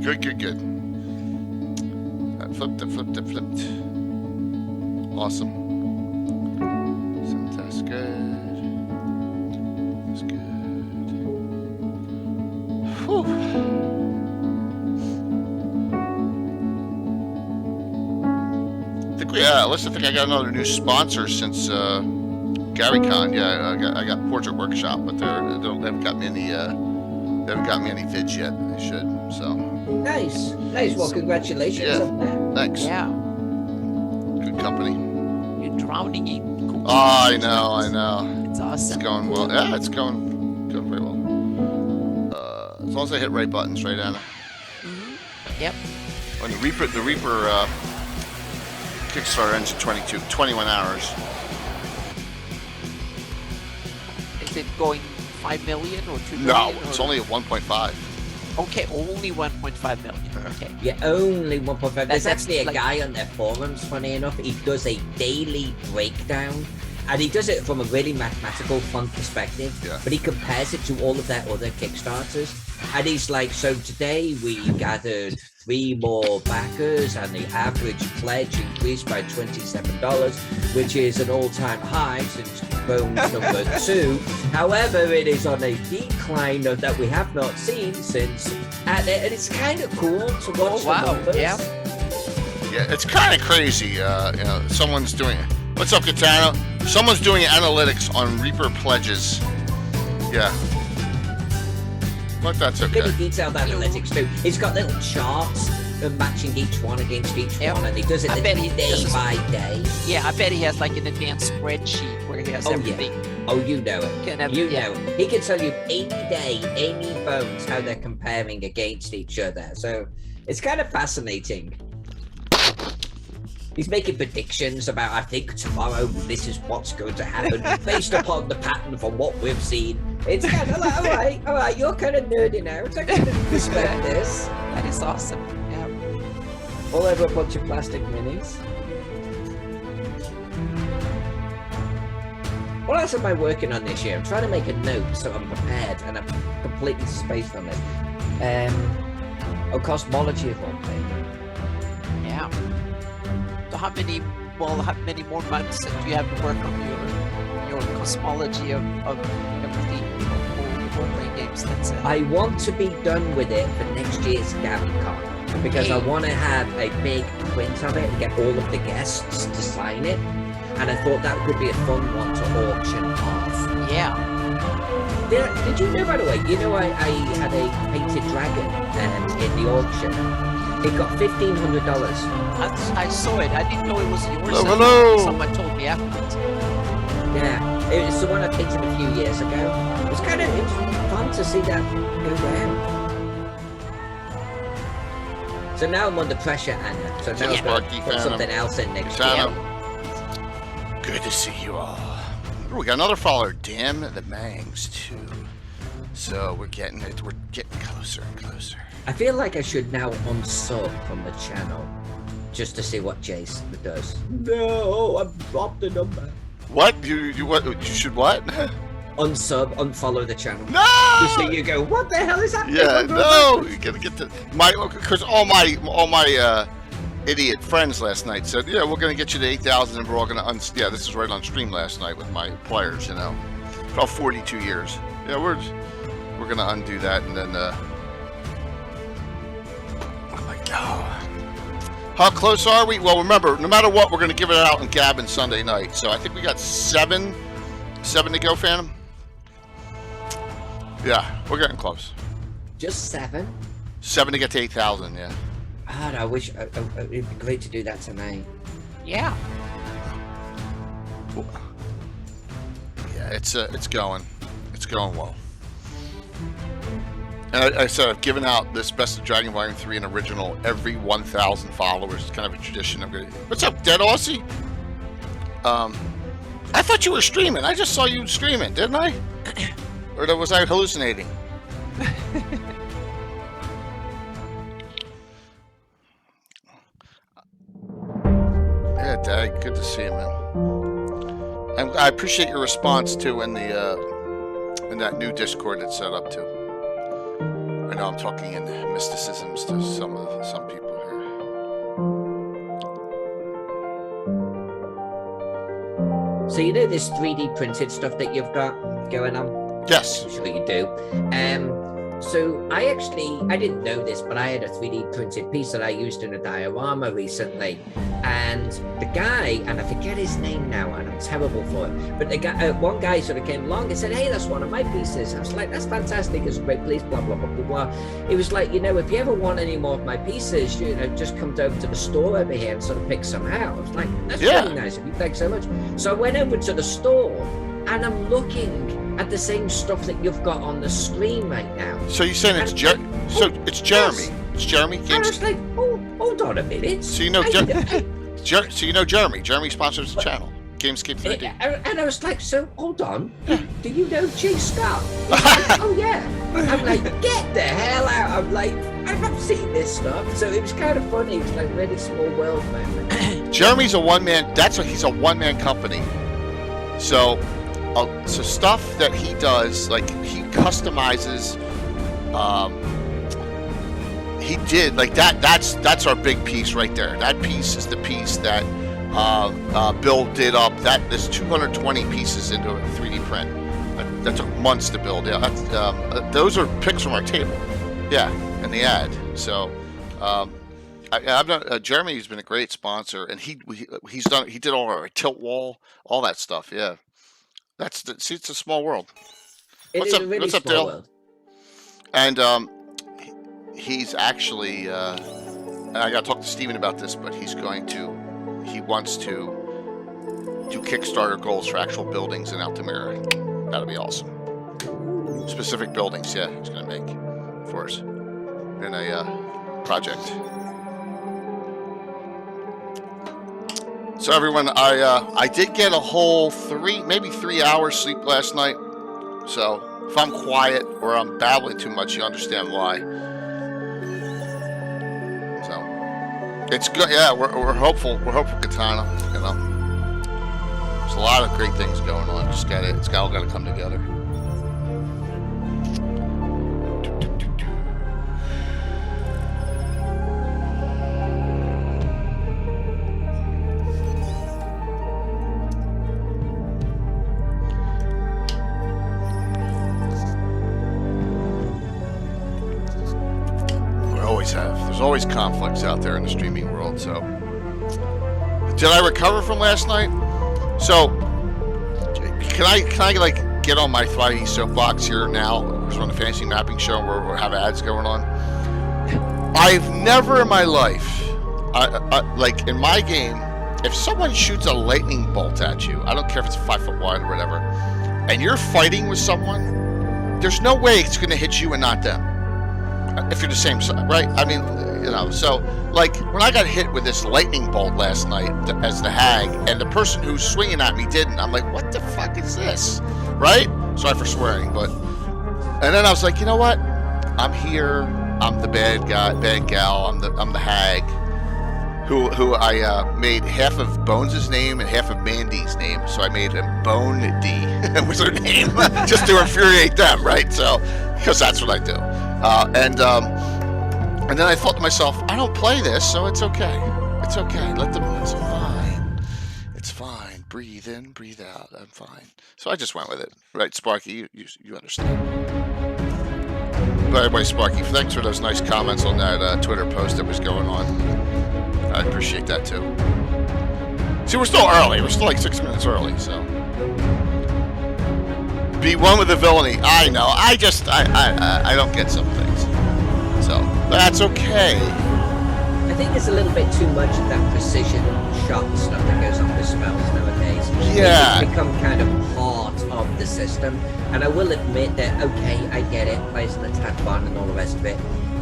Good, good, good. Flipped. Awesome. So that's good. That's good. Whew. Alyssa, I think I got another new sponsor since GaryCon. Yeah, I got Portrait Workshop, but they haven't got me any vids yet. They should. So nice. Well, congratulations on that. Thanks. Yeah. Good company. You're drowning in cookies. Oh, I know. It's awesome. It's going well. Yeah, it's going very well. As long as I hit right buttons, right, Anna? Mm-hmm. Yep. When the Reaper Kickstarter ends in 21 hours. Is it going 5 million or 2 million? No, it's only at 1.5. Okay, only 1.5 million. Okay. Yeah, only 1.5. There's That's actually a like... guy on their forums, funny enough, he does a daily breakdown. And he does it from a really mathematical, fun perspective. Yeah. But he compares it to all of their other Kickstarters. And he's like, so today we gathered 3 more backers and the average pledge increased by $27, which is an all-time high since Bones number 2. However, it is on a decline that we have not seen since. And it's kind of cool to watch the numbers. Yeah. Yeah, it's kind of crazy. Someone's doing it. What's up, Katana? Someone's doing analytics on Reaper pledges. Yeah. But that's okay. Really detailed analytics too. He's got little charts matching each one against each one, and he does it day by day. Yeah, I bet he has like an advanced spreadsheet where he has everything. Yeah. Oh, you know it. Know it. He can tell you any day, any bones, how they're comparing against each other. So it's kind of fascinating. He's making predictions about, I think tomorrow this is what's going to happen based upon the pattern from what we've seen. It's kind of like, all right, you're kind of nerding out. I can respect this. That is awesome. Yeah. All over a bunch of plastic minis. What else am I working on this year? I'm trying to make a note so I'm prepared, and I'm completely spaced on this. Cosmology of all things. Yeah. So how many more months do you have to work on your cosmology of everything, role-playing games? That's it. I want to be done with it for next year's GaryCon because I want to have a big print of it and get all of the guests to sign it. And I thought that could be a fun one to auction off. Yeah. Did you know, by the way, I had a painted dragon in the auction. It got $1,500. I saw it. I didn't know it was yours. Hello. Someone told me afterwards. Yeah, it was the one I painted a few years ago. It was fun to see that go down. So now I'm under pressure, Anna. So now I'm going to put something else in next year. Good to see you all. Ooh, we got another follower. Damn the Mangs too. So we're getting closer and closer. I feel like I should now unsub from the channel just to see what Jace does. No, I've dropped the number. What? You should what? Unsub, unfollow the channel. No! Just so you go, what the hell is happening? Yeah, no! You gotta get to because all my idiot friends last night said, yeah, we're gonna get you to 8,000 and we're all gonna this is right on stream last night with my players, about 42 years. Yeah, we're gonna undo that and then I'm like, no. How close are we? Well, remember, no matter what, we're gonna give it out on Gavin Sunday night. So I think we got seven to go, Phantom. Yeah, we're getting close. Just 7? 7 to get to 8,000, yeah. God, I wish it'd be great to do that tonight. Yeah. Yeah, it's going well. And I said I've given out this Best of Dragon Volume 3 and Original every 1,000 followers. It's kind of a tradition. What's up, Dead Aussie? I thought you were streaming. I just saw you streaming, didn't I? Or was I hallucinating? Yeah, Dag, good to see you, man. And I appreciate your response too in that new Discord it's set up to. I know I'm talking in mysticisms to some people here. So you know this 3D printed stuff that you've got going on? Yes. I'm sure you do. So I didn't know this, but I had a 3D printed piece that I used in a diorama recently. And the guy, and I forget his name now, and I'm terrible for it, but the guy, one guy sort of came along and said, hey, that's one of my pieces. I was like, that's fantastic. It's a great piece, blah, blah, blah, blah, blah. It was like, if you ever want any more of my pieces, just come over to the store over here and sort of pick some out. I was like, that's really nice of you. Thanks so much. So I went over to the store and I'm looking at the same stuff that you've got on the screen right now. So you're saying it's Jeremy? Yes. It's Jeremy. I was like, hold on a minute. So you know Jeremy. Jeremy sponsors the channel, Gamescape 3D. And I was like, so hold on. Do you know Jay Scott? Like, oh yeah. I'm like, get the hell out. I'm like, I've seen this stuff. So it was kind of funny. It was like really small world moment. Jeremy's a one-man. He's a one-man company. So stuff that he does, like he customizes. He did like that. That's our big piece right there. That piece is the piece that Bill did up. There's 220 pieces into a 3D print. That took months to build. Yeah, those are pics from our table. Yeah, in the ad. So I've done. Jeremy's been a great sponsor, and he did all our tilt wall, all that stuff. Yeah. It's a small world. What's up, Dale? World. And he's actually I gotta talk to Steven about this, but he wants to do Kickstarter goals for actual buildings in Altamira. That'll be awesome. Specific buildings, yeah, he's gonna make for us in a project. So everyone, I did get a whole 3 hours sleep last night. So if I'm quiet or I'm babbling too much, you understand why. So it's good. Yeah, we're hopeful. We're hopeful, Katana. There's a lot of great things going on. It's all got to come together. There's always conflicts out there in the streaming world. So, did I recover from last night? So, can I like get on my 5e soapbox here now? We're on the fantasy mapping show where we have ads going on. I've never in my life, like in my game, if someone shoots a lightning bolt at you, I don't care if it's 5 foot wide or whatever, and you're fighting with someone, there's no way it's going to hit you and not them. If you're the same side, right? I mean, so like when I got hit with this lightning bolt last night as the hag, and the person who's swinging at me didn't, I'm like, what the fuck is this, right? Sorry for swearing, and then I was like, you know what? I'm here. I'm the bad gal. I'm the hag, who I made half of Bones' name and half of Mandy's name, so I made him Bone D was her name, just to infuriate them, right? So because that's what I do. And then I thought to myself, I don't play this, so it's okay. It's okay. Let them. It's fine. It's fine. Breathe in, breathe out. I'm fine. So I just went with it, right, Sparky? You understand? But anyway, Sparky, thanks for those nice comments on that Twitter post that was going on. I appreciate that too. See, we're still early. We're still like 6 minutes early, so. Be one with the villainy. I know. I don't get some things. So that's okay. I think there's a little bit too much of that precision shot stuff that goes on with spells nowadays. Yeah. It's become kind of part of the system. And I will admit that, okay, I get it, plays an attack button and all the rest of it.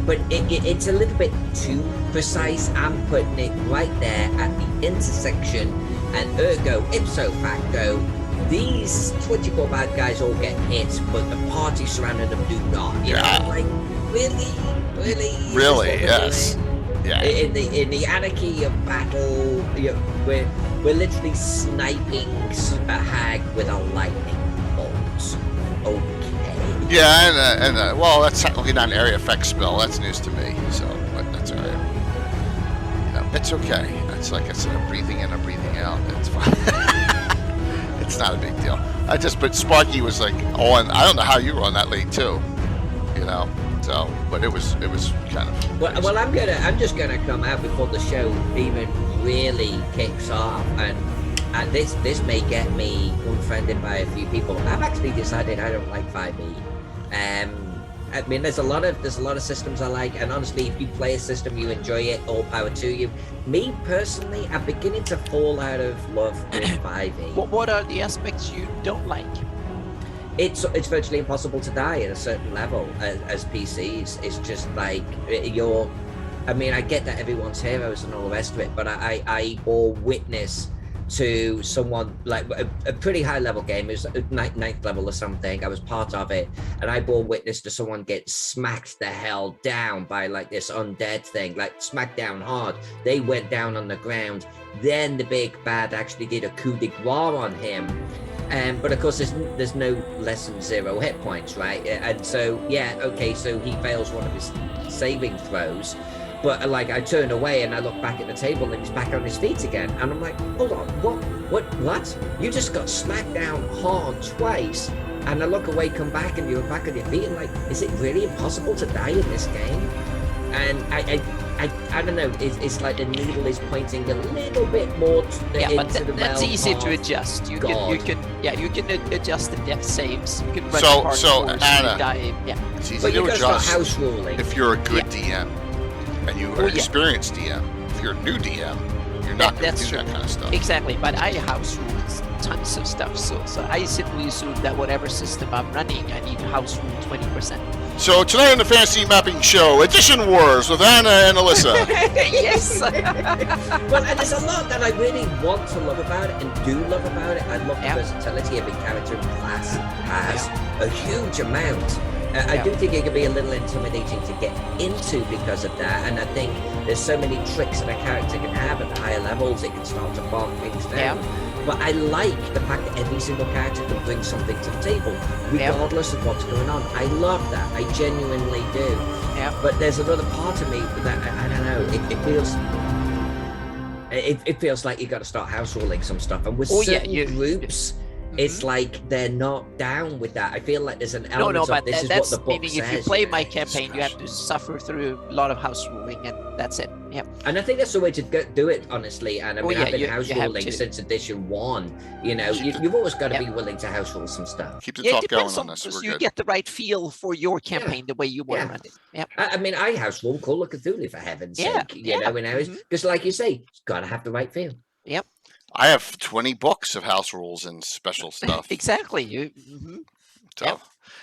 But it's a little bit too precise. I'm putting it right there at the intersection, and ergo, ipso facto, these 24 bad guys all get hit, but the party surrounding them do not. You know, like, really, yes. Yeah. In the anarchy of battle, we're literally sniping a hag with a lightning bolt. Okay. Yeah, and well, that's technically not an area effect spell. That's news to me. So, but that's all right. It's okay. It's like I said, I'm breathing in, I'm breathing out. It's fine. It's not a big deal. But Sparky was like on. I don't know how you were on that late too. So, but it was kind of. Well, I'm just gonna come out before the show even really kicks off, and this may get me unfriended by a few people. I've actually decided I don't like 5e. I mean, there's a lot of systems I like, and honestly, if you play a system you enjoy it, all power to you. Me personally, I'm beginning to fall out of love with 5e. What are the aspects you don't like? It's virtually impossible to die at a certain level as PCs. It's just like I mean, I get that everyone's heroes and all the rest of it, but I bore witness to someone like a pretty high level game. It was ninth level or something. I was part of it, and I bore witness to someone get smacked the hell down by like this undead thing, like smacked down hard. They went down on the ground. Then the big bad actually did a coup de grace on him. But of course, there's no less than 0 hit points, right? And so, yeah, okay, so he fails one of his saving throws. But like, I turn away and I look back at the table and he's back on his feet again. And I'm like, hold on, what? You just got smacked down hard twice. And I look away, come back, and you're back on your feet. And like, is it really impossible to die in this game? And I don't know. It's like the needle is pointing a little bit more into the that's easy to adjust. You can adjust the death saves. You can run so Anna, die. It's easy but to adjust house ruling. if you're a good DM and you are an experienced DM. If you're a new DM, you're not going to do that kind of stuff. Exactly, but I house rules tons of stuff. So I simply assume that whatever system I'm running, I need to house rule 20%. So tonight on the Fantasy Mapping Show, Edition Wars with Anna and Alyssa. Yes. Well, and there's a lot that I really want to love about it and do love about it. I love the versatility every character and class has a huge amount. I do think it can be a little intimidating to get into because of that, and I think there's so many tricks that a character can have at the higher levels. It can start to bog things down. But I like the fact that every single character can bring something to the table, regardless of what's going on. I love that. I genuinely do. But there's another part of me that I don't know. It feels like you got to start house ruling some stuff, and with certain groups. It's like they're not down with that. I feel like there's an element of this is what the book says. If you play my campaign, you have to suffer through a lot of house ruling, and that's it. And I think that's the way to do it, honestly. And I mean, I've been house ruling since edition 1. You know, you've always got to be willing to house rule some stuff. Keep the talk going on this. You get the right feel for your campaign the way you want to run it. I mean, I house rule Call of Cthulhu for heaven's sake. You know, because like you say, it's got to have the right feel. I have 20 books of house rules and special stuff. Exactly. So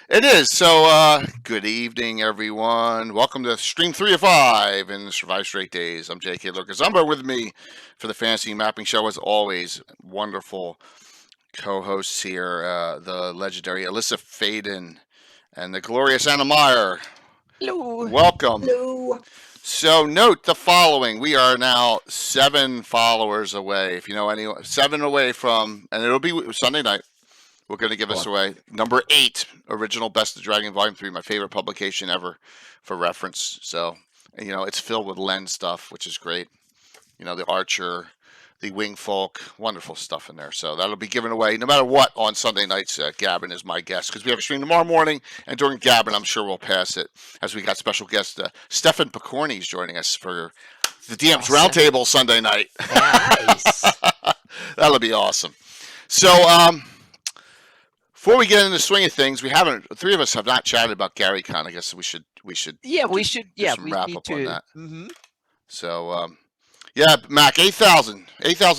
it is. So good evening, everyone. Welcome to Stream 3 of 5 in the Survive Straight Days. I'm J.K. Lucas-Umber. With me for the Fantasy Mapping Show, as always, wonderful co-hosts here, the legendary Alyssa Faden and the glorious Anna Meyer. Hello. Welcome. Hello. So note the following. We are now 7 followers away. If you know anyone, 7 away from, and it'll be Sunday night. We're going to give us away number 8, original Best of Dragon Volume 3, my favorite publication ever for reference. So, you know, it's filled with Len stuff, which is great. You know, the Archer, the Wing Folk, wonderful stuff in there. So that'll be given away no matter what on Sunday nights. Gavin is my guest because we have a stream tomorrow morning, and during Gavin, I'm sure we'll pass it as we got special guest Stefan Picorni's joining us for the DM's Roundtable Sunday night. Nice. That'll be awesome. So, before we get into the swing of things, the 3 of us have not chatted about GaryCon. I guess we should. Yeah, we should. Yeah, some we wrap need up to. on that. So, yeah, Mac, 8,000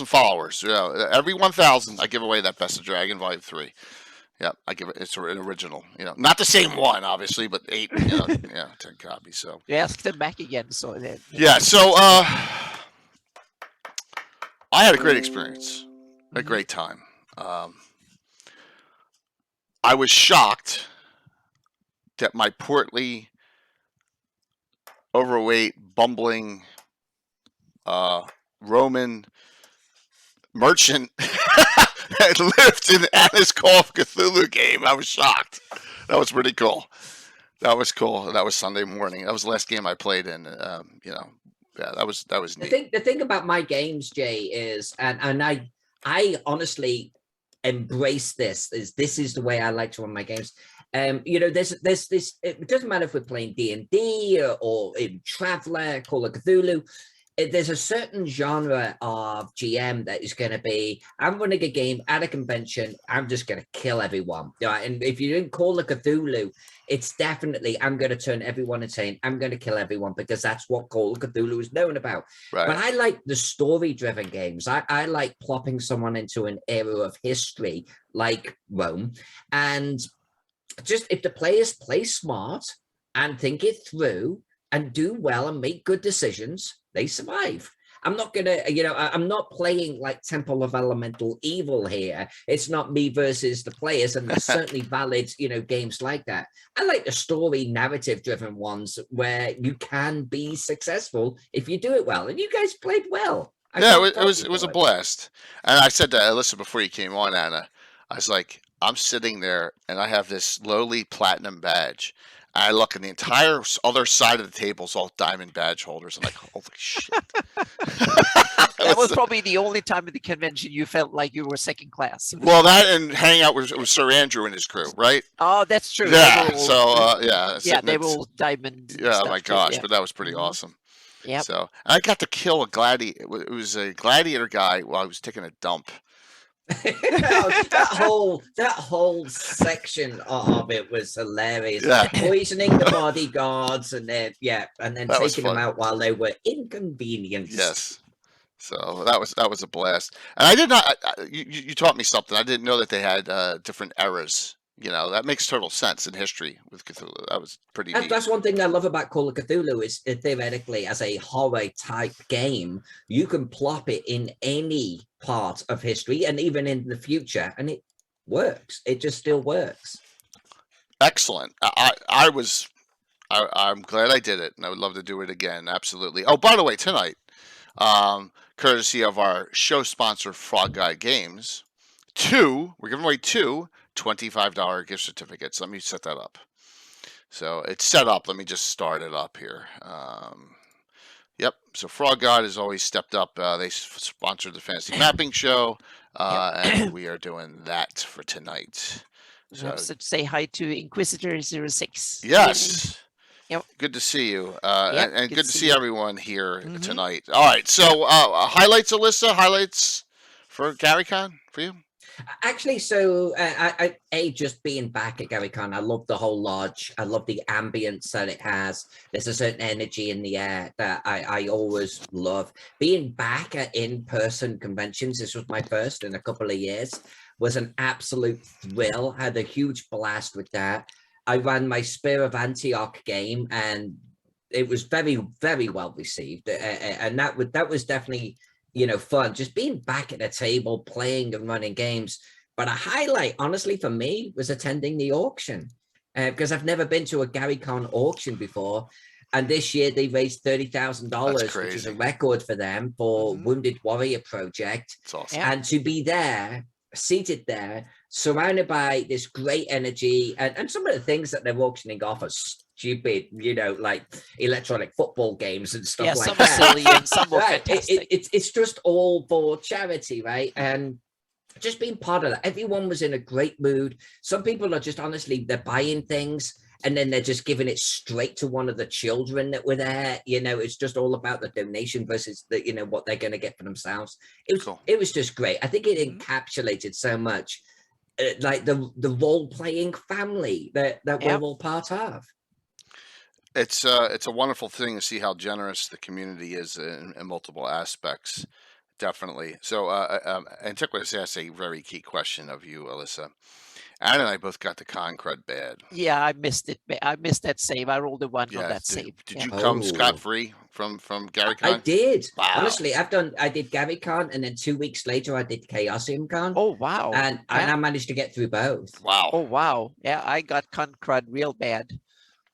followers. Yeah, every 1,000, I give away that Best of Dragon Volume 3. Yeah, I give it. It's an original. You know, not the same one, obviously, but 8. You know, 10 copies. So. You ask them back again. So then. Yeah. So, I had a great experience, a great time. I was shocked that my portly, overweight, bumbling Roman merchant had lived in Anna's Call of Cthulhu game. I was shocked. That was pretty cool. That was cool. That was Sunday morning. That was the last game I played in. Yeah, that was neat. The thing about my games, Jay, is and I honestly embrace this is the way I like to run my games. There's this. It doesn't matter if we're playing D&D or in Traveller, Call of Cthulhu. There's a certain genre of GM that is going to be, I'm running a game at a convention, I'm just going to kill everyone. Right? And if you didn't Call of Cthulhu, it's definitely, I'm going to turn everyone insane. I'm going to kill everyone because that's what Call of Cthulhu is known about. Right. But I like the story-driven games. I like plopping someone into an era of history like Rome. And just if the players play smart and think it through and do well and make good decisions, they survive. I'm not gonna, I'm not playing like Temple of Elemental Evil here. It's not me versus the players, and there's certainly valid, games like that. I like the story narrative-driven ones where you can be successful if you do it well, and you guys played well. It was a blast. And I said to Alyssa before you came on, Anna, I was like, I'm sitting there and I have this lowly platinum badge. I look, and the entire other side of the table is all diamond badge holders. I'm like, holy shit. That was probably the only time at the convention you felt like you were second class. Well, that and hanging out with Sir Andrew and his crew, right? Oh, that's true. Yeah. They were all diamond. Yeah. Oh my gosh, but that was pretty awesome. Yeah. So I got to kill a gladiator. It was a gladiator guy while I was taking a dump. that whole section of it was hilarious. Yeah. Poisoning the bodyguards and then taking them out while they were inconvenienced. Yes. So that was a blast. And I did not. You taught me something. I didn't know that they had different eras. That makes total sense in history with Cthulhu. That was pretty neat. That's one thing I love about Call of Cthulhu is theoretically, as a horror type game, you can plop it in any part of history and even in the future, and it works. It just still works. Excellent. I'm glad I did it, and I would love to do it again. Absolutely. Oh, by the way, tonight, courtesy of our show sponsor, Frog Guide Games, we're giving away two $25 gift certificates. Let me set that up. So it's set up. Let me just start it up here. Yep. So Frog God has always stepped up. They sponsored the Fantasy Mapping Show, and we are doing that for tonight. So say hi to Inquisitor 06. Yes. Yep. Good to see you. And good to see everyone here tonight. All right. So highlights, Alyssa, highlights for GaryCon for you? Actually, so I just being back at GaryCon, I love the whole lodge. I love the ambience that it has. There's a certain energy in the air that I always love. Being back at in-person conventions, this was my first in a couple of years, was an absolute thrill. Had a huge blast with that. I ran my Spear of Antioch game, and it was very, very well received. And that was definitely fun, just being back at the table, playing and running games. But a highlight, honestly, for me, was attending the auction because I've never been to a GaryCon auction before. And this year they raised $30,000, which is a record for them for Wounded Warrior Project. It's awesome. And to be there, seated there, surrounded by this great energy and some of the things that they're auctioning off are stupid, like electronic football games and stuff like that. Some are silly and some are fantastic. It's just all for charity, right? And just being part of that, everyone was in a great mood. Some people are just honestly, they're buying things and then they're just giving it straight to one of the children that were there. It's just all about the donation versus the, what they're going to get for themselves. It was just great. I think it encapsulated so much, like the role-playing family that we're all part of. It's a wonderful thing to see how generous the community is in multiple aspects. Definitely. So, Antiquitous asked a very key question of you, Alyssa. Anna and I both got the con crud bad. Yeah, I missed it. I missed that save. I rolled a 1 on that save. Did you come scot-free from GaryCon? I did. Wow. Honestly, I did GaryCon, and then 2 weeks later I did ChaosiumCon. Oh wow! And I managed to get through both. Wow. Oh wow! Yeah, I got con crud real bad.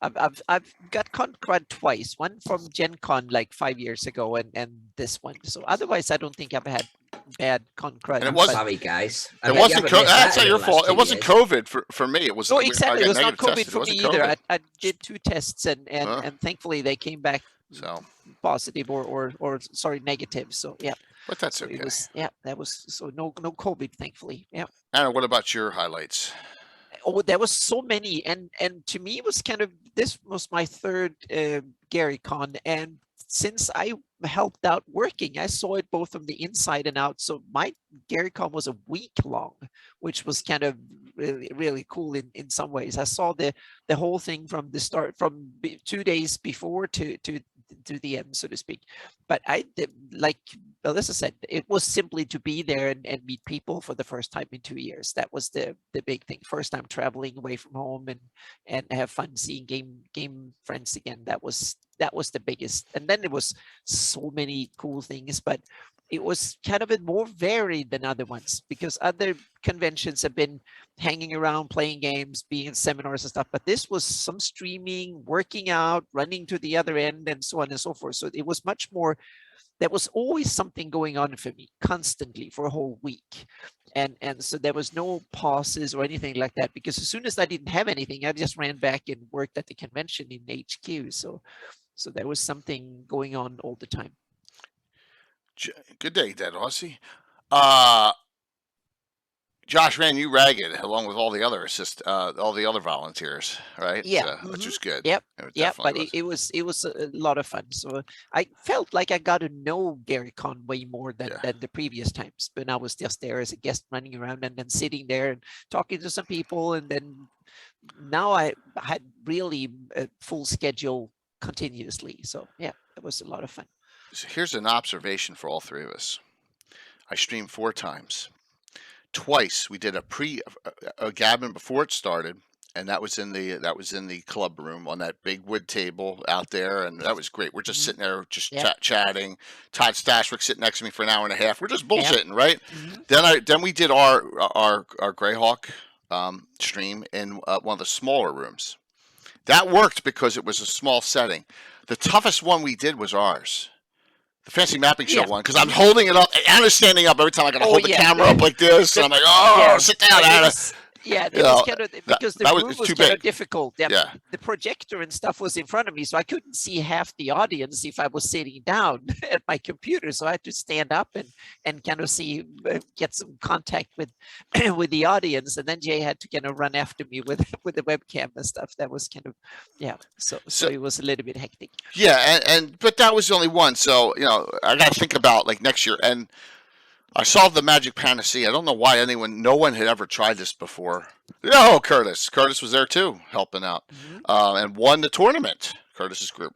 I've got con crud twice. One from Gen Con like 5 years ago, and this one. So otherwise, I don't think I've had bad con crud. And it wasn't- Sorry, guys. I It bet you wasn't. haven't missed that That's not in your the fault. last It 2 wasn't years. COVID for me. It was. No, I exactly. got It was not negative COVID tested. for It me wasn't either. COVID. I did 2 tests and thankfully they came back So, positive or sorry, negative. So yeah. but that's So okay. it was that was so no COVID, thankfully. Yeah. Anna, what about your highlights? Oh, there was so many, and to me it was kind of, this was my third Gary Con, and since I helped out working, I saw it both from the inside and out. So my Gary Con was a week long, which was kind of really cool in some ways. I saw the whole thing from the start, from 2 days before to the end, so to speak. But I did, like Alyssa said, it was simply to be there and meet people for the first time in 2 years. That was the big thing. First time traveling away from home and have fun seeing game friends again. That was the biggest. And then there was so many cool things, but it was kind of more varied than other ones, because other conventions have been hanging around, playing games, being in seminars and stuff. But this was some streaming, working out, running to the other end, and so on and so forth. So it was much more, there was always something going on for me constantly for a whole week. And so there was no pauses or anything like that, because as soon as I didn't have anything, I just ran back and worked at the convention in HQ. So there was something going on all the time. Good day, Dead Aussie. Josh ran you ragged along with all the other all the other volunteers, right? Yeah, which was good. Yep. It Yeah, but was. it was a lot of fun. So I felt like I got to know Gary Con way more than the previous times. But I was just there as a guest, running around and then sitting there and talking to some people. And then now I had really a full schedule continuously. So yeah, it was a lot of fun. So here's an observation for all three of us. I streamed 4 times. Twice we did a gabbing before it started, and that was in the club room on that big wood table out there, and that was great. We're just sitting there, just chatting. Todd Stashwick sitting next to me for an hour and a half. We're just bullshitting, right? Then we did our Greyhawk stream in one of the smaller rooms. That worked because it was a small setting. The toughest one we did was ours. The fancy mapping show one, because I'm holding it up. Anna's standing up every time. I gotta hold the camera up like this, and I'm like, sit down, Anna. Yeah, it was kind of, because the room was kind of difficult. Yeah. The projector and stuff was in front of me, so I couldn't see half the audience if I was sitting down at my computer. So I had to stand up and kind of get some contact with the audience. And then Jay had to kind of run after me with the webcam and stuff. That was kind of, so it was a little bit hectic. Yeah, but that was the only one. So, I got to think about like next year. And I solved the magic panacea. I don't know why no one had ever tried this before. No, Curtis was there too, helping out, and won the tournament. Curtis's group.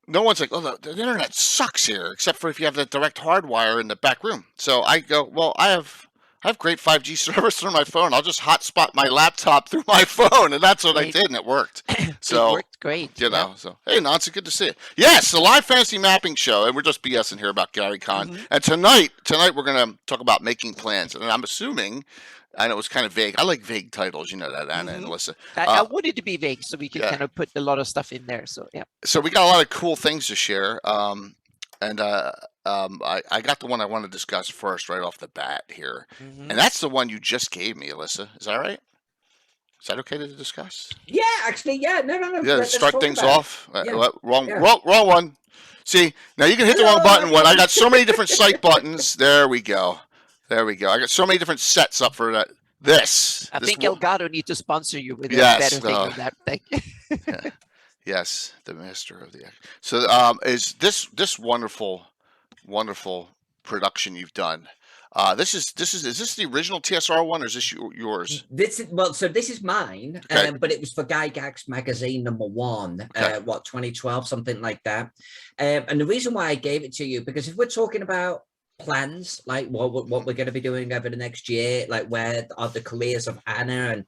No one's like, oh, the internet sucks here, except for if you have the direct hardwire in the back room. So I go, well, I have great 5G service through my phone. I'll just hotspot my laptop through my phone, and that's what I did, and it worked. So it worked great. So hey, Nancy, good to see you. Yes, the live fantasy mapping show, and we're just BSing here about Gary Con. And tonight we're gonna talk about making plans, and I'm assuming. I know it was kind of vague. I like vague titles, you know that, Anna and Alyssa. I wanted to be vague so we could kind of put a lot of stuff in there. So yeah. So we got a lot of cool things to share. And I got the one I want to discuss first right off the bat here. And that's the one you just gave me, Alyssa. Is that right? Is that okay to discuss? Yeah, actually, yeah. No. Yeah, start things off. Wrong one. See, now you can hit the wrong button. I got so many different site buttons. There we go. I got so many different sets up for that. I think Elgato need to sponsor you with a better thing than that thing. Yes, the master of the. So, is this wonderful production you've done? Is this the original TSR one, or is this yours? This is mine, but it was for Gygax magazine #1, 2012, something like that. And the reason why I gave it to you, because if we're talking about plans, like what we're going to be doing over the next year, like where are the careers of Anna and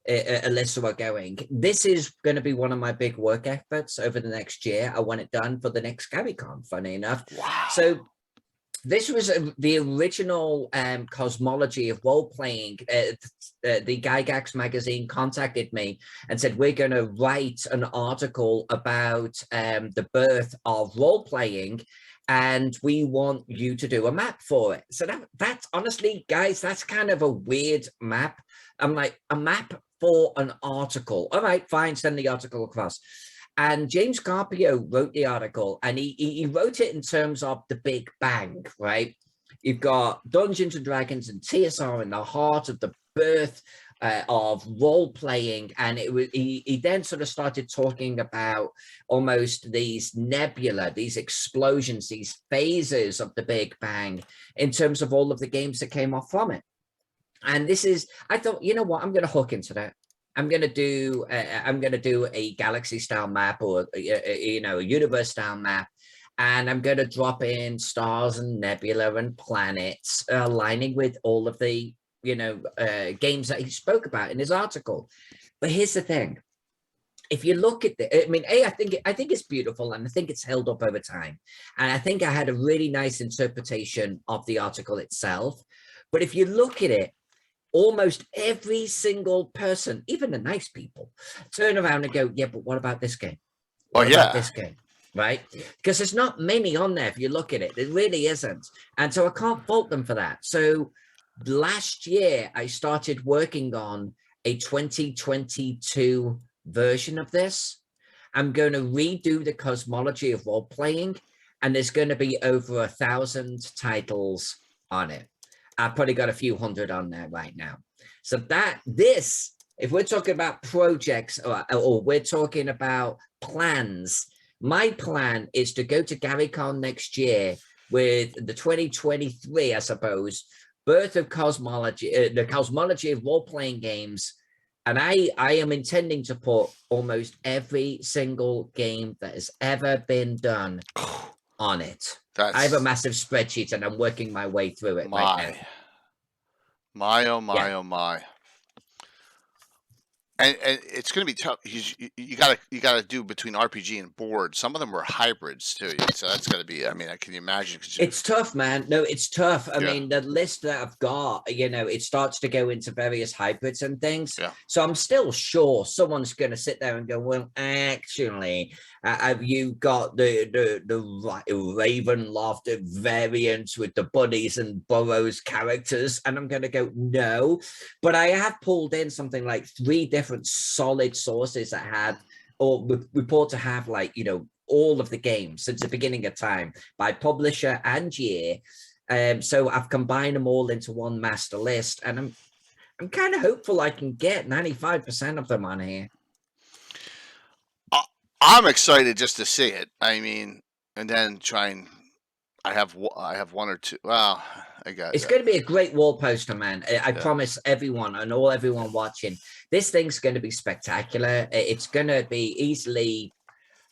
Alyssa are going, this is going to be one of my big work efforts over the next year. I want it done for the next GaryCon, funny enough. Wow. So this was the original cosmology of role-playing. The Gygax magazine contacted me and said, we're going to write an article about the birth of role-playing and we want you to do a map for it. So that's honestly, guys, that's kind of a weird map. I'm like, a map for an article. All right, fine, send the article across. And James Carpio wrote the article, and he wrote it in terms of the Big Bang, right? You've got Dungeons and Dragons and TSR in the heart of the birth of role playing, and he then sort of started talking about almost these nebula, these explosions, these phases of the Big Bang in terms of all of the games that came off from it. And this is, I thought, you know what, I'm going to hook into that. I'm going to do a galaxy style map, or a universe style map, and I'm going to drop in stars and nebula and planets aligning with all of the games that he spoke about in his article. But here's the thing: if you look at I mean, I think it's beautiful, and I think it's held up over time, and I think I had a really nice interpretation of the article itself. But if you look at it, almost every single person, even the nice people, turn around and go, yeah, but what about this game? What about this game? Right? Because there's not many on there if you look at it. It really isn't. And so I can't fault them for that. So last year, I started working on a 2022 version of this. I'm going to redo the cosmology of role-playing, and there's going to be over 1,000 titles on it. I've probably got a few hundred on there right now. So if we're talking about projects or we're talking about plans, my plan is to go to GaryCon next year with the 2023, I suppose, birth of cosmology, the cosmology of role-playing games. And I am intending to put almost every single game that has ever been done on it. I have a massive spreadsheet, and I'm working my way through it right now. Oh my. And it's going to be tough. You gotta do between RPG and board. Some of them were hybrids too, so that's got to be. I mean, can you imagine? It's tough, man. No, it's tough. I mean, the list that I've got, it starts to go into various hybrids and things. Yeah. So I'm still sure someone's going to sit there and go, well, actually, have you got the Ravenloft variants with the bunnies and Burrows characters? And I'm going to go, no. But I have pulled in something like 3 different solid sources that had or report to have all of the games since the beginning of time by publisher and year. So I've combined them all into one master list, and I'm kind of hopeful I can get 95% of them on here. I'm excited just to see it. I mean, and then try and I have 1 or 2. Well, it's going to be a great wall poster, man. I promise everyone and everyone watching, this thing's going to be spectacular. It's going to be easily,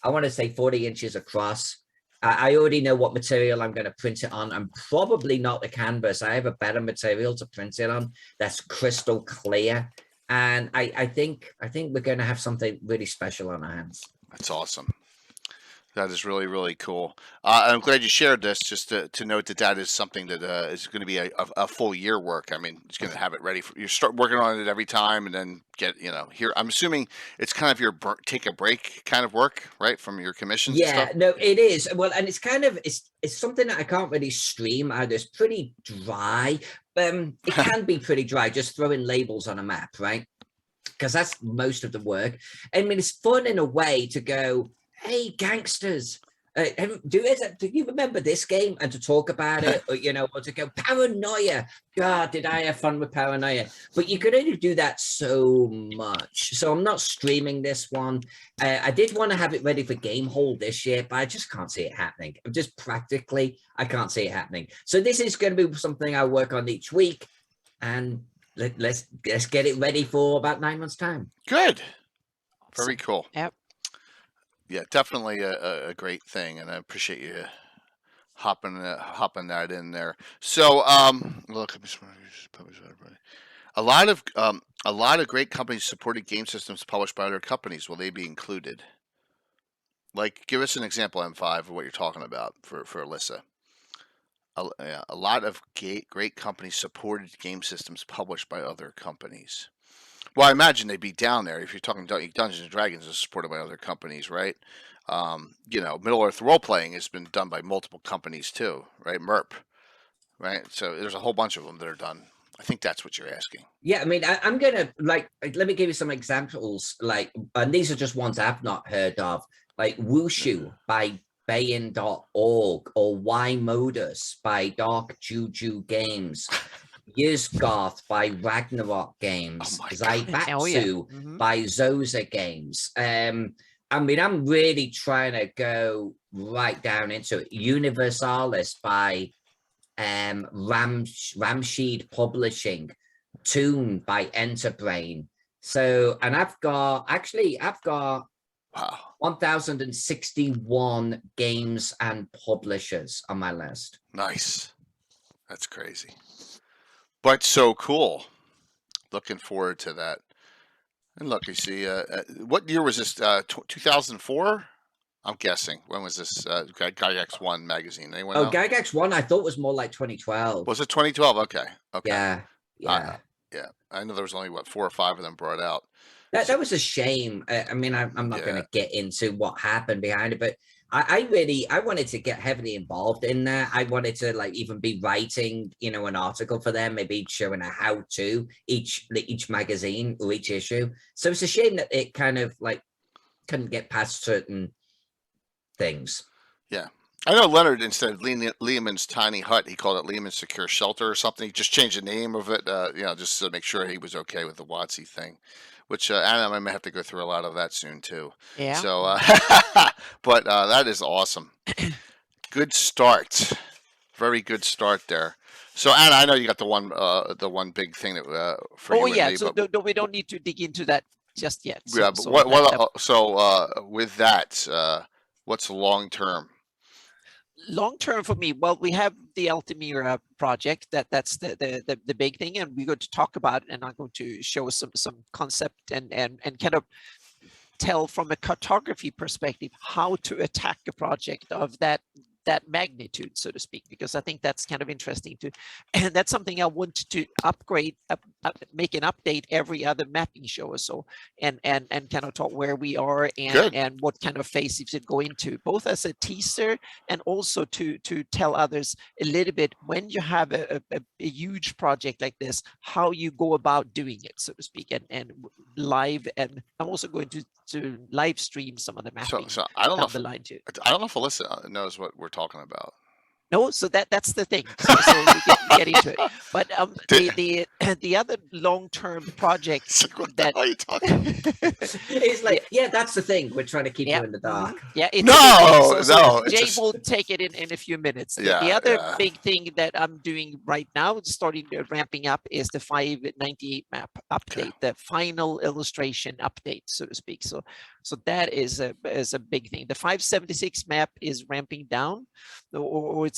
I want to say 40 inches across. I already know what material I'm going to print it on. I'm probably not the canvas. I have a better material to print it on that's crystal clear. And I think we're going to have something really special on our hands. That's awesome. That is really, really cool. I'm glad you shared this, just to note that is something that is going to be a full year work. I mean, it's going to have it ready you start working on it every time, and then get here. I'm assuming it's kind of your take a break kind of work, right, from your commissions. Yeah, no, it is. Well, and it's kind of it's something that I can't really stream either. It's pretty dry. It can be pretty dry, just throwing labels on a map, right? Because that's most of the work. I mean, it's fun in a way to go, hey, gangsters, do you remember this game? And to talk about it, or to go, Paranoia. God, did I have fun with Paranoia? But you could only do that so much. So I'm not streaming this one. I did want to have it ready for Game Hall this year, but I just can't see it happening. Just practically, I can't see it happening. So this is going to be something I work on each week, and let's get it ready for about 9 months' time. Good. Very cool. Yep. Yeah, definitely a great thing, and I appreciate you hopping that in there. So, look, a lot of great companies supported game systems published by other companies. Will they be included? Like, give us an example, M5, of what you're talking about for Alyssa. A lot of great companies supported game systems published by other companies. Well, I imagine they'd be down there if you're talking Dungeons and Dragons is supported by other companies, right? Middle Earth role playing has been done by multiple companies too, right? MERP, right? So there's a whole bunch of them that are done. I think that's what you're asking. Yeah, I mean, I'm gonna let me give you some examples. And these are just ones I've not heard of, like Wushu by Bayan.org or Y Modus by Dark Juju Games, Yizgoth by Ragnarok Games, Oh my God. Oh yeah. Zaibatsu by Zoza Games. I mean, I'm really trying to go right down into it. Universalis by Ramsheed Publishing, Toon by Enterbrain. So, and I've got Wow. 1,061 games and publishers on my list. Nice. That's crazy. But so cool. Looking forward to that. And look, you see, what year was this? 2004? I'm guessing. When was this? Gygax One magazine. Anyone know? Gygax One, I thought was more like 2012. Was it 2012? Okay. Okay. Yeah. Yeah. I know there was only 4 or 5 of them brought out. That was a shame. I mean, I'm not going to get into what happened behind it, but I wanted to get heavily involved in that. I wanted to even be writing, an article for them, maybe showing a how-to each magazine or each issue. So it's a shame that it kind of couldn't get past certain things. Yeah. I know Leonard, instead of Lehman's Tiny Hut, he called it Lehman's Secure Shelter or something. He just changed the name of it, just to make sure he was okay with the WotC thing, which I may have to go through a lot of that soon too. Yeah. So, but that is awesome. Good start. Very good start there. So, Anna, I know you got the one big thing that for you. Oh and yeah. me, So but, no, we don't need to dig into that just yet. yeah, but with that, what's long term? Long term for me, well, we have the Altamira project. That's the big thing, and we're going to talk about it, and I'm going to show some concept and kind of tell from a cartography perspective how to attack a project of that magnitude, so to speak, because I think that's kind of interesting too. And that's something I want to upgrade, make an update every other mapping show or so, and kind of talk where we are and what kind of phase it should go into, both as a teaser and also to tell others a little bit when you have a huge project like this, how you go about doing it, so to speak, and live. And I'm also going to live stream some of the mapping. So I don't know the line too. I don't know if Alyssa knows what we're talking about. No, so that's the thing. So we get into it. But the other long-term project What that are you talking about? It's that's the thing. We're trying to keep you in the dark. Yeah, it's no. Jay will take it in a few minutes. Yeah, the other big thing that I'm doing right now, starting ramping up, is the 598 map update, the final illustration update, so to speak. So that is a big thing. The 576 map is ramping down, or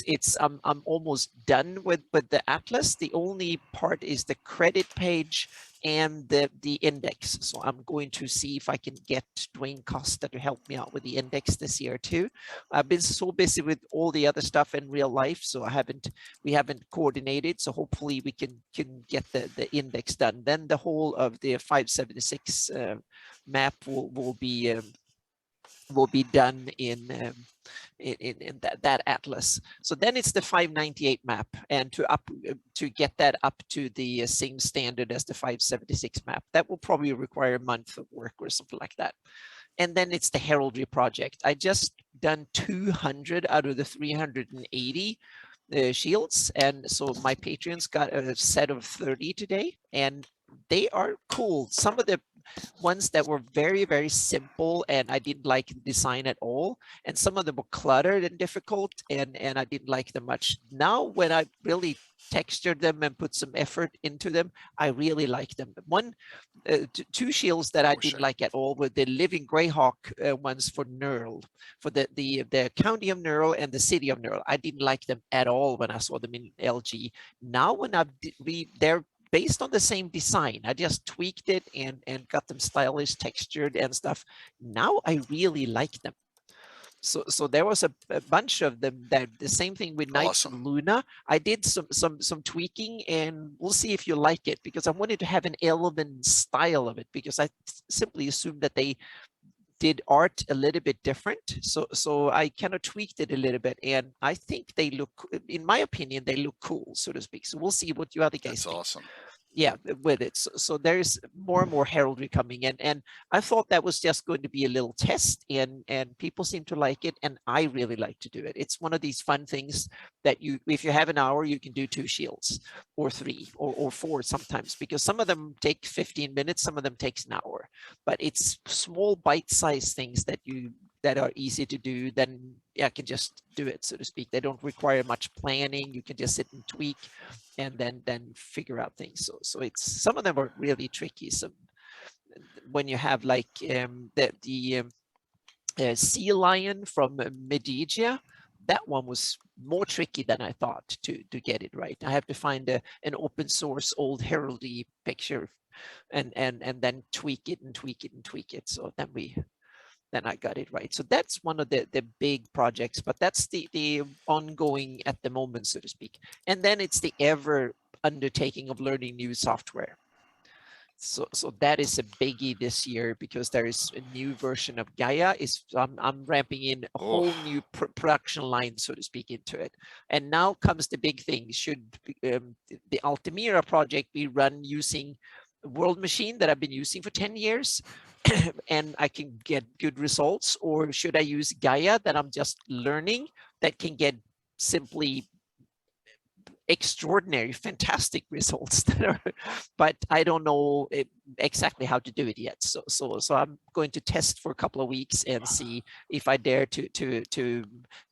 I'm almost done with the atlas. The only part is the credit page and the index. So I'm going to see if I can get Dwayne Costa to help me out with the index this year too. I've been so busy with all the other stuff in real life, so we haven't coordinated. So hopefully we can get the index done. Then the whole of the 576 map will be done in that atlas. So then it's the 598 map, and to get that up to the same standard as the 576 map, that will probably require a month of work or something like that. And then it's the Heraldry project. I just done 200 out of the 380 shields, and so my patrons got a set of 30 today, and they are cool. Some of the ones that were very, very simple and I didn't like the design at all, and some of them were cluttered and difficult, and I didn't like them much. Now when I really textured them and put some effort into them, I really like them. Two shields that I didn't like at all were the Living Greyhawk ones for Knurl, for the county of Knurl and the city of Knurl. I didn't like them at all when I saw them in LG. Now when they're based on the same design, I just tweaked it and got them stylish, textured and stuff. Now I really like them. So there was a bunch of them. That the same thing with Knights of Awesome. Luna. I did some tweaking, and we'll see if you like it, because I wanted to have an Elven style of it, because I simply assumed that they did art a little bit different. So I kind of tweaked it a little bit, and I think they look, in my opinion, they look cool, so to speak. So we'll see what you other guys That's think. awesome. Yeah, with it. So there's more and more heraldry coming in, and I thought that was just going to be a little test, and people seem to like it, and I really like to do it. It's one of these fun things that you, if you have an hour, you can do 2 shields or 3 or 4 sometimes, because some of them take 15 minutes, some of them takes an hour, but it's small bite-sized things that are easy to do. Then I can just do it, so to speak. They don't require much planning. You can just sit and tweak and then figure out things. So it's, some of them are really tricky. So when you have like the sea lion from Medigia, that one was more tricky than I thought to get it right. I have to find an open source old heraldry picture and then tweak it and tweak it and tweak it. So then I got it right. So that's one of the big projects, but that's the ongoing at the moment, so to speak. And then it's the ever undertaking of learning new software. So that is a biggie this year, because there is a new version of Gaia. I'm ramping in a whole new production line, so to speak, into it. And now comes the big thing. Should the Altamira project be run using World Machine that I've been using for 10 years and I can get good results, or should I use Gaia that I'm just learning that can get simply extraordinary, fantastic results but I don't know exactly how to do it yet. So I'm going to test for a couple of weeks and see if I dare to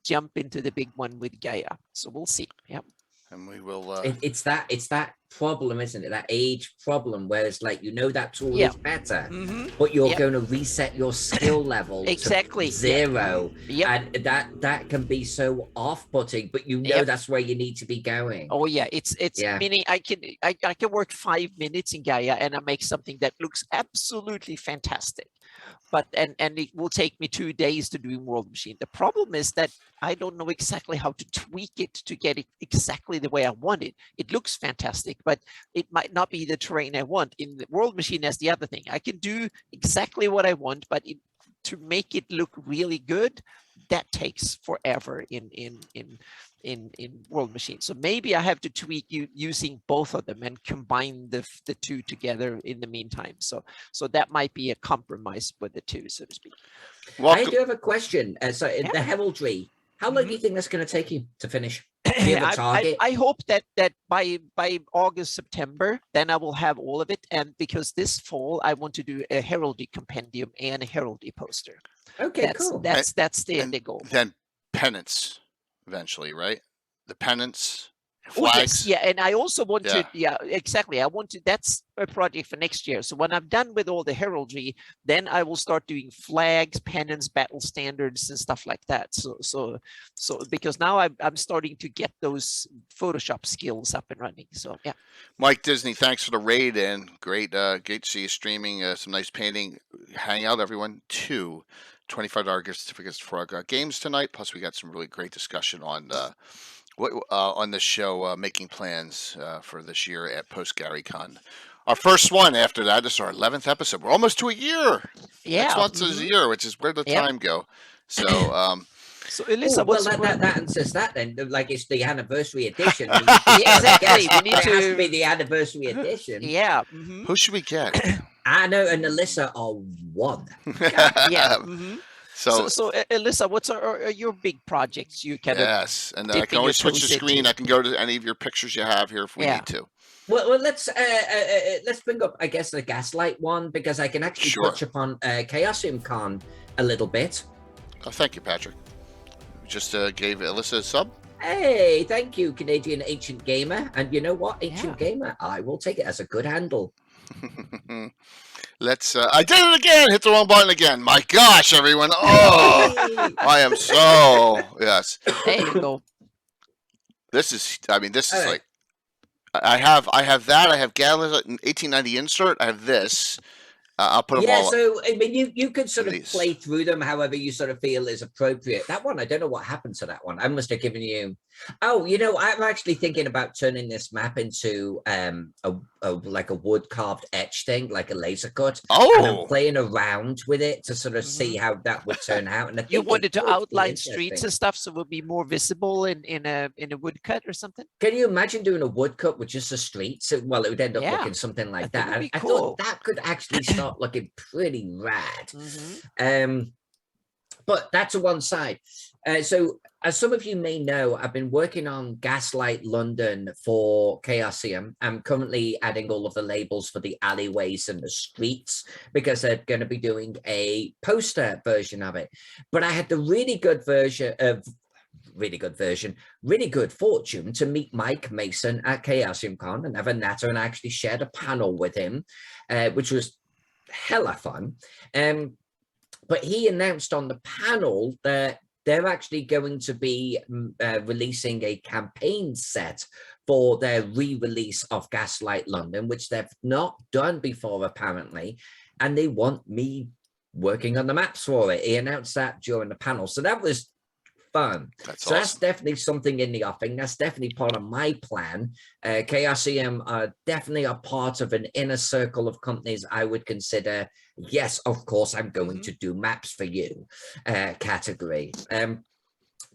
jump into the big one with Gaia. So we'll see. Yeah. And we will. It's that problem, isn't it? That age problem where it's like, that tool is better, but you're going to reset your skill level exactly to 0. Yep. And that can be so off-putting, but that's where you need to be going. Oh yeah, it's meaning I can work 5 minutes in Gaia and I make something that looks absolutely fantastic. But and it will take me 2 days to do World Machine. The problem is that I don't know exactly how to tweak it to get it exactly the way I want it. It looks fantastic, but it might not be the terrain I want. In the World Machine, that's the other thing. I can do exactly what I want, but to make it look really good, that takes forever in World Machine. So maybe I have to tweak using both of them and combine the two together in the meantime. So that might be a compromise with the two, so to speak. I do have a question. The heraldry, how long do you think that's going to take you to finish? Do you have a target? I hope that by August, September, then I will have all of it. And because this fall, I want to do a heraldry compendium and a heraldry poster. Okay, cool. That's the goal. Then penance eventually, right? The penance. Flags. Yes, and I also want to, exactly. I want to, that's a project for next year. So when I'm done with all the heraldry, then I will start doing flags, pennants, battle standards, and stuff like that. So because now I'm starting to get those Photoshop skills up and running. So yeah. Mike Disney, thanks for the raid in. Great to see you streaming some nice painting. Hang out, everyone. 2 $25 gift certificates for our games tonight. Plus, we got some really great discussion on this show, making plans for this year at Post GaryCon. Our first one after that. This is our 11th episode. We're almost to a year. Yeah. Next month is a year, which is where the time go. So, so Alyssa, that answers that then. Like it's the anniversary edition. Exactly. We need it has to be the anniversary edition. Yeah. Who should we get? Anna and Alyssa are one. Yeah. So Alyssa, what's your big projects you can? Yes, and I can always switch the screen. I can go to any of your pictures you have here if we need to. Well, let's bring up, I guess, the Gaslight one, because I can actually touch upon Chaosium Con a little bit. Oh, thank you, Patrick. Just gave Alyssa a sub. Hey, thank you, Canadian Ancient Gamer. And you know what, Ancient Gamer, I will take it as a good handle. Let's I did it again. Hit the wrong button again. My gosh, everyone. Oh, I am so yes. There you go. This is like I have that. I have Gala 1890 insert. I have this. I'll put them Yeah, all. so I mean, you could sort of These. play through them however you sort of feel is appropriate. That one, I don't know what happened to that one. I must have given you. Oh, I'm actually thinking about turning this map into like a wood carved etch thing, like a laser cut. And I'm Oh, playing around with it to sort of Mhm. see how that would turn out. And I You think wanted it to could be outline streets interesting. and stuff so it would be more visible in a woodcut or something. Can you imagine doing a woodcut with just a street? So, well, it would end up Yeah, looking something like think it that. would be I cool. thought that could actually start looking pretty rad. Mhm. But that's to one side. So, as some of you may know, I've been working on Gaslight London for Chaosium. I'm currently adding all of the labels for the alleyways and the streets because they're going to be doing a poster version of it. But I had the really good fortune to meet Mike Mason at Chaosium Con and have a natter, and I actually shared a panel with him, which was hella fun. But he announced on the panel that they're actually going to be releasing a campaign set for their re-release of Gaslight London, which they've not done before, apparently. And they want me working on the maps for it. He announced that during the panel. So that was fun. that's So awesome. that's definitely something in the offing. That's definitely part of my plan. Chaosium are definitely a part of an inner circle of companies I would consider, yes, of course, I'm going to do maps for you category.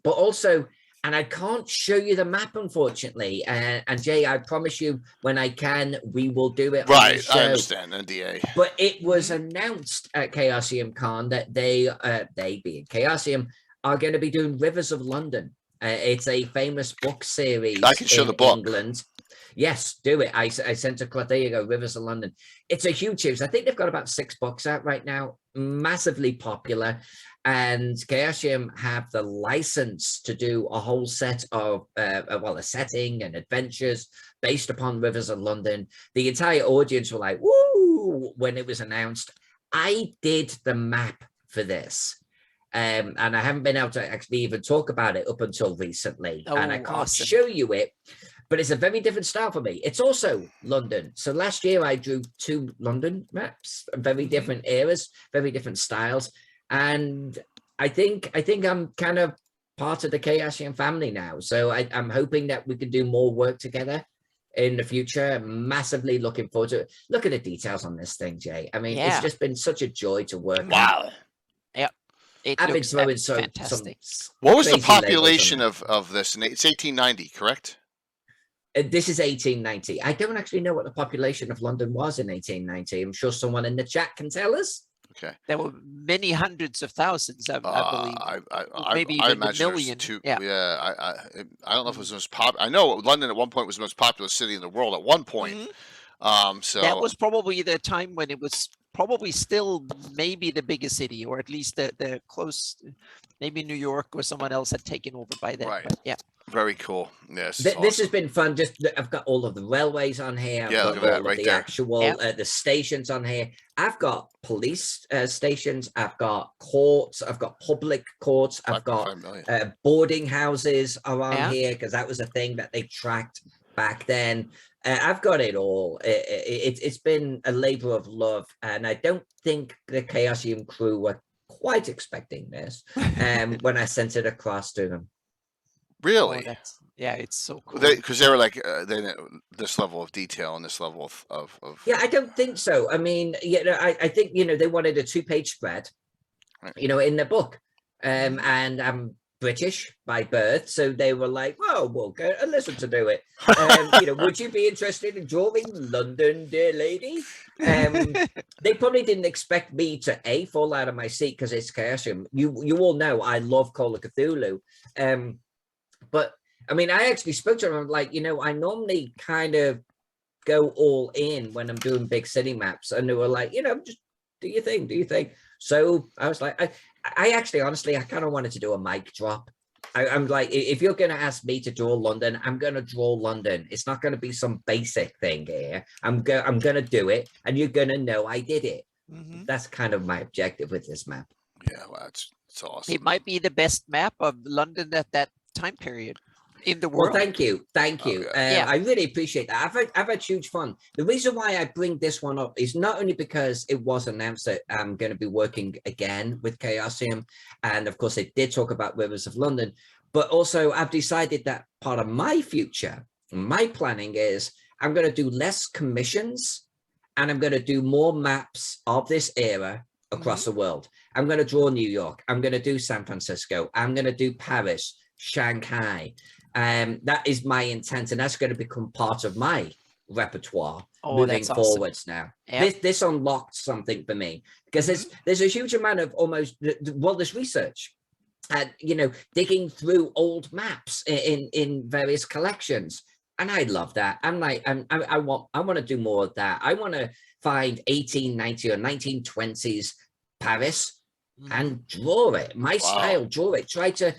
But also, and I can't show you the map, unfortunately. And Jay, I promise you, when I can, we will do it on the Right, show. I understand. NDA. But it was announced at Chaosium Con that they being Chaosium, are going to be doing Rivers of London. It's a famous book series I can show in the book. England. Yes, do it. I sent across. There you go, Rivers of London. It's a huge series. I think they've got about 6 books out right now. Massively popular. And Chaosium have the license to do a whole set of, a setting and adventures based upon Rivers of London. The entire audience were like, woo, when it was announced. I did the map for this. And I haven't been able to actually even talk about it up until recently. And I can't awesome. show you it, but it's a very different style for me. It's also London. So last year I drew 2 London maps, very different eras, very different styles. And I think I'm kind of part of the Chaosium family now. So I'm hoping that we can do more work together in the future. Massively looking forward to it. Look at the details on this thing, Jay. I mean, it's just been such a joy to work on. Wow. I've been throwing fantastic. What was the crazy labels population on of this? It's 1890, correct? This is 1890. I don't actually know what the population of London was in 1890. I'm sure someone in the chat can tell us. Okay. There were many hundreds of thousands, I believe. Maybe I even a imagine million. I don't know if it was the most popular. I know London at one point was the most popular city in the world at one point. So that was probably the time when it was probably still maybe the biggest city, or at least the close, maybe New York or someone else had taken over by then. Right. But yeah. Very cool. Yes. This has been fun. Just I've got all of the railways on here. I've got look at that all right of the there. actual the stations on here. I've got police stations. I've got courts. I've got public courts. I've got boarding houses around here because that was a thing that they tracked back then. I've got it all. It's been a labor of love, and I don't think the Chaosium crew were quite expecting this when I sent it across to them. Really? Oh, it's so cool. Because they were like this level of detail and this level of. Yeah, I don't think so. I mean, I think they wanted a 2-page spread, in the book, and I'm British by birth, so they were like, "Well, we'll go and listen to do it." Would you be interested in drawing London, dear lady? They probably didn't expect me to fall out of my seat because it's Chaosium. You all know I love Call of Cthulhu. But I mean, I actually spoke to them. I'm like, I normally kind of go all in when I'm doing big city maps, and they were like, just do your thing. So I was like, I actually, honestly, I kind of wanted to do a mic drop. I'm like, if you're going to ask me to draw London, I'm going to draw London. It's not going to be some basic thing here. I'm going to do it, and you're going to know I did it. That's kind of my objective with this map. Yeah, well, it's awesome. It might be the best map of London at that time period. in the world. Well, thank you. Okay. I really appreciate that. I've had huge fun. The reason why I bring this one up is not only because it was announced that I'm going to be working again with Chaosium, and of course they did talk about Rivers of London, but also I've decided that part of my future, my planning is I'm going to do less commissions, and I'm going to do more maps of this era across the world. I'm going to draw New York. I'm going to do San Francisco. I'm going to do Paris, Shanghai. That is my intent, and that's going to become part of my repertoire moving forwards now. Yep. This unlocked something for me, because there's a huge amount of almost, well, there's research and, you know, digging through old maps in various collections. And I love that. I'm like, I want to do more of that. I want to find 1890 or 1920s Paris and draw it. My style, draw it. Try to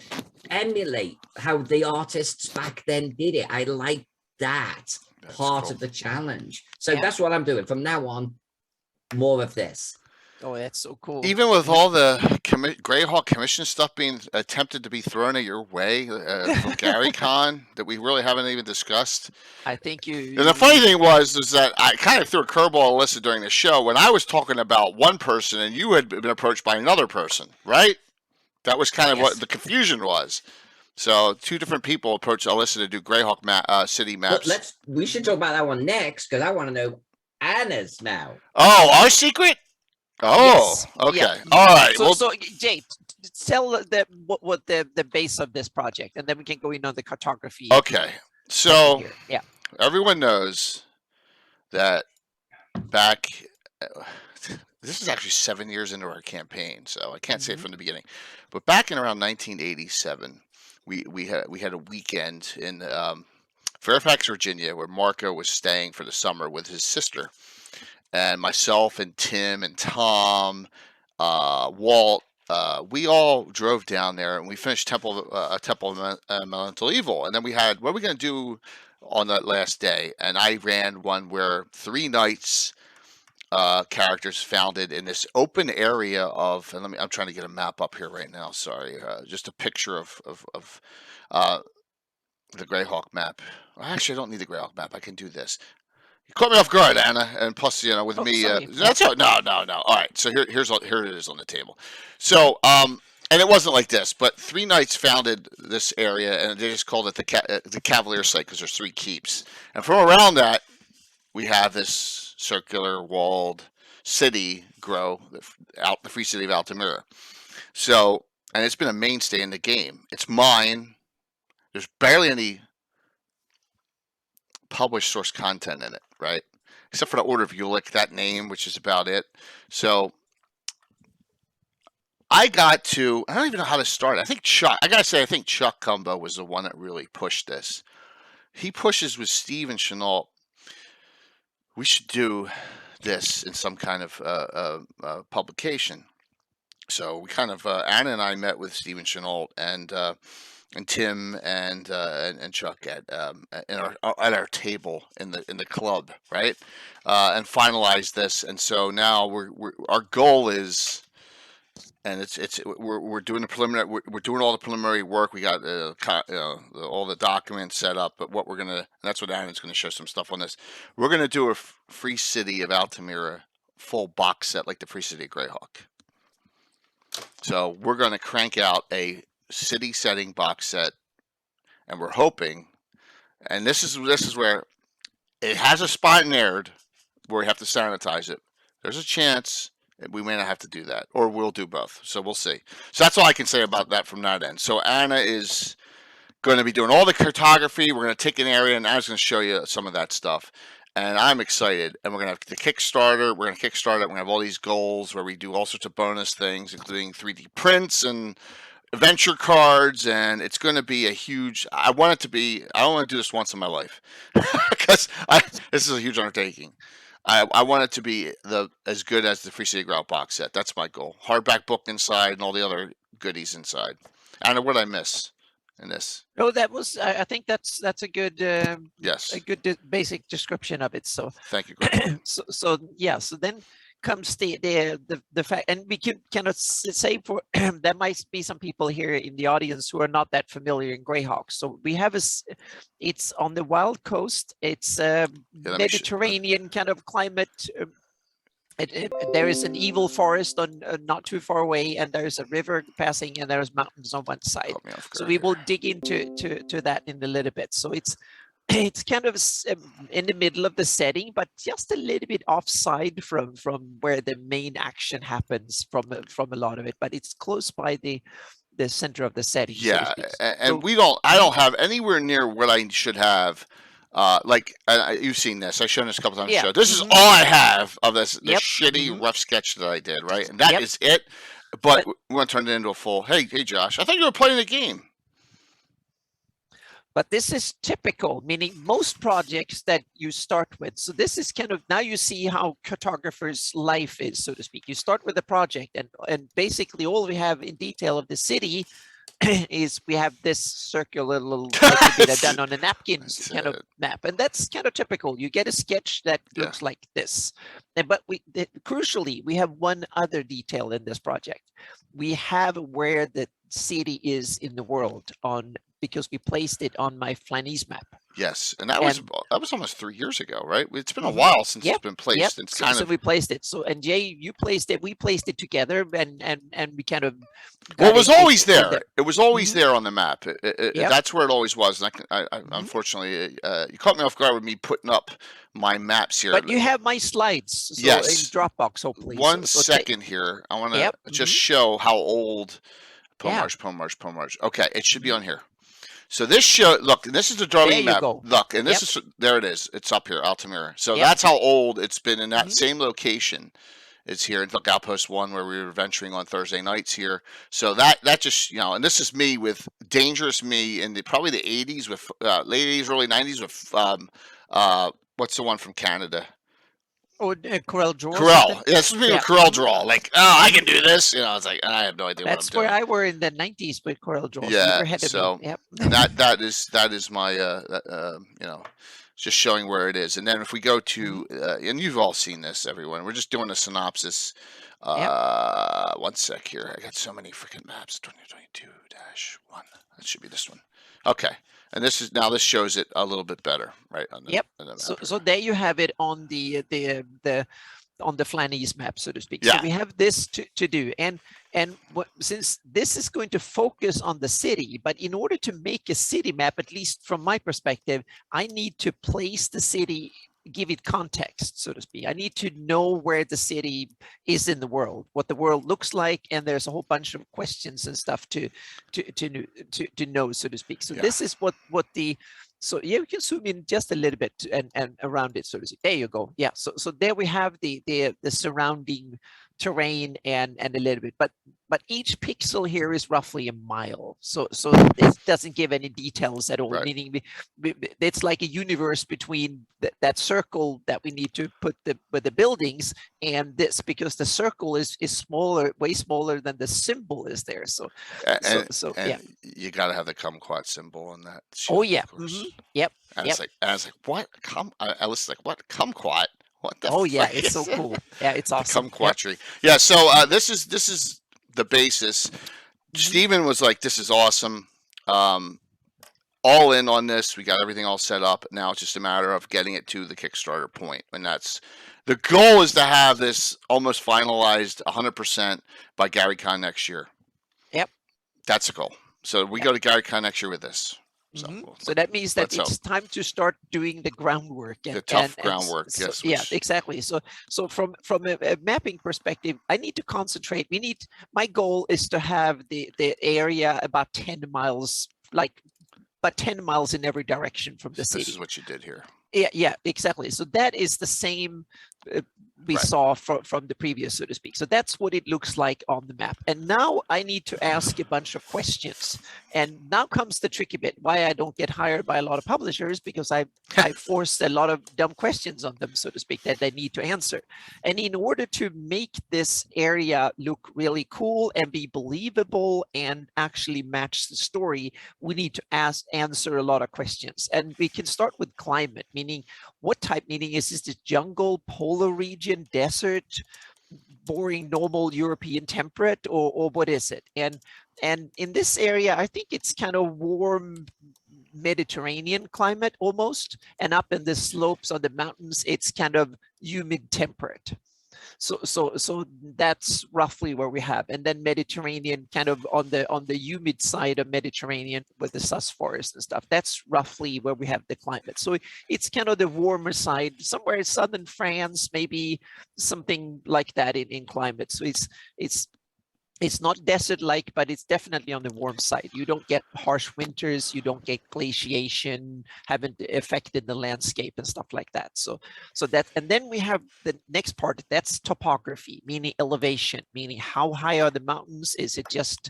emulate how the artists back then did it. I like that part of the challenge. So that's what I'm doing from now on. More of this. Oh, that's so cool. Even with all the Greyhawk Commission stuff being attempted to be thrown at your way from Gary Con that we really haven't even discussed. I think you... And the funny thing was that I kind of threw a curveball at Alyssa during the show when I was talking about one person and you had been approached by another person, right? That was kind of what the confusion was. So 2 different people approached Alyssa to do Greyhawk City Maps. Well, we should talk about that one next, because I want to know Anna's now. Oh, our secret? Oh, yes. Okay. Yeah. All right. So Jay, tell what the base of this project, and then we can go in on the cartography. Okay. So everyone knows that back, this is actually 7 years into our campaign, so I can't say it from the beginning, but back in around 1987, we had a weekend in Fairfax, Virginia, where Marco was staying for the summer with his sister. And myself and Tim and Tom, Walt, we all drove down there, and we finished Temple of Elemental Evil. And then we had, what are we going to do on that last day? And I ran one where 3 knights characters founded in this open area of, and I'm trying to get a map up here right now. Sorry, just a picture of the Greyhawk map. Actually, I don't need the Greyhawk map. I can do this. You caught me off guard, Anna, and plus, you know, with me, that's no. All right, so here it is on the table. So, and it wasn't like this, but 3 knights founded this area, and they just called it the Cavalier site because there's 3 keeps. And from around that, we have this circular walled city grow out the free city of Altamira. So, and it's been a mainstay in the game. It's mine. There's barely any published source content in it, right? Except for the Order of Ulick, that name, which is about it. So I don't even know how to start. I think Chuck Cumbo was the one that really pushed this. He pushes with Steve and Chenault. We should do this in some kind of publication. So we kind of, Anna and I met with Steve and Chenault and Tim and Chuck at our table in the club, right? And finalize this. And so now our goal is, and we're doing the preliminary. We're doing all the preliminary work. We got all the documents set up. But what we're gonna, and that's what Aaron's gonna show some stuff on this. We're gonna do a Free City of Altamira full box set, like the Free City of Greyhawk. So we're gonna crank out a city setting box set, and we're hoping, and this is where it has a spot in there where we have to sanitize it. There's a chance we may not have to do that, or we'll do both. So we'll see. So that's all I can say about that from that end. So Anna is going to be doing all the cartography. We're going to take an area, and Anna's going to show you some of that stuff. And I'm excited. And we're going to have the Kickstarter. We're going to kickstart it. We're going to have all these goals where we do all sorts of bonus things, including 3D prints and adventure cards. And it's going to be a huge, I want to do this once in my life because this is a huge undertaking. I want it to be as good as the Free City Grout box set. That's my goal. Hardback book inside and all the other goodies inside. I don't know what I miss in this. No, that was. I think that's a good. Yes. A good basic description of it. So thank you. So yeah. So then comes the fact, and we cannot say for there might be some people here in the audience who are not that familiar in Greyhawk. So we have it's on the wild coast. It's Mediterranean kind of climate. There is an evil forest on not too far away, and there's a river passing, and there's mountains on one side. So we will dig into that in a little bit. So it's kind of in the middle of the setting, but just a little bit offside from where the main action happens from a lot of it. But it's close by the center of the setting. Yeah, so and I don't have anywhere near what I should have. You've seen this. I've shown this a couple times. Yeah. This is all I have of this shitty rough sketch that I did, right? And that is it. But we want to turn it into a full. Hey, Josh, I thought you were playing a game. But this is typical, meaning most projects that you start with. So this is kind of, now you see how cartographer's life is, so to speak. You start with a project, and basically all we have in detail of the city is we have this circular little done on a napkin kind of map, and that's kind of typical. You get a sketch that looks like this, but crucially we have one other detail in this project. We have where the city is in the world because we placed it on my Flanies map. Yes, and that was almost 3 years ago, right? It's been a while since it's been placed. It's so we placed it. So, and Jay, you placed it. We placed it together, and we kind of. Well, it was always there. It was always there on the map. That's where it always was. And I unfortunately, you caught me off guard with me putting up my maps here. But you have my slides. So in Dropbox, hopefully. One second here. I want to just show how old. Pomarsh. Okay, it should be on here. So this look, this is the Darling map. Go. Look, and this is, there it is. It's up here, Altamira. So that's how old it's been in that same location. It's here. Look, Outpost 1, where we were venturing on Thursday nights here. So that just, and this is me with Dangerous Me in probably the 80s with, late 80s, early 90s with, what's the one from Canada? Oh, Corel Draw. Corel. Yeah, this is me with Corel Draw. Like, oh, I can do this. I was like, I have no idea what I'm doing. That's where I were in the 90s with Corel Draw. Yeah, so that is my, just showing where it is. And then if we go to, and you've all seen this, everyone. We're just doing a synopsis. 1 sec here. I got so many freaking maps. 2022-1. That should be this one. Okay. And this shows it a little bit better, right? On the, on the map so there you have it on the on the Flanies map, so to speak. Yeah. So we have this to do, and since this is going to focus on the city, but in order to make a city map, at least from my perspective, I need to place the city, give it context, so to speak. I need to know where the city is in the world, what the world looks like, and there's a whole bunch of questions and stuff to know, so to speak. So this is what the so you can zoom in just a little bit and around it, so to speak. There you go. Yeah. So there we have the surrounding terrain and a little bit, but each pixel here is roughly a mile. So it doesn't give any details at all. Right. Meaning it's like a universe between that circle that we need to put with the buildings and this, because the circle is smaller, way smaller than the symbol is there. So you got to have the kumquat symbol in that. Oh yeah. Yep. And I was like, what? I was like, what? Kumquat? What the it's so cool. Yeah, it's awesome. Kumquatry. Yeah, so this is the basis. Steven was like, this is awesome. All in on this. We got everything all set up. Now it's just a matter of getting it to the Kickstarter point. And that's the goal, is to have this almost finalized 100% by GaryCon next year. Yep. That's the goal. So we go to GaryCon next year with this. So that means that it's time to start doing the groundwork. The tough groundwork, yes. Yeah, exactly. So from a mapping perspective, I need to concentrate. My goal is to have the area about 10 miles, about 10 miles in every direction from the city. This is what you did here. Yeah, exactly. So that is the same we saw from the previous, so to speak. So that's what it looks like on the map. And now I need to ask a bunch of questions. And now comes the tricky bit, why I don't get hired by a lot of publishers, because I force a lot of dumb questions on them, so to speak, that they need to answer. And in order to make this area look really cool and be believable and actually match the story, we need to answer a lot of questions. And we can start with climate, meaning what type, meaning is this jungle, polar region, desert, boring, normal European temperate, or what is it? And in this area, I think it's kind of warm Mediterranean climate almost, and up in the slopes on the mountains, it's kind of humid temperate. So that's roughly where we have, and then Mediterranean kind of on the humid side of Mediterranean with the sus forest and stuff. That's roughly where we have the climate. So it's kind of the warmer side, somewhere in southern France, maybe something like that in climate. So it's not desert-like, but it's definitely on the warm side. You don't get harsh winters. You don't get glaciation, haven't affected the landscape and stuff like that. So that, and then we have the next part. That's topography, meaning elevation, meaning how high are the mountains? Is it just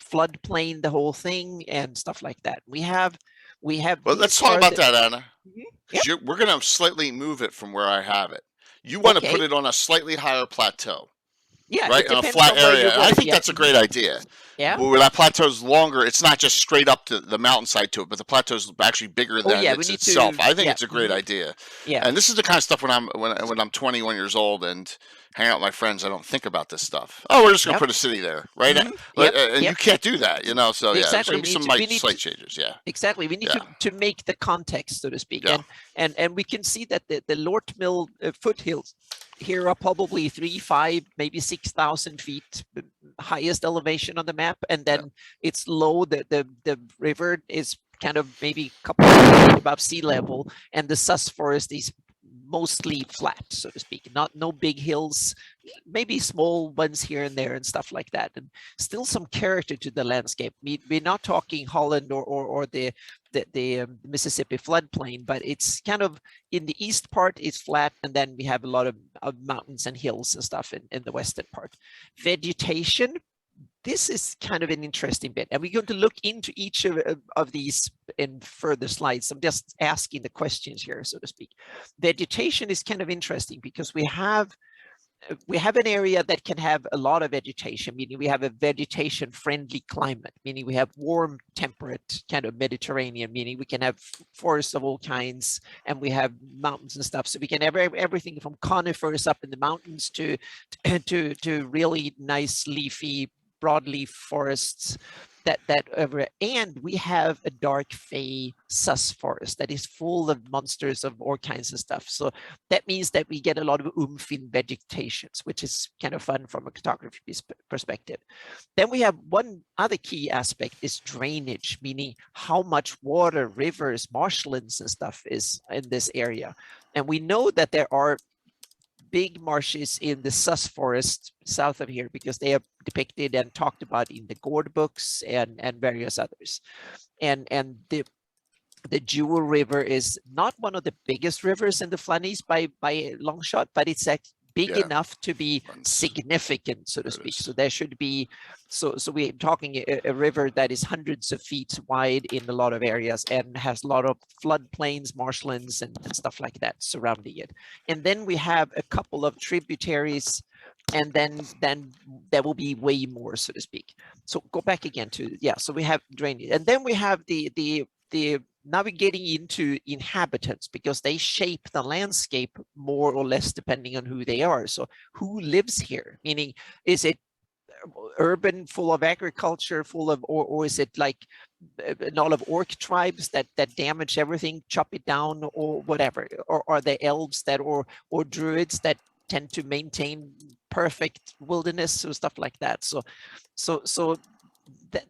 floodplain, the whole thing, and stuff like that. We have. Well, let's talk about that, Anna. Yep. We're going to slightly move it from where I have it. You want to put it on a slightly higher plateau. Yeah, right, on a flat area. I think that's a great idea. Yeah. Where that plateau's longer, it's not just straight up to the mountainside to it, but the plateau's actually bigger than itself. I think it's a great idea. Yeah. And this is the kind of stuff when I'm 21 years old and hang out with my friends, I don't think about this stuff. Oh, we're just going to put a city there, right? And you can't do that, you know. So yeah, there's going to be some slight changes. Yeah. Exactly. We need to make the context, so to speak. Yeah. And we can see that the Lort Mill foothills here are probably 3, 5, maybe 6,000 feet highest elevation on the map, and then it's low. The river is kind of maybe a couple of feet above sea level, and the sus forest is mostly flat, so to speak. No big hills, maybe small ones here and there and stuff like that, and still some character to the landscape. We're not talking Holland or the Mississippi floodplain, but it's kind of in the east part is flat, and then we have a lot of mountains and hills and stuff in the western part. Vegetation, this is kind of an interesting bit, and we're going to look into each of these in further slides. I'm just asking the questions here, so to speak. Vegetation is kind of interesting because we have an area that can have a lot of vegetation, meaning we have a vegetation friendly climate, meaning we have warm, temperate, kind of Mediterranean, meaning we can have forests of all kinds, and we have mountains and stuff. So we can have everything from conifers up in the mountains to really nice leafy broadleaf forests that over, and we have a dark fey sus forest that is full of monsters of all kinds of stuff. So that means that we get a lot of oomph in vegetations, which is kind of fun from a cartography perspective. Then we have one other key aspect is drainage, meaning how much water, rivers, marshlands and stuff is in this area. And we know that there are big marshes in the sus forest south of here because they are depicted and talked about in the Gord books and various others. And the Jewel River is not one of the biggest rivers in the Flanies by a long shot, but it's big enough to be significant, so to speak. So there should be, so we're talking a river that is hundreds of feet wide in a lot of areas and has a lot of floodplains, marshlands, and stuff like that surrounding it. And then we have a couple of tributaries, and then there will be way more, so to speak. So go back again to, so we have drainage, and then we have the now we're getting into inhabitants because they shape the landscape more or less depending on who they are. So who lives here? Meaning, is it urban, full of agriculture, full of, or is it like a lot of orc tribes that damage everything, chop it down, or whatever? Or are they elves that, or druids that tend to maintain perfect wilderness or stuff like that? So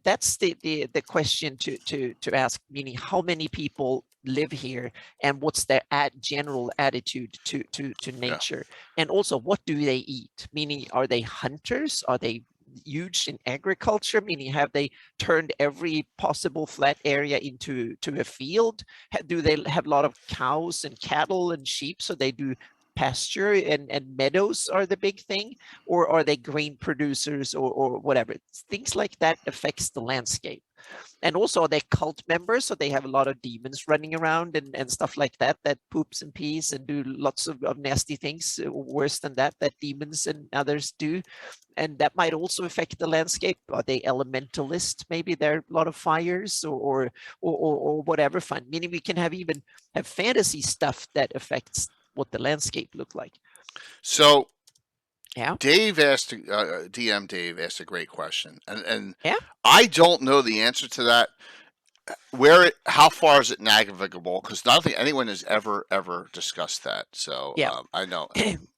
that's the question to ask, meaning how many people live here and what's their general attitude to nature, and also what do they eat, meaning are they hunters, are they huge in agriculture, meaning have they turned every possible flat area into a field? Do they have a lot of cows and cattle and sheep, so they do pasture and meadows are the big thing, or are they grain producers or whatever? Things like that affects the landscape. And also, are they cult members? So they have a lot of demons running around and stuff like that poops and pees and do lots of nasty things, worse than that demons and others do. And that might also affect the landscape. Are they elementalists? Maybe there are a lot of fires or whatever fun. Meaning we can have fantasy stuff that affects what the landscape look like. So Yeah. Dave asked, DM Dave asked a great question, and Yeah. I don't know the answer to that. How far is it navigable? Because I don't think anyone has ever discussed that. So Yeah. I know.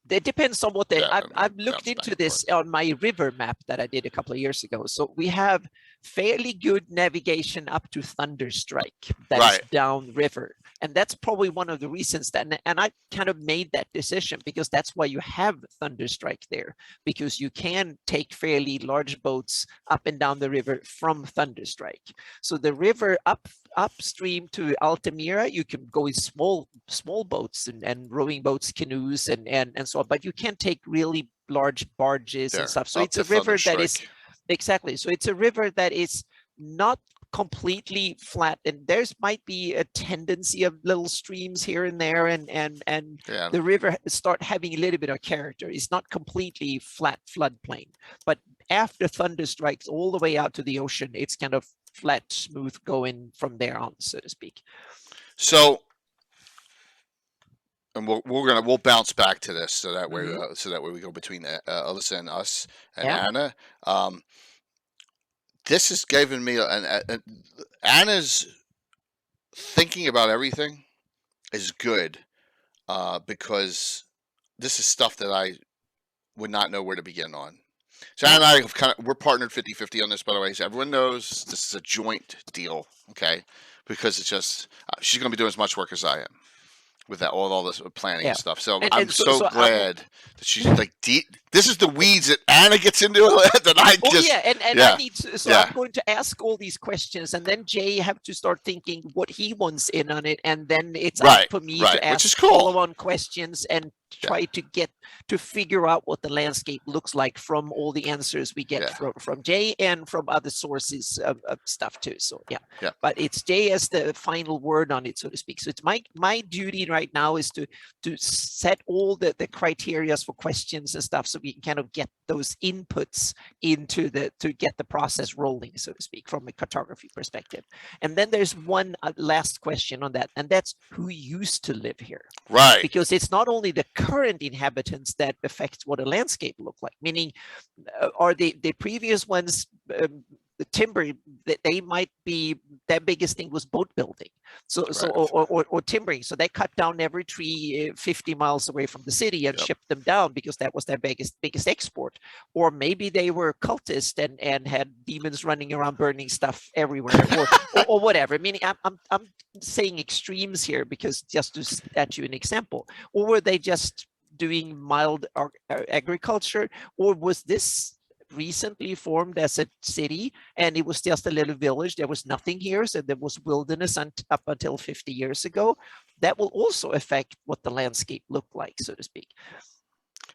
It depends on what Yeah, I've looked bounce back into and this forth. on my river map that I did a couple of years ago. So we have fairly good navigation up to Thunderstrike that is Right. downriver. And that's probably one of the reasons that, and I kind of made that decision because that's why you have Thunderstrike there, because you can take fairly large boats up and down the river from Thunderstrike. So the river upstream to Altamira, you can go in small boats and rowing boats, canoes, and so on, but you can't take really large barges There. and stuff. So Up it's to a river that is Thunderstrike. exactly. So it's a river that is not completely flat, and there's might be a tendency of little streams here and there, and Yeah. the river start having a little bit of character. It's not completely flat floodplain, but after thunder strikes all the way out to the ocean, it's kind of flat, smooth going from there on, so to speak. So, and we'll bounce back to this so that way we go between Alyssa and us and Yeah. Anna. This has given me Anna's thinking about everything is good because this is stuff that I would not know where to begin on. So Anna and I have we're partnered 50-50 on this, by the way. So everyone knows this is a joint deal, okay? Because it's just she's going to be doing as much work as I am with all this planning and stuff. So I'm so glad that she's like this is the weeds that Anna gets into that I just. I need to, so I'm going to ask all these questions, and then Jay have to start thinking what he wants in on it, and then it's up for me to ask follow-on questions and try to get to figure out what the landscape looks like from all the answers we get from Jay and from other sources of stuff too. So but it's Jay as the final word on it, so to speak. So it's my duty right now is to set all the criteria for questions and stuff, so we can kind of get those inputs into to get the process rolling, so to speak, from a cartography perspective. And then there's one last question on that, and that's who used to live here, right? Because it's not only the current inhabitants that affects what a landscape look like, meaning are the previous ones the timber that they might be, their biggest thing was boat building, or timbering, so they cut down every tree 50 miles away from the city and shipped them down because that was their biggest export. Or maybe they were cultists and had demons running around burning stuff everywhere, or whatever. Meaning I'm saying extremes here because just to set you an example. Or were they just doing mild agriculture, or was this recently formed as a city and it was just a little village? There was nothing here, so there was wilderness up until 50 years ago. That will also affect what the landscape looked like, so to speak.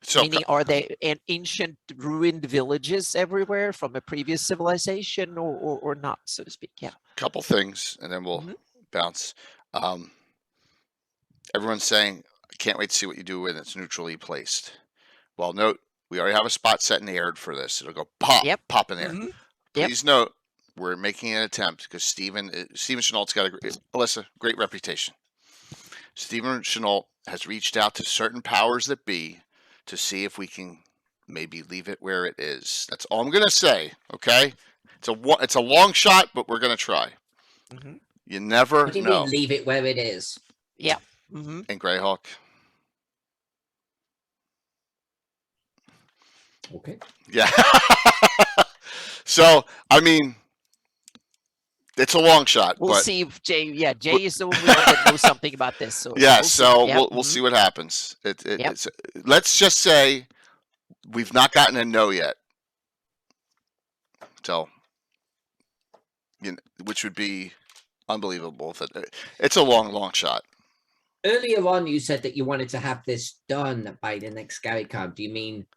So, meaning, are they ancient ruined villages everywhere from a previous civilization, or not, so to speak? Yeah. Couple things, and then we'll bounce. Everyone's saying, I can't wait to see what you do when it's neutrally placed. Well, note, we already have a spot set and aired for this. It'll go pop in there. Please note, we're making an attempt because Stephen Chenault's got Alyssa, great reputation. Stephen Chenault has reached out to certain powers that be to see if we can maybe leave it where it is. That's all I'm going to say, okay? It's a long shot, but we're going to try. You never what do you know. mean, leave it where it is? Yeah. And Greyhawk. Okay. Yeah. So, I mean, it's a long shot. We'll see if Jay. Yeah, Jay is the one that knows something about this. So we'll see what happens. Let's just say we've not gotten a no yet. So, which would be unbelievable. It's a long shot. Earlier on, you said that you wanted to have this done by the next GaryCon. Do you mean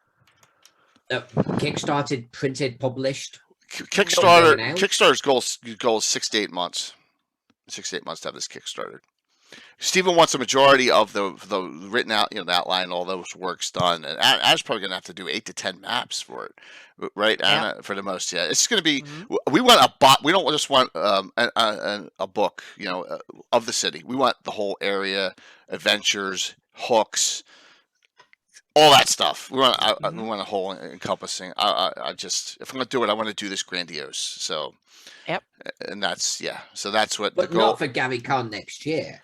kickstarted, printed, published? Kickstarter's goal is 6 to 8 months. 6 to 8 months to have this kickstarted. Stephen wants a majority of the written out, the outline, all those works done, and Anna's probably going to have to do 8 to 10 maps for it, right, Anna? For the most, it's going to be. We want a bot. We don't just want a book, of the city. We want the whole area, adventures, hooks, all that stuff. We want we Mhm. want a whole encompassing. I just, if I'm gonna do it, I want to do this grandiose. So, Yep. and that's, yeah. So that's what the But not goal. for Gary Con next year.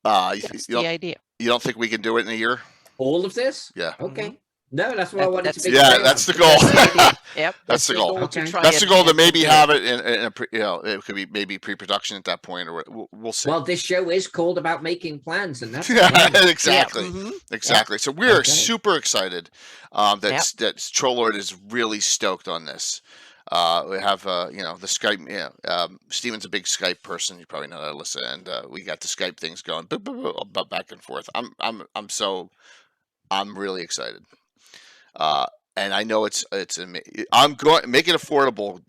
That's You the idea. don't think we can do it in a year? All of this? Yeah. Okay. No, that's what I wanted to That's be Yeah, clear that's on. the goal. that's the idea. Yep. That's the goal. To Okay. try That's the goal, to and maybe do have it. it in a it could be maybe pre-production at that point, or we'll see. Well, this show is called about making plans, and that's Yeah, fun. exactly. Yeah. Mhm. Exactly. So we're Okay. super excited that Yep. that Trollord is really stoked on this. We have the Skype. Steven's a big Skype person. You probably know that, Alyssa, and we got the Skype things going, back and forth. I'm really excited. And I know I'm going to make it affordable.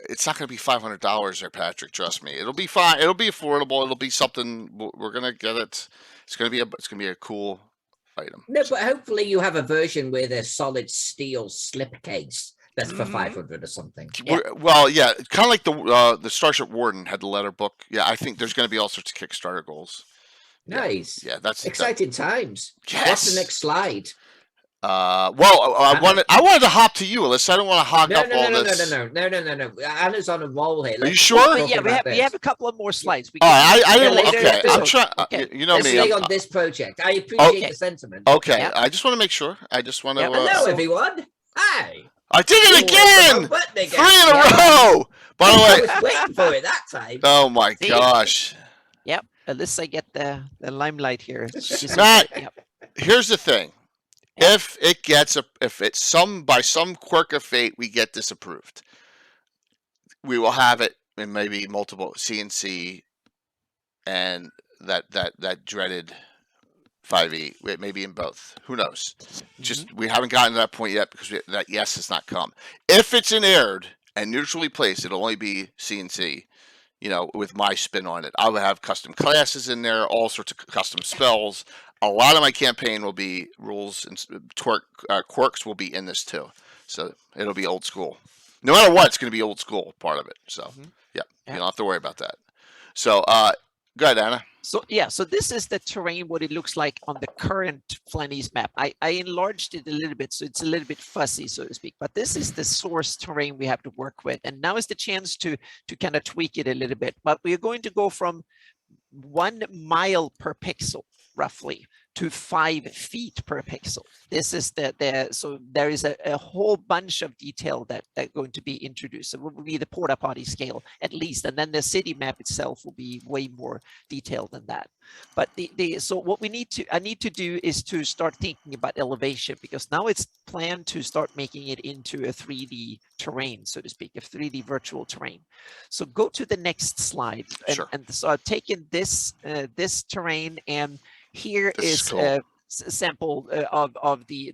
It's not going to be $500 there, Patrick. Trust me, it'll be fine. It'll be affordable. It'll be something. We're going to get it. It's going to be a cool item. No, but hopefully you have a version with a solid steel slipcase that's for Mhm. 500 or something. Well, yeah, kind of like the Starship Warden had the letter book. Yeah, I think there's going to be all sorts of Kickstarter goals. Nice. Yeah, that's Exciting times. Yes. What's the next slide? I wanted to hop to you, Alyssa. I don't want to hog up all this. No. Anna's on a roll here. Are you Let's sure? talk But yeah, about we this. have a couple of more slides. We Oh, can I didn't. later Okay, I'm episode. trying. Okay. You know Let's me. stay on this project. I appreciate the sentiment. Okay, Yeah. I just want to make sure. I just want to. Yeah. Hello, So- everyone. Hi. I did it Ooh, again! it's the wrong button 3 in a Yeah. row! By the I way, was waiting for it that time. oh my See? gosh. Yep. Alyssa get the limelight here. She's Matt, yep. here's the thing. Yeah. If it's by some quirk of fate we get this approved, we will have it in maybe multiple CNC and that dreaded 5e, maybe in both. Who knows? Just we haven't gotten to that point yet because that yes has not come. If it's aired and neutrally placed, it'll only be CNC. With my spin on it. I will have custom classes in there, all sorts of custom spells. A lot of my campaign will be rules and quirks will be in this too. So it'll be old school. No matter what, it's going to be old school part of it. So yeah, you don't have to worry about that. So go ahead, Anna. So yeah, so this is the terrain, what it looks like on the current Flanies map. I enlarged it a little bit, so it's a little bit fuzzy, so to speak. But this is the source terrain we have to work with, and now is the chance to kind of tweak it a little bit. But we are going to go from 1 mile per pixel, roughly, to 5 feet per pixel. This is so there is a whole bunch of detail that going to be introduced. It will be the porta potty scale at least, and then the city map itself will be way more detailed than that. But so what I need to do is to start thinking about elevation, because now it's planned to start making it into a 3D terrain, so to speak, a 3D virtual terrain. So go to the next slide, and so I've taken this terrain, and here is cool. a sample of the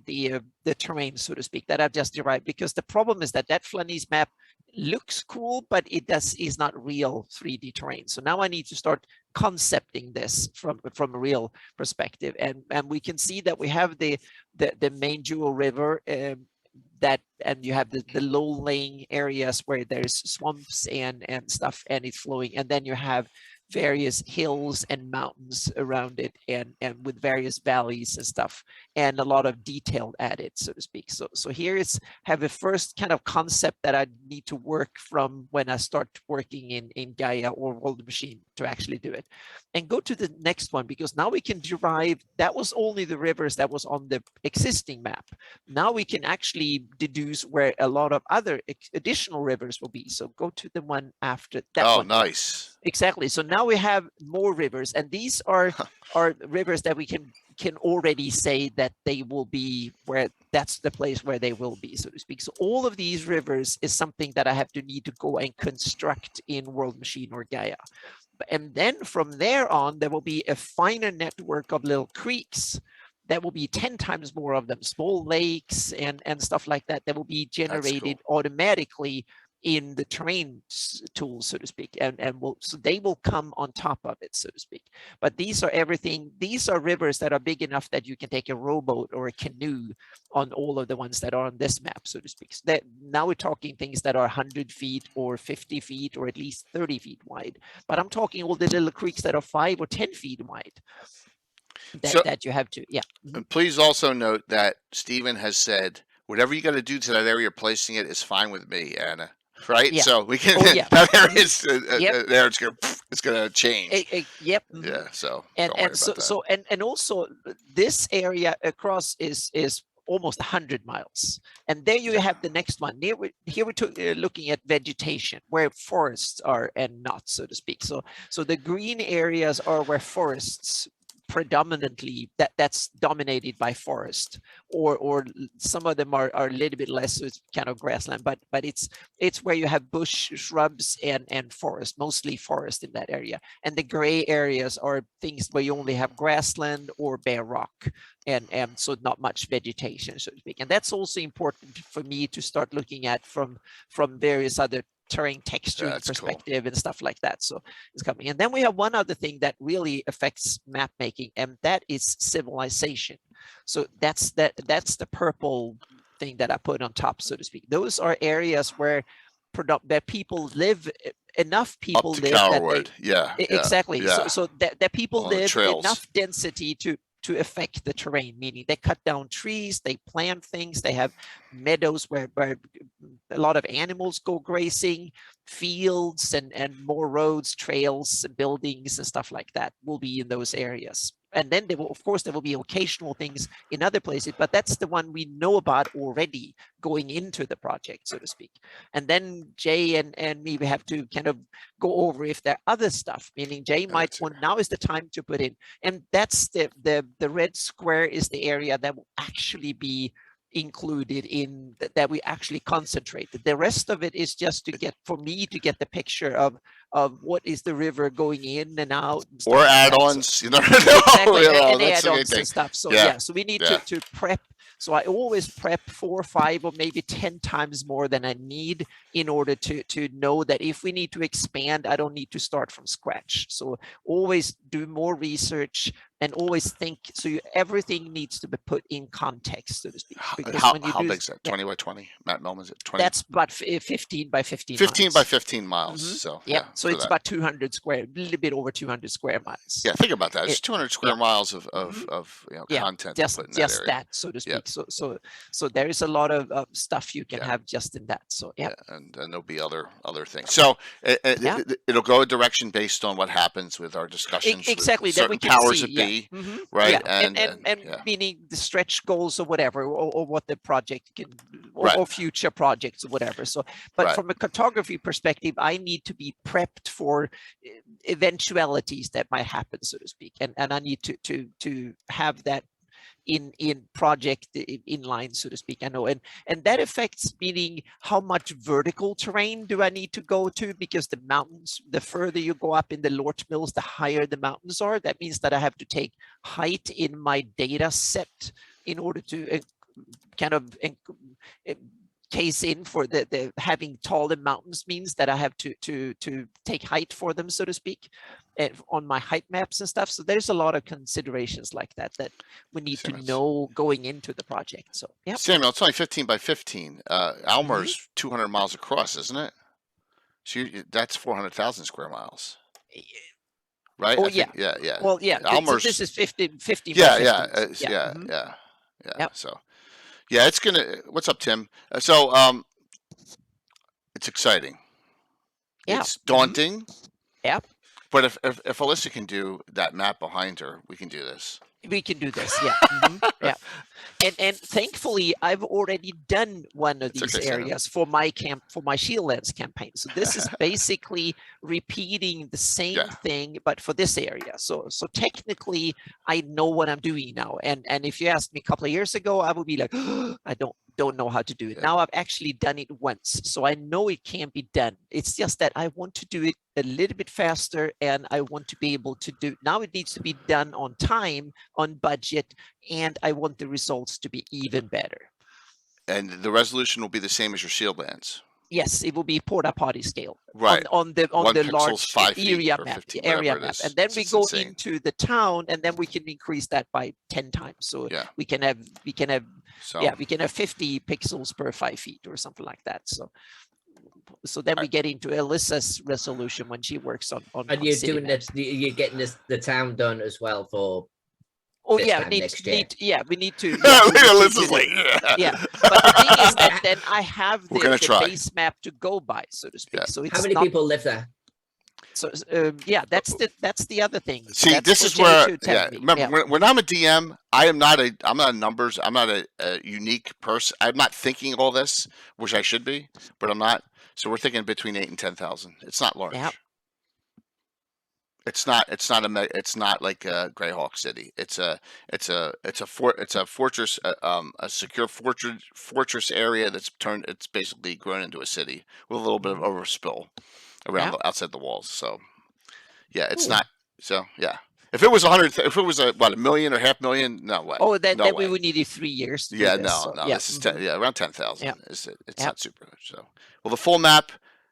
terrain, so to speak, that I've just derived, because the problem is that Flanies map looks cool, but is not real 3D terrain. So now I need to start concepting this from a real perspective, and we can see that we have the main Jewel River, and you have the low-lying areas where there's swamps and stuff, and it's flowing, and then you have various hills and mountains around it, and with various valleys and stuff, and a lot of detail added, so to speak. So here is have a first kind of concept that I need to work from when I start working in Gaia or World Machine to actually do it. And go to the next one, because now we can derive, that was only the rivers that was on the existing map. Now we can actually deduce where a lot of other additional rivers will be. So go to the one after that. Oh, one. nice. Exactly. So now we have more rivers, and these are rivers that we can already say that they will be where, that's the place where they will be, so to speak. So all of these rivers is something that I need to go and construct in World Machine or Gaia. And then from there on, there will be a finer network of little creeks. That will be 10 times more of them, small lakes and stuff like that, that will be generated automatically in the terrain tools, so to speak, and so they will come on top of it, so to speak. But these are rivers that are big enough that you can take a rowboat or a canoe on all of the ones that are on this map, so to speak. So that now we're talking things that are 100 feet or 50 feet or at least 30 feet wide. But I'm talking all the little creeks that are 5 or 10 feet wide. So- that you have to, yeah. Mhm. And please also note that Stephen has said, whatever you got to do to that area, placing it is fine with me, Anna. Right? Yeah. So we can, Oh, yeah. that area is, Yep. there, it's gonna change. Yep. Mhm. Yeah, so And don't worry and so about that. so and also this area across is almost 100 miles, and there you Yeah. have the next one. Here we're looking at vegetation, where forests are and not, so to speak. So the green areas are where forests predominantly, that's dominated by forest, or some of them are a little bit less, so it's kind of grassland, but it's where you have bush, shrubs, and forest, mostly forest in that area. And the gray areas are things where you only have grassland or bare rock, and so not much vegetation, so to speak. And that's also important for me to start looking at from various other terrain texturing That's cool. perspective and stuff like that. So it's coming. And then we have one other thing that really affects map making, and that is civilization. So that's the purple thing that I put on top, so to speak. Those are areas where that people live, enough people Up to live that they, Cowerwood. Yeah. exactly. Yeah. So that people On the live trails. enough density to affect the terrain, meaning they cut down trees, they plant things, they have meadows where a lot of animals go grazing, fields and more roads, trails, buildings and stuff like that will be in those areas. And then there will, of course, there will be occasional things in other places, but that's the one we know about already going into the project, so to speak. And then Jay and me, we have to kind of go over if there are other stuff, meaning Jay might That's want, now is the time to put in. And that's the red square is the area that will actually be included in that we actually concentrated. The rest of it is just to get, for me to get the picture of what is the river going in and out and Or stuff like that. So- add-ons, you never know. exactly, you know, and that's the main add-ons thing. and stuff. So Yeah, yeah, so we need yeah. to prep. So I always prep 4 or 5 or maybe 10 times more than I need in order to know that if we need to expand, I don't need to start from scratch. So always do more research and always think. So everything needs to be put in context, so to speak. Because How when you big do, is that? 20 by 20? Matt Melman's at 20? that's about 15 by 15 15 miles. by 15 miles. Mhm. So Yeah, so for it's that. about 200 square, a little bit over 200 square miles. Yeah, think about that. It's It- 200 square yeah. miles of Mhm. you know, Yeah, content to just put in that area. that, so to Yeah. speak. So there is a lot of stuff you can Yeah. have just in that. So yeah. And there'll be other things. So Yeah. it'll go a direction based on what happens with our discussions. Exactly, with then we certain can powers see, that yeah. be, Mhm. right? Yeah. And And meaning the stretch goals or whatever, or what the project can, Right. or future projects or whatever. So, but Right. from a cartography perspective, I need to be prepped for eventualities that might happen, so to speak, and I need to have that in project in line, so to speak. I know, and that affects, meaning how much vertical terrain do I need to go to, because the mountains, the further you go up in the Lort Mills, the higher the mountains are. That means that I have to take height in my data set in order to kind of case in for the having taller mountains means that I have to take height for them, so to speak, on my height maps and stuff. So there's a lot of considerations like that we need to know going into the project. So yeah. Samuel, it's only 15 by 15. Almer's Mm-hmm. 200 miles across, isn't it? So that's 400,000 square miles, right? Oh, I think, yeah. Well, yeah. Almer's, This is 50 by 15. yeah. Mhm. Yep. So, yeah, it's gonna. What's up, Tim? It's exciting. Yeah. It's daunting. Yep. But if Alyssa can do that map behind her, we can do this. We can do this, yeah. Mhm. Yeah. And thankfully, I've already done one of these areas for my Shieldlands campaign. So this is basically repeating the same thing, but for this area. So technically, I know what I'm doing now. And if you asked me a couple of years ago, I would be like, I don't know how to do it. Now I've actually done it once, so I know it can be done. It's just that I want to do it a little bit faster, and I want to be able to do. Now it needs to be done on time, on budget, and I want the results to be even better. And the resolution will be the same as your Shieldlands. Yes, it will be porta potty scale, right? On the large 5 area map, 15, area map, and then we go insane. into the town, and then we can increase that by 10 times. So we can have 50 pixels per 5 feet or something like that. So then we get into Alyssa's resolution when she works on. And you're doing this. You're getting the town done as well for Oh this yeah, time next year. we need to. Yeah, we need to Alyssa's do like, it. Yeah, but the thing is that then I have We're gonna the try. base map to go by, so to speak. Yeah. So it's How many not. people live there? So yeah, that's the other thing. See, That's this what is Jay where, should tell yeah. me. Remember, Yeah. when I'm a DM, I'm not a numbers. I'm not a unique person. I'm not thinking all this, which I should be, but I'm not. So we're thinking between 8 and 10,000. It's not large. Yeah. It's not. It's not like Greyhawk City. It's a fortress, a secure fortress area that's turned. It's basically grown into a city with a little bit of overspill around Yeah. outside the walls. So yeah, it's Ooh. not. So yeah, if it was 100, if it was a $1 million or $500,000, no way. Oh, then no then way. we would need 3 years to Yeah, do this. no, So, no. yeah. This is around 10,000. Yeah. It's Yeah. not super good. So, will the full map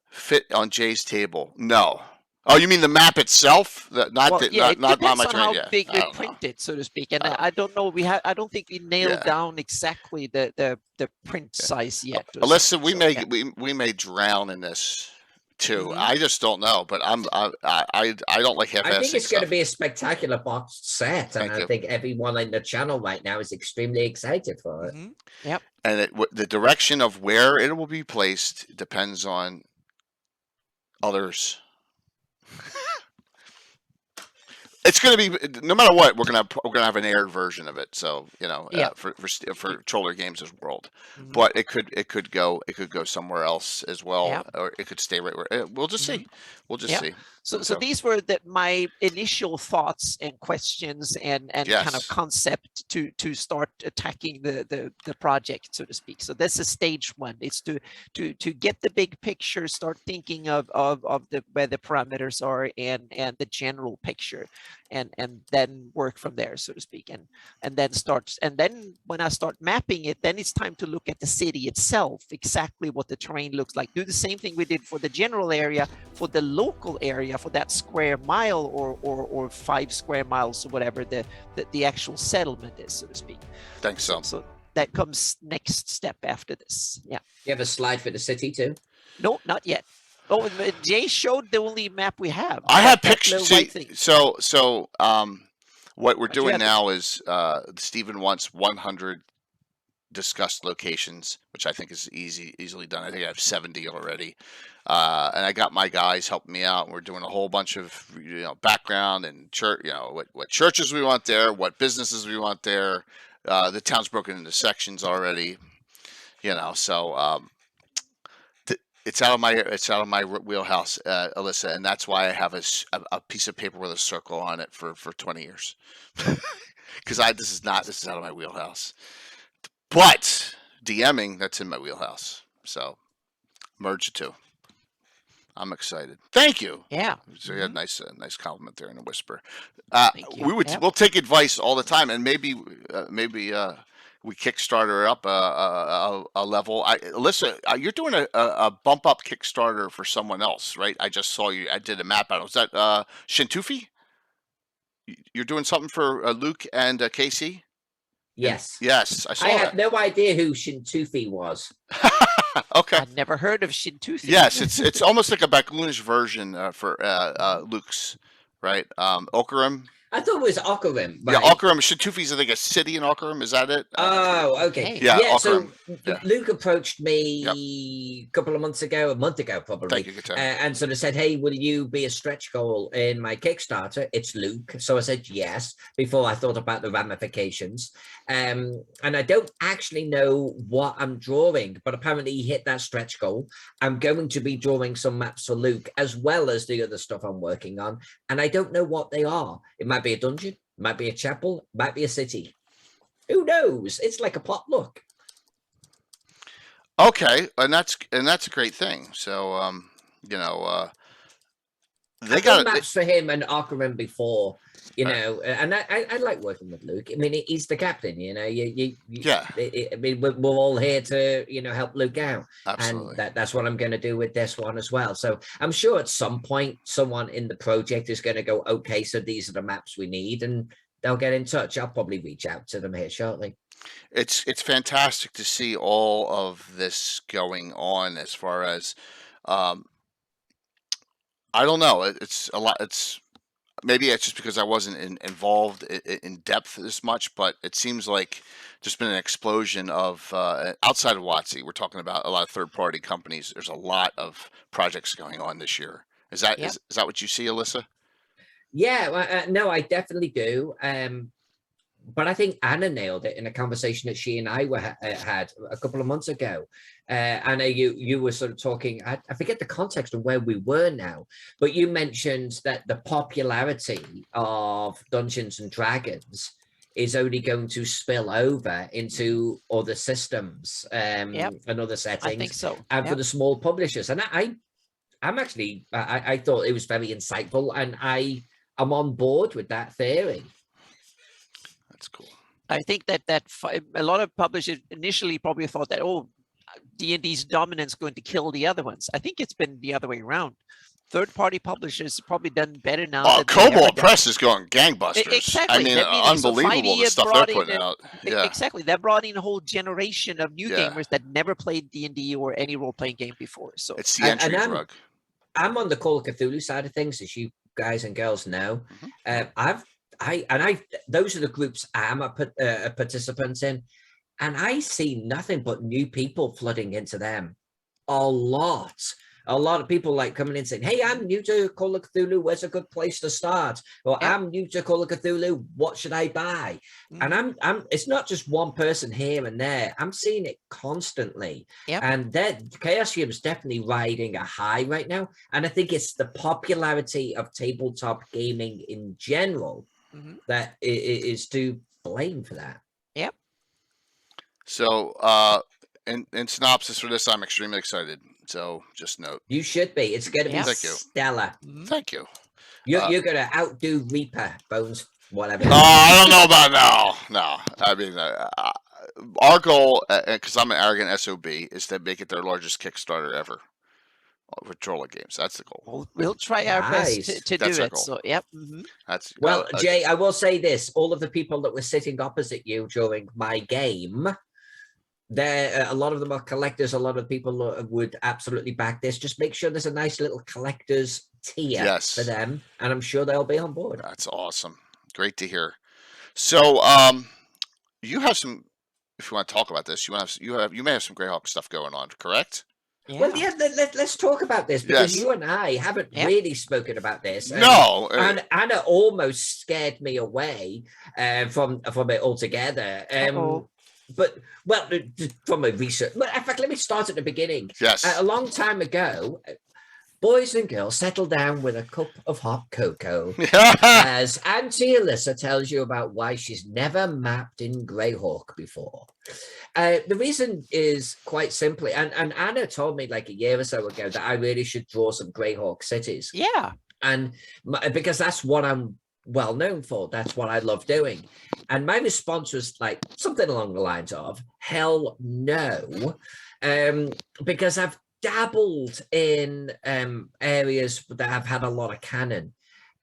fit on Jay's table? No. Oh, you mean the map itself? Not Well, yeah, it not depends my on train. how Yeah, big I we don't know. print it, so to speak. And Oh. I don't know. I don't think we nailed Yeah. down exactly the print size yet. or Alyssa, something, we so, may yeah. we may drown in this too. Mhm. I just don't know. But I don't like half-assing I think it's going to stuff. be a spectacular boxed set, and Thank I you. think everyone in the channel right now is extremely excited for it. Mhm. Yep. And the direction of where it will be placed depends on others. It's going to be, no matter what, we're going to have an aired version of it. So Yeah. for Troller Games' world, Mhm. but it could go somewhere else as well, Yeah. or it could stay right where. We'll just see. We'll just Yeah. see. So these were my initial thoughts and questions and kind of Yes. concept to start attacking the project, so to speak. So this is stage one. It's to get the big picture, start thinking of where the parameters are and the general picture, and then work from there, so to speak. And then when I start mapping it, then it's time to look at the city itself, exactly what the terrain looks like. Do the same thing we did for the general area, for the local area, for that square mile or 5 square miles or whatever the actual settlement is, so to speak. Thanks, so. So that comes next step after this. Yeah. You have a slide for the city too? No, not yet. Oh, Jay showed the only map we have. I have that pictures. little See, white thing. so what we're But you doing have to- now is Stephen wants 100 discussed locations, which I think is easily done. I think I have 70 already, and I got my guys helping me out. And we're doing a whole bunch of background and church, what churches we want there, what businesses we want there. The town's broken into sections already, so it's out of my wheelhouse, Alyssa, and that's why I have a piece of paper with a circle on it for 20 years, because this is out of my wheelhouse. But DMing, that's in my wheelhouse. So merge the two. I'm excited. Thank you. Yeah. So you had a nice compliment there in a whisper. Thank you. We'll take advice all the time, and maybe we Kickstarter up a level. Alyssa, you're doing a bump up Kickstarter for someone else, right? I just saw you. I did a map out. Was that Shintufi? You're doing something for Luke and Casey? Yes. Yes, I saw I that. had no idea who Shintufi was. Okay. I've never heard of Shintufi. Yes, it's almost like a backloonish version for Luke's, right? Okarim. I thought it was Okarim. Yeah, Right? Okarim. Shintufi's I think a city in Okarim. Is that it? Oh, okay. Hey. Yeah, So Okarim. Yeah. Luke approached me a couple of months ago, a month ago probably, Thank you, good time. and sort of said, "Hey, will you be a stretch goal in my Kickstarter?" It's Luke, so I said yes before I thought about the ramifications. And I don't actually know what I'm drawing, but apparently he hit that stretch goal. I'm going to be drawing some maps for Luke as well as the other stuff I'm working on, and I don't know what they are. It might be a dungeon, it might be a chapel, it might be a city. Who knows? It's like a potluck. Okay, and that's a great thing. So they I've got done maps for him and Arkham before, and I like working with Luke. I mean, he's the captain, Yeah. I mean, we're all here to, help Luke out. Absolutely. And that's what I'm going to do with this one as well. So I'm sure at some point, someone in the project is going to go, okay, so these are the maps we need, and they'll get in touch. I'll probably reach out to them here shortly. It's fantastic to see all of this going on as far as I don't know. It's a lot. It's maybe it's just because I wasn't involved in depth as much, but it seems like there's been an explosion of outside of WotC. We're talking about a lot of third-party companies. There's a lot of projects going on this year. Is that Yep. is that what you see, Alyssa? Yeah, well, no, I definitely do. But I think Anna nailed it in a conversation that she and I had a couple of months ago. Anna, you were sort of talking. I forget the context of where we were now, but you mentioned that the popularity of Dungeons and Dragons is only going to spill over into other systems and other settings, I think so. and for the small publishers. And I'm actually, I thought it was very insightful, and I'm on board with that theory. That's cool. I think that a lot of publishers initially probably thought that, oh, D&D's dominance is going to kill the other ones. I think it's been the other way around. Third-party publishers have probably done better now. Oh, Cobalt Press is going gangbusters. Exactly. I mean, unbelievable the stuff they're putting out. Yeah. Exactly. They brought in a whole generation of new gamers that never played D&D or any role-playing game before. So it's the entry drug. I'm on the Call of Cthulhu side of things, as you guys and girls know. Those are the groups I'm a participant in, and I see nothing but new people flooding into them. A lot of people like coming in saying, "Hey, I'm new to Call of Cthulhu. Where's a good place to start?" Or "I'm new to Call of Cthulhu. What should I buy?" And it's not just one person here and there. I'm seeing it constantly. And that Chaosium is definitely riding a high right now. And I think it's the popularity of tabletop gaming in general that is to blame for that. Yep. So, in synopsis for this, I'm extremely excited. So, just note. You should be. It's going to be stellar. Thank you. You're going to outdo Reaper, Bones, whatever. I don't know about now. No, I mean, our goal, because I'm an arrogant SOB, is to make it their largest Kickstarter ever with Troller Games. That's the goal. We'll try our best to do it. So, yep. That's well, Jay. I will say this: all of the people that were sitting opposite you during my game, a lot of them are collectors. A lot of people would absolutely back this. Just make sure there's a nice little collector's tier for them, and I'm sure they'll be on board. That's awesome. Great to hear. So, you have some. If you want to talk about this, you may have some Greyhawk stuff going on, correct? Yeah. Well, let's talk about this, because you and I haven't really spoken about this. No, and Anna almost scared me away from it altogether. But from a research, in fact, let me start at the beginning. Yes, a long time ago, boys and girls settle down with a cup of hot cocoa as Auntie Alyssa tells you about why she's never mapped in Greyhawk before. The reason is quite simply, and Anna told me like a year or so ago that I really should draw some Greyhawk cities. Yeah. And because that's what I'm well known for. That's what I love doing. And my response was like something along the lines of, hell no. Because I've dabbled in areas that have had a lot of canon,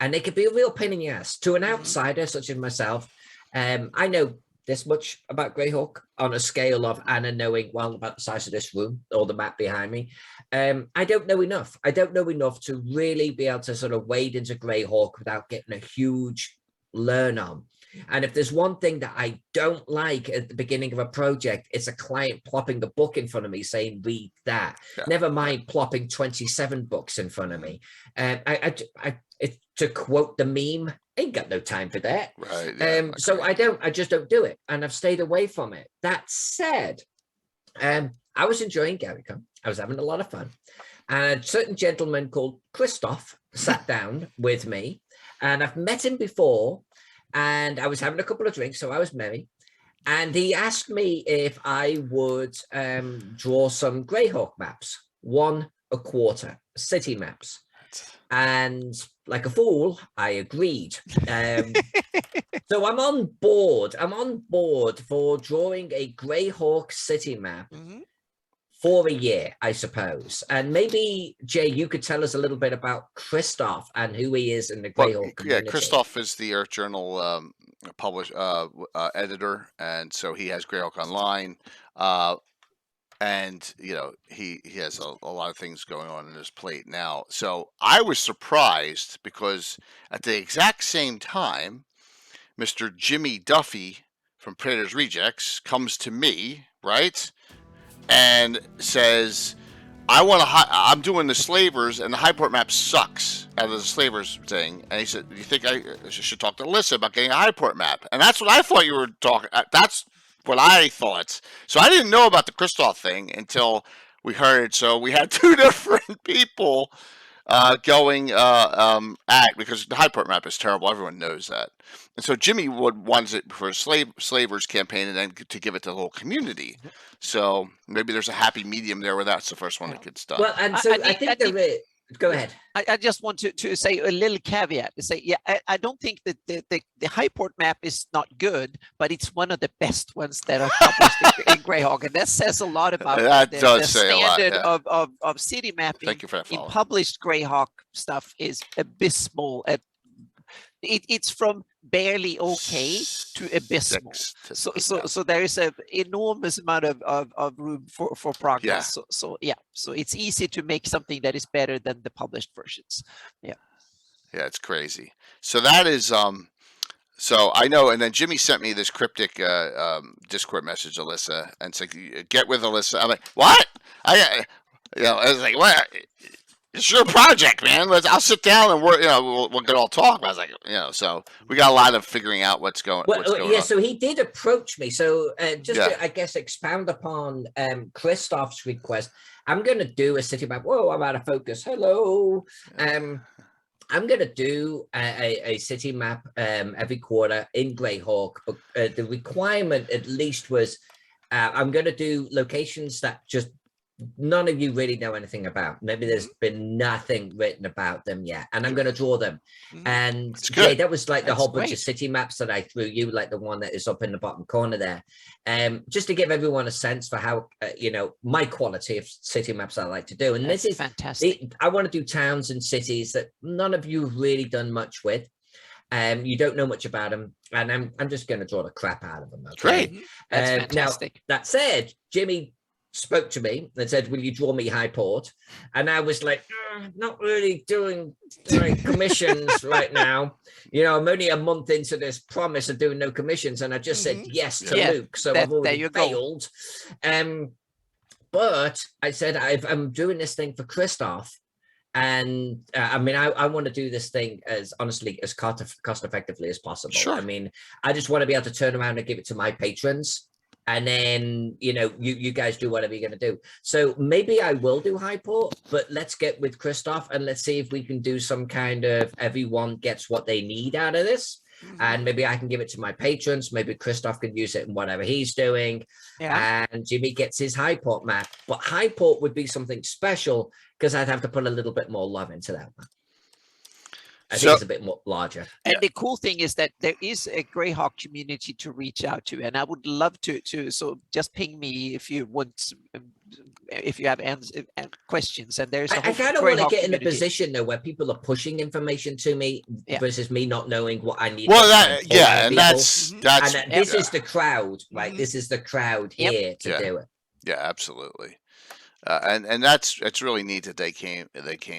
and it could be a real pain in the ass to an outsider such as myself. I know this much about Greyhawk on a scale of Anna knowing well about the size of this room or the map behind me. I don't know enough. I don't know enough to really be able to sort of wade into Greyhawk without getting a huge learn on. And if there's one thing that I don't like at the beginning of a project, it's a client plopping the book in front of me saying, read that. Yeah. Never mind plopping 27 books in front of me. To quote the meme, ain't got no time for that. Right. Yeah, so I just don't do it. And I've stayed away from it. That said, I was enjoying GaryCon. I was having a lot of fun. And a certain gentleman called Christoph sat down with me, and I've met him before. And I was having a couple of drinks, so I was merry. And he asked me if I would draw some Greyhawk maps, 1 a quarter, city maps. And like a fool, I agreed. So I'm on board. I'm on board for drawing a Greyhawk city map for a year, I suppose. And maybe, Jay, you could tell us a little bit about Christoph and who he is in the Greyhawk community. Yeah, Christoph is the Earth Journal editor, and so he has Greyhawk Online. and he has a lot of things going on in his plate now. So I was surprised because at the exact same time, Mr. Jimmy Duffy from Prater's Rejects comes to me, right, and says, I'm doing the slavers, and the Highport map sucks out of the slavers thing. And he said, "You think I should talk to Alyssa about getting a Highport map?" And that's what I thought you were talking. That's what I thought. So I didn't know about the Christoph thing until we heard. So we had two different people going at, because the Highport map is terrible. Everyone knows that. And so Jimmy wants it for a slavers campaign, and then to give it to the whole community. So maybe there's a happy medium there where that's the first one that gets done. Well, and so I think there is. Go ahead. I just want to say a little caveat to say, I don't think that the Highport map is not good, but it's one of the best ones that are published in Greyhawk, and that says a lot about the standard of city mapping. Thank you for that follow-up. In published Greyhawk stuff is abysmal. It's from barely okay to abysmal. So there is an enormous amount of room for progress. Yeah. So it's easy to make something that is better than the published versions. Yeah, it's crazy. So that is so I know, and then Jimmy sent me this cryptic Discord message, Alyssa, and said, "Get with Alyssa." I'm like, "What?" I was like, "What? It's your project, man. I'll sit down and we'll get all talk." I was like, so we got a lot of figuring out what's going on. So he did approach me. So to, I guess, expound upon Christoph's request, I'm going to do a city map. Whoa, I'm out of focus. Hello. I'm going to do a city map every quarter in Greyhawk. But the requirement at least was I'm going to do locations that just none of you really know anything about. Maybe there's been nothing written about them yet, and I'm going to draw them. And Jay, that was like the whole bunch of city maps that I threw you, like the one that is up in the bottom corner there, just to give everyone a sense for how my quality of city maps I like to do. And this is fantastic. I want to do towns and cities that none of you have really done much with. You don't know much about them, and I'm just going to draw the crap out of them. Okay? Great. That's fantastic. Now, that said, Jimmy spoke to me and said, "Will you draw me Highport?" And I was like, not really doing commissions right now. I'm only a month into this promise of doing no commissions, and I just said yes to Luke, so I've already failed. But I said I'm doing this thing for Christoph, and I want to do this thing as honestly as cost effectively as possible. Sure. I just want to be able to turn around and give it to my patrons. And then, you guys do whatever you're going to do. So maybe I will do Highport, but let's get with Christoph and let's see if we can do some kind of everyone gets what they need out of this. And maybe I can give it to my patrons. Maybe Christoph can use it in whatever he's doing. Yeah. And Jimmy gets his Highport map. But Highport would be something special because I'd have to put a little bit more love into that one. I think it's a bit more larger. And the cool thing is that there is a Greyhawk community to reach out to, and I would love to. So just ping me if you want, if you have questions. And there's I kind of want to get in a position though where people are pushing information to me versus me not knowing what I need. Well, and that's this is the crowd, right? This is the crowd here to do it. Yeah, absolutely. And that's really neat that they came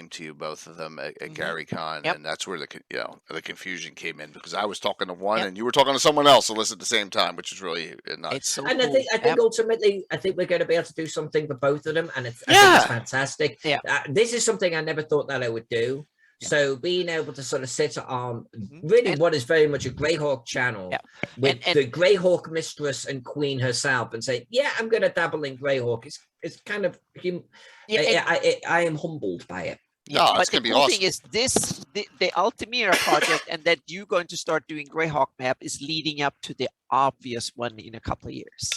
to you, both of them, at GaryCon, and that's where the confusion came in, because I was talking to one and you were talking to someone else, Alyssa, at the same time, which is really nice. It's so and cool. I think ultimately we're going to be able to do something for both of them, and I think it's fantastic. Yeah. This is something I never thought that I would do. So being able to sort of sit on really what is very much a Greyhawk channel with the Greyhawk mistress and queen herself, and say, I'm going to dabble in Greyhawk. It's kind of, I am humbled by it. Yeah, but the cool thing is the Altamira project, and that you're going to start doing Greyhawk map is leading up to the obvious one in a couple of years.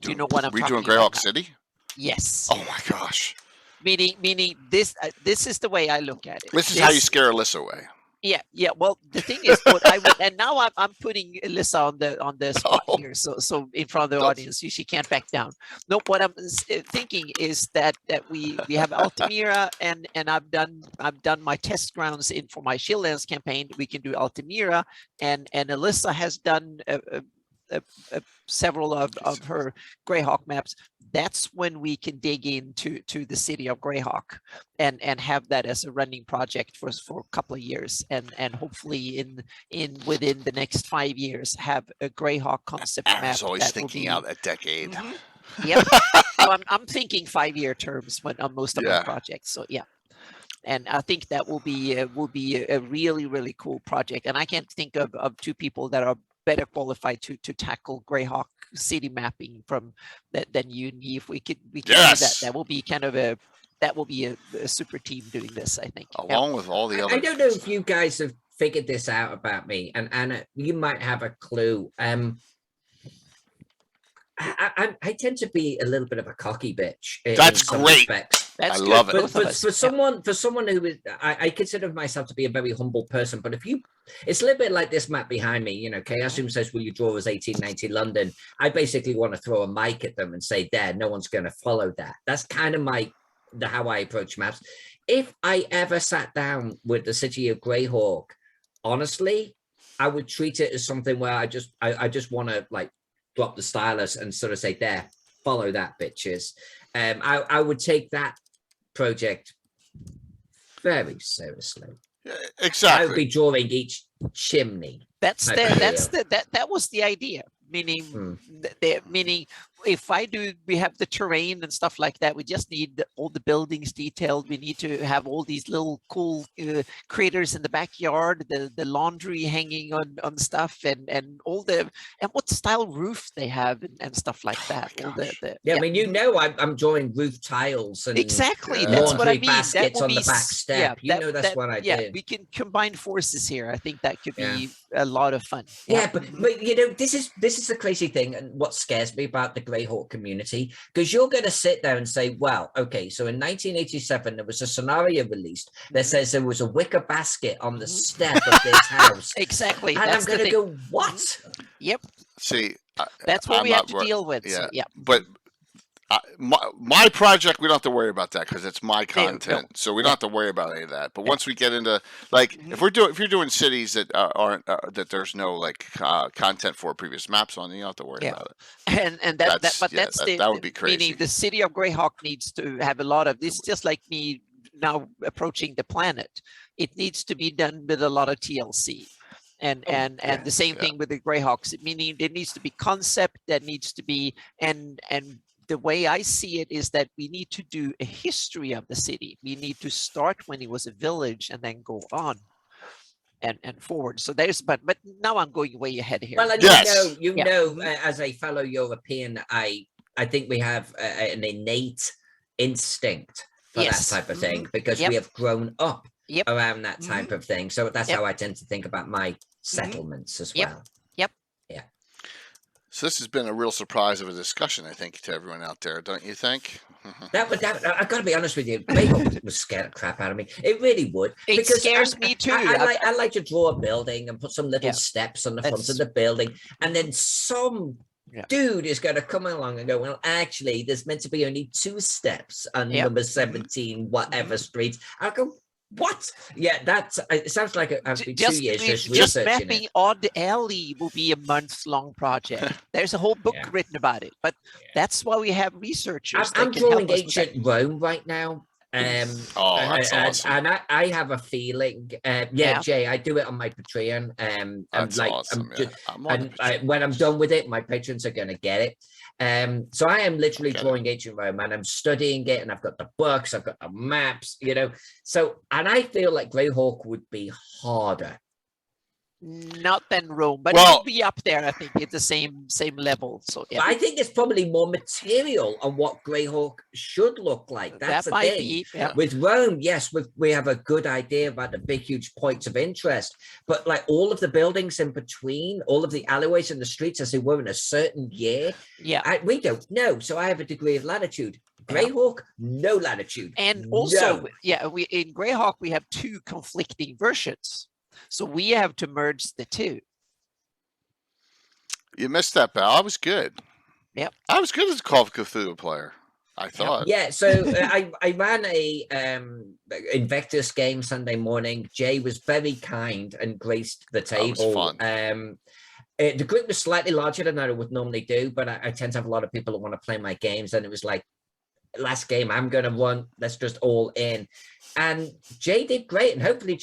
Do you know what I'm talking about? We're doing Greyhawk City? Yes. Oh my gosh. Meaning this is the way I look at it. This is how you scare Alyssa away. Yeah. Well, the thing is, and now I'm putting Alyssa on the spot here, so in front of the audience, she can't back down. No, what I'm thinking is that we have Altamira, and I've done my test grounds for my Shieldlands campaign. We can do Altamira, and Alyssa has done several of her Greyhawk maps, that's when we can dig into the city of Greyhawk and have that as a running project for a couple of years, and hopefully within the next 5 years have a Greyhawk concept map. Aaron's always thinking out a decade. Yep. So I'm thinking 5-year terms on most of my projects. So yeah. And I think that will be a really, really cool project. And I can't think of two people that are better qualified to tackle Greyhawk city mapping than you and me. If we can do that, that will be kind of a super team doing this, I think. Along with all the other. I don't know if you guys have figured this out about me, and Anna, you might have a clue. I tend to be a little bit of a cocky bitch. That's great. That's I love it. But for someone who is, I consider myself to be a very humble person. But it's a little bit like this map behind me. You know, Chaosium says, "Will you draw us 1890 London?" I basically want to throw a mic at them and say, "There, no one's going to follow that." That's kind of how I approach maps. If I ever sat down with the city of Greyhawk, honestly, I would treat it as something where I just want to like drop the stylus and sort of say, "There, follow that, bitches." I would take that project very seriously. Yeah, exactly. I would be drawing each chimney. That was the idea. Meaning, meaning if we have the terrain and stuff like that, we just need all the buildings detailed. We need to have all these little cool craters in the backyard, the laundry hanging on stuff, and what style roof they have and stuff like that. I mean, I'm drawing roof tiles and exactly. That's what I mean. Baskets on the back step. That's what I do. We can combine forces here. I think that could be a lot of fun. But this is the crazy thing, and what scares me about the Greyhawk community, because you're going to sit there and say, well, okay, so in 1987 there was a scenario released that says there was a wicker basket on the step of this house. Exactly. And I'm going to go, what? Yep. See, that's what we have to deal with. Yeah. So, yeah. But my project, we don't have to worry about that because it's my content, so we don't have to worry about any of that. But once we get into like, if you're doing cities that aren't that there's no like content for previous maps on, you don't have to worry about it. And that would be crazy. Meaning the city of Greyhawk needs to have a lot of this, just like me now approaching the planet. It needs to be done with a lot of TLC. And the same thing with the Greyhawks, meaning there needs to be concept, that needs to be and the way I see it is that we need to do a history of the city. We need to start when it was a village and then go on and forward. So but now I'm going way ahead here. Well, as a fellow European, I think we have an innate instinct for that type of thing because we have grown up around that type of thing. So that's how I tend to think about my settlements as well. So this has been a real surprise of a discussion, I think, to everyone out there, don't you think? I got to be honest with you. Greyhawk would scare the crap out of me. It really would. It scares me too. I like to draw a building and put some little steps on the front of the building, and then some dude is going to come along and go, well, actually, there's meant to be only 2 steps on number 17, whatever streets. I'll go, what? Yeah, it sounds like it has to be 2 years just researching mapping Odd Alley will be a month-long project. There's a whole book written about it, but that's why we have researchers. I'm drawing ancient Rome right now. That's awesome. And I have a feeling, Jay, I do it on my Patreon. That's awesome. When I'm done with it, my patrons are going to get it. So I am literally drawing ancient Rome and I'm studying it, and I've got the books, I've got the maps, So, and I feel like Greyhawk would be harder. Not than Rome, but it'll be up there, I think, at the same level. So yeah. I think there's probably more material on what Greyhawk should look like. That's the thing. With Rome, yes, we have a good idea about the big, huge points of interest, but like all of the buildings in between, all of the alleyways and the streets as they were in a certain year, we don't know. So I have a degree of latitude. Greyhawk, no latitude. And also, in Greyhawk, we have 2 conflicting versions. So we have to merge the 2. You missed that, pal. I was good. Yep. I was good as a Call of Cthulhu player, I thought. Yeah, so I ran a Invectus game Sunday morning. Jay was very kind and graced the table. That was fun. The group was slightly larger than I would normally do, but I tend to have a lot of people that want to play my games, and it was like, last game I'm going to run, let's just all in. And Jay did great, and hopefully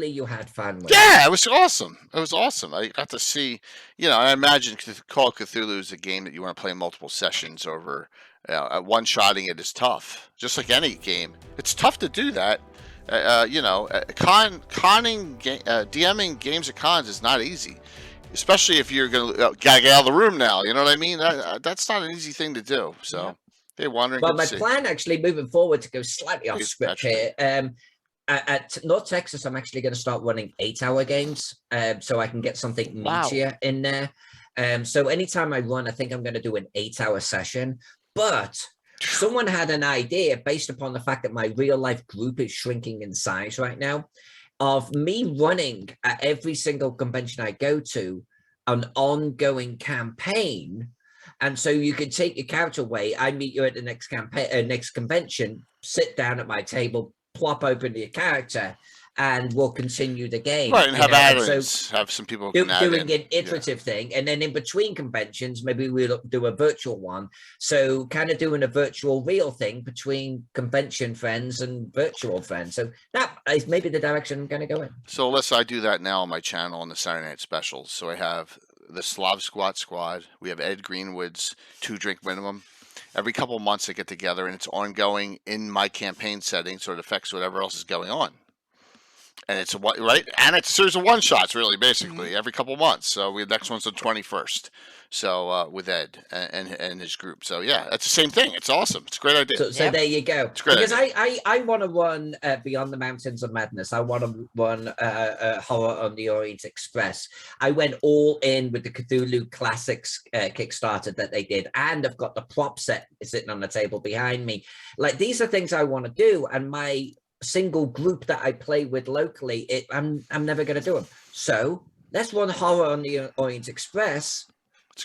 you had fun with Yeah, it was awesome. It was awesome. I got to see, I imagine Call of Cthulhu is a game that you want to play multiple sessions over. One-shotting it is tough, just like any game. It's tough to do that. DMing games at cons is not easy, especially if you're going to get out of the room now. You know what I mean? That's not an easy thing to do. So, hey, wondering. Well, my plan actually moving forward, to go slightly off script here. At North Texas, I'm actually going to start running 8-hour games, so I can get something meatier in there. So anytime I run, I think I'm going to do an 8-hour session. But someone had an idea based upon the fact that my real life group is shrinking in size right now, of me running at every single convention I go to an ongoing campaign. And so you can take your character away. I meet you at the next next convention, sit down at my table, plop open your character, and we'll continue the game. Right, and have add-ins, have some people doing an iterative thing. And then in between conventions, maybe we'll do a virtual one. So kind of doing a virtual real thing between convention friends and virtual friends. So that is maybe the direction I'm going to go in. So Alyssa, I do that now on my channel on the Saturday Night Specials. So I have the Slav Squad. We have Ed Greenwood's 2-drink minimum. Every couple of months they get together, and it's ongoing in my campaign setting, so it affects whatever else is going on. And it's and it's a series of one-shots, really, basically, every couple of months. So the next one's the 21st. So with Ed and his group. So yeah, that's the same thing. It's awesome. It's a great idea. So there you go. It's great. Because I want to run Beyond the Mountains of Madness. I want to run Horror on the Orient Express. I went all in with the Cthulhu Classics Kickstarter that they did, and I've got the prop set sitting on the table behind me. Like, these are things I want to do, and my single group that I play with locally, I'm never going to do them. So let's run Horror on the Orient Express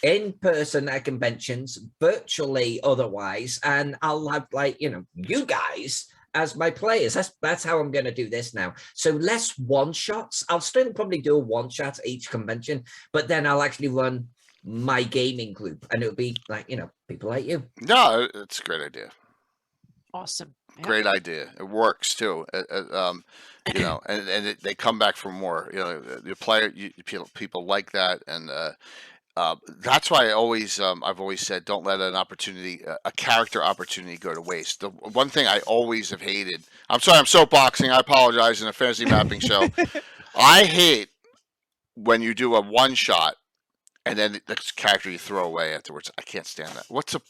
in person at conventions, virtually otherwise, and I'll have, like, you guys as my players. That's how I'm going to do this now. So less one-shots. I'll still probably do a one-shot at each convention, but then I'll actually run my gaming group, and it'll be like, people like you. No, it's a great idea. Awesome. Yeah. Great idea. It works too. And they come back for more. People like that, and that's why I've always said, don't let a character opportunity go to waste. The one thing I always have hated. I'm sorry, I'm soapboxing. I apologize in a fantasy mapping show. I hate when you do a one shot and then the character you throw away afterwards. I can't stand that.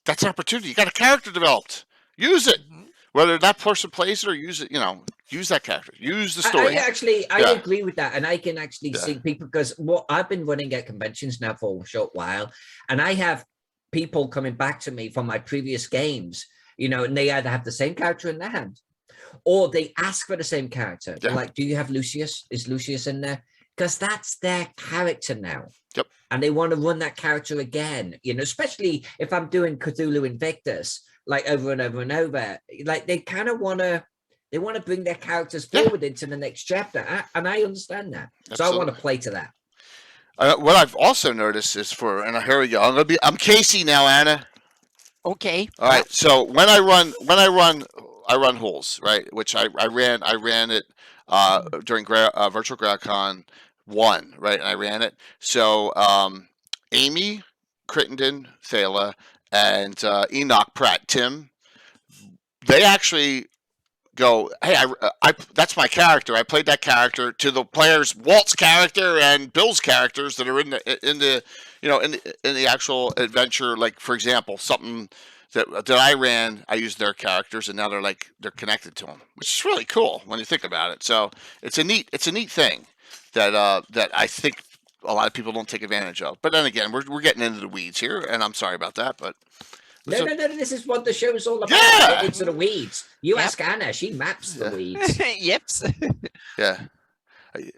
That's an opportunity. You got a character developed. Use it. Whether that person plays it or use it, use that character. Use the story. I agree with that. And I can actually see people, because I've been running at conventions now for a short while, and I have people coming back to me from my previous games, and they either have the same character in their hand, or they ask for the same character. They're like, do you have Lucius? Is Lucius in there? Because that's their character now. Yep. And they want to run that character again, especially if I'm doing Cthulhu Invictus, like over and over and over. Like, they kind of want to bring their characters forward into the next chapter. And I understand that. Absolutely. So I want to play to that. What I've also noticed is and here we go. I'm Casey now, Anna. Okay. All right. So when I run holes, right? Which I ran it during Virtual GrowCon 1, right? And I ran it. So Amy Crittenden, Thala, and Enoch Pratt, Tim, they actually go, hey, that's my character. I played that character to the players, Walt's character and Bill's characters that are in the actual adventure. Like, for example, something that I ran, I used their characters, and now they're connected to them, which is really cool when you think about it. So it's a neat thing that I think a lot of people don't take advantage of. But then again, we're getting into the weeds here, and I'm sorry about that. But no, this is what the show is all about. Yeah. It's the weeds. You ask Anna, she maps the weeds. Yep. Yeah.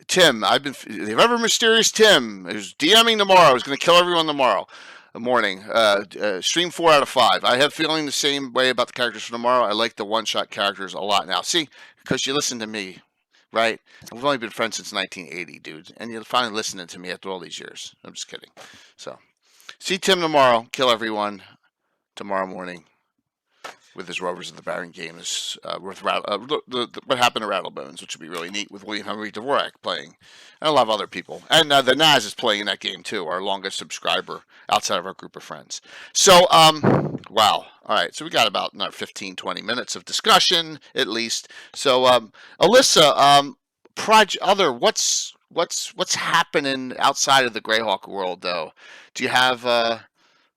Tim, the ever mysterious Tim is DMing tomorrow. He's going to kill everyone tomorrow morning. Stream 4 out of 5. I have feeling the same way about the characters for tomorrow. I like the one-shot characters a lot now. See, because you listen to me. right? And we've only been friends since 1980, dude. And you're finally listening to me after all these years. I'm just kidding. So, see Tim tomorrow. Kill everyone tomorrow morning with his Rovers of the Baron games with what happened to Rattlebones, which would be really neat with William Henry Dvorak playing, and a lot of other people. And the Naz is playing in that game too, our longest subscriber outside of our group of friends. So, wow. All right, so we got about 15, 20 minutes of discussion at least. So, Alyssa, what's happening outside of the Greyhawk world though? Do you have?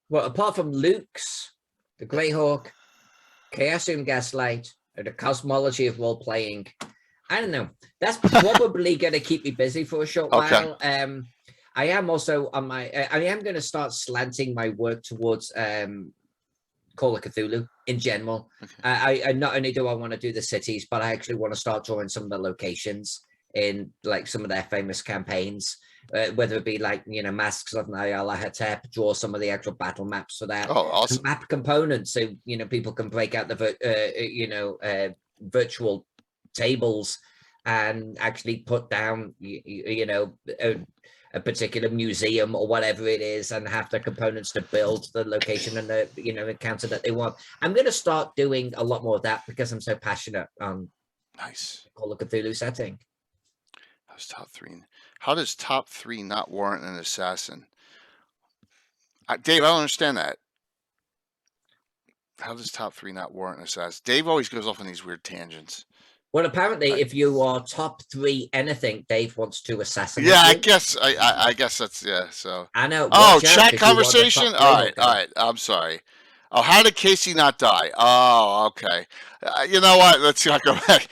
Well, apart from Luke's, the Greyhawk, Chaosium Gaslight, or the cosmology of role playing, I don't know. That's probably going to keep me busy for a short while. I am also on my. I am going to start slanting my work towards Call of Cthulhu in general. Okay. I not only do I want to do the cities, but I actually want to start drawing some of the locations in like some of their famous campaigns. Whether it be like, you know, Masks of Nyarlathotep, draw some of the actual battle maps for that. Oh, awesome. Map components, so, you know, people can break out the, virtual tables and actually put down, you know, a particular museum or whatever it is and have the components to build the location and the, you know, encounter that they want. I'm going to start doing a lot more of that because I'm so passionate on Call of Cthulhu setting. Top 3. How does top 3 not warrant an assassin? Dave, I don't understand that. How does top 3 not warrant an assassin? Dave always goes off on these weird tangents. Well, apparently, if you are top 3 anything, Dave wants to assassinate. Yeah, you. I guess that's So I know. Oh, chat conversation. All right. I'm sorry. Oh, how did Casey not die? Oh, okay. You know what? Let's not go back.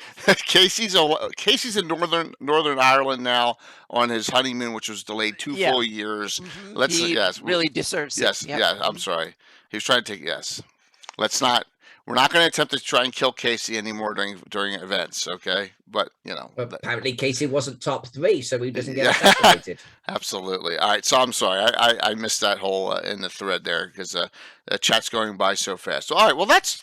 Casey's in Northern Ireland now on his honeymoon, which was delayed 2 full years. Mm-hmm. Really deserves it. Yeah. I'm sorry. He was trying to take. Yes. Let's not. We're not going to attempt to try and kill Casey anymore during events, okay? But, you know. But apparently Casey wasn't top 3, so he doesn't get assassinated. Absolutely. All right, so I'm sorry. I missed that whole in the thread there because the chat's going by so fast. So, all right, well, that's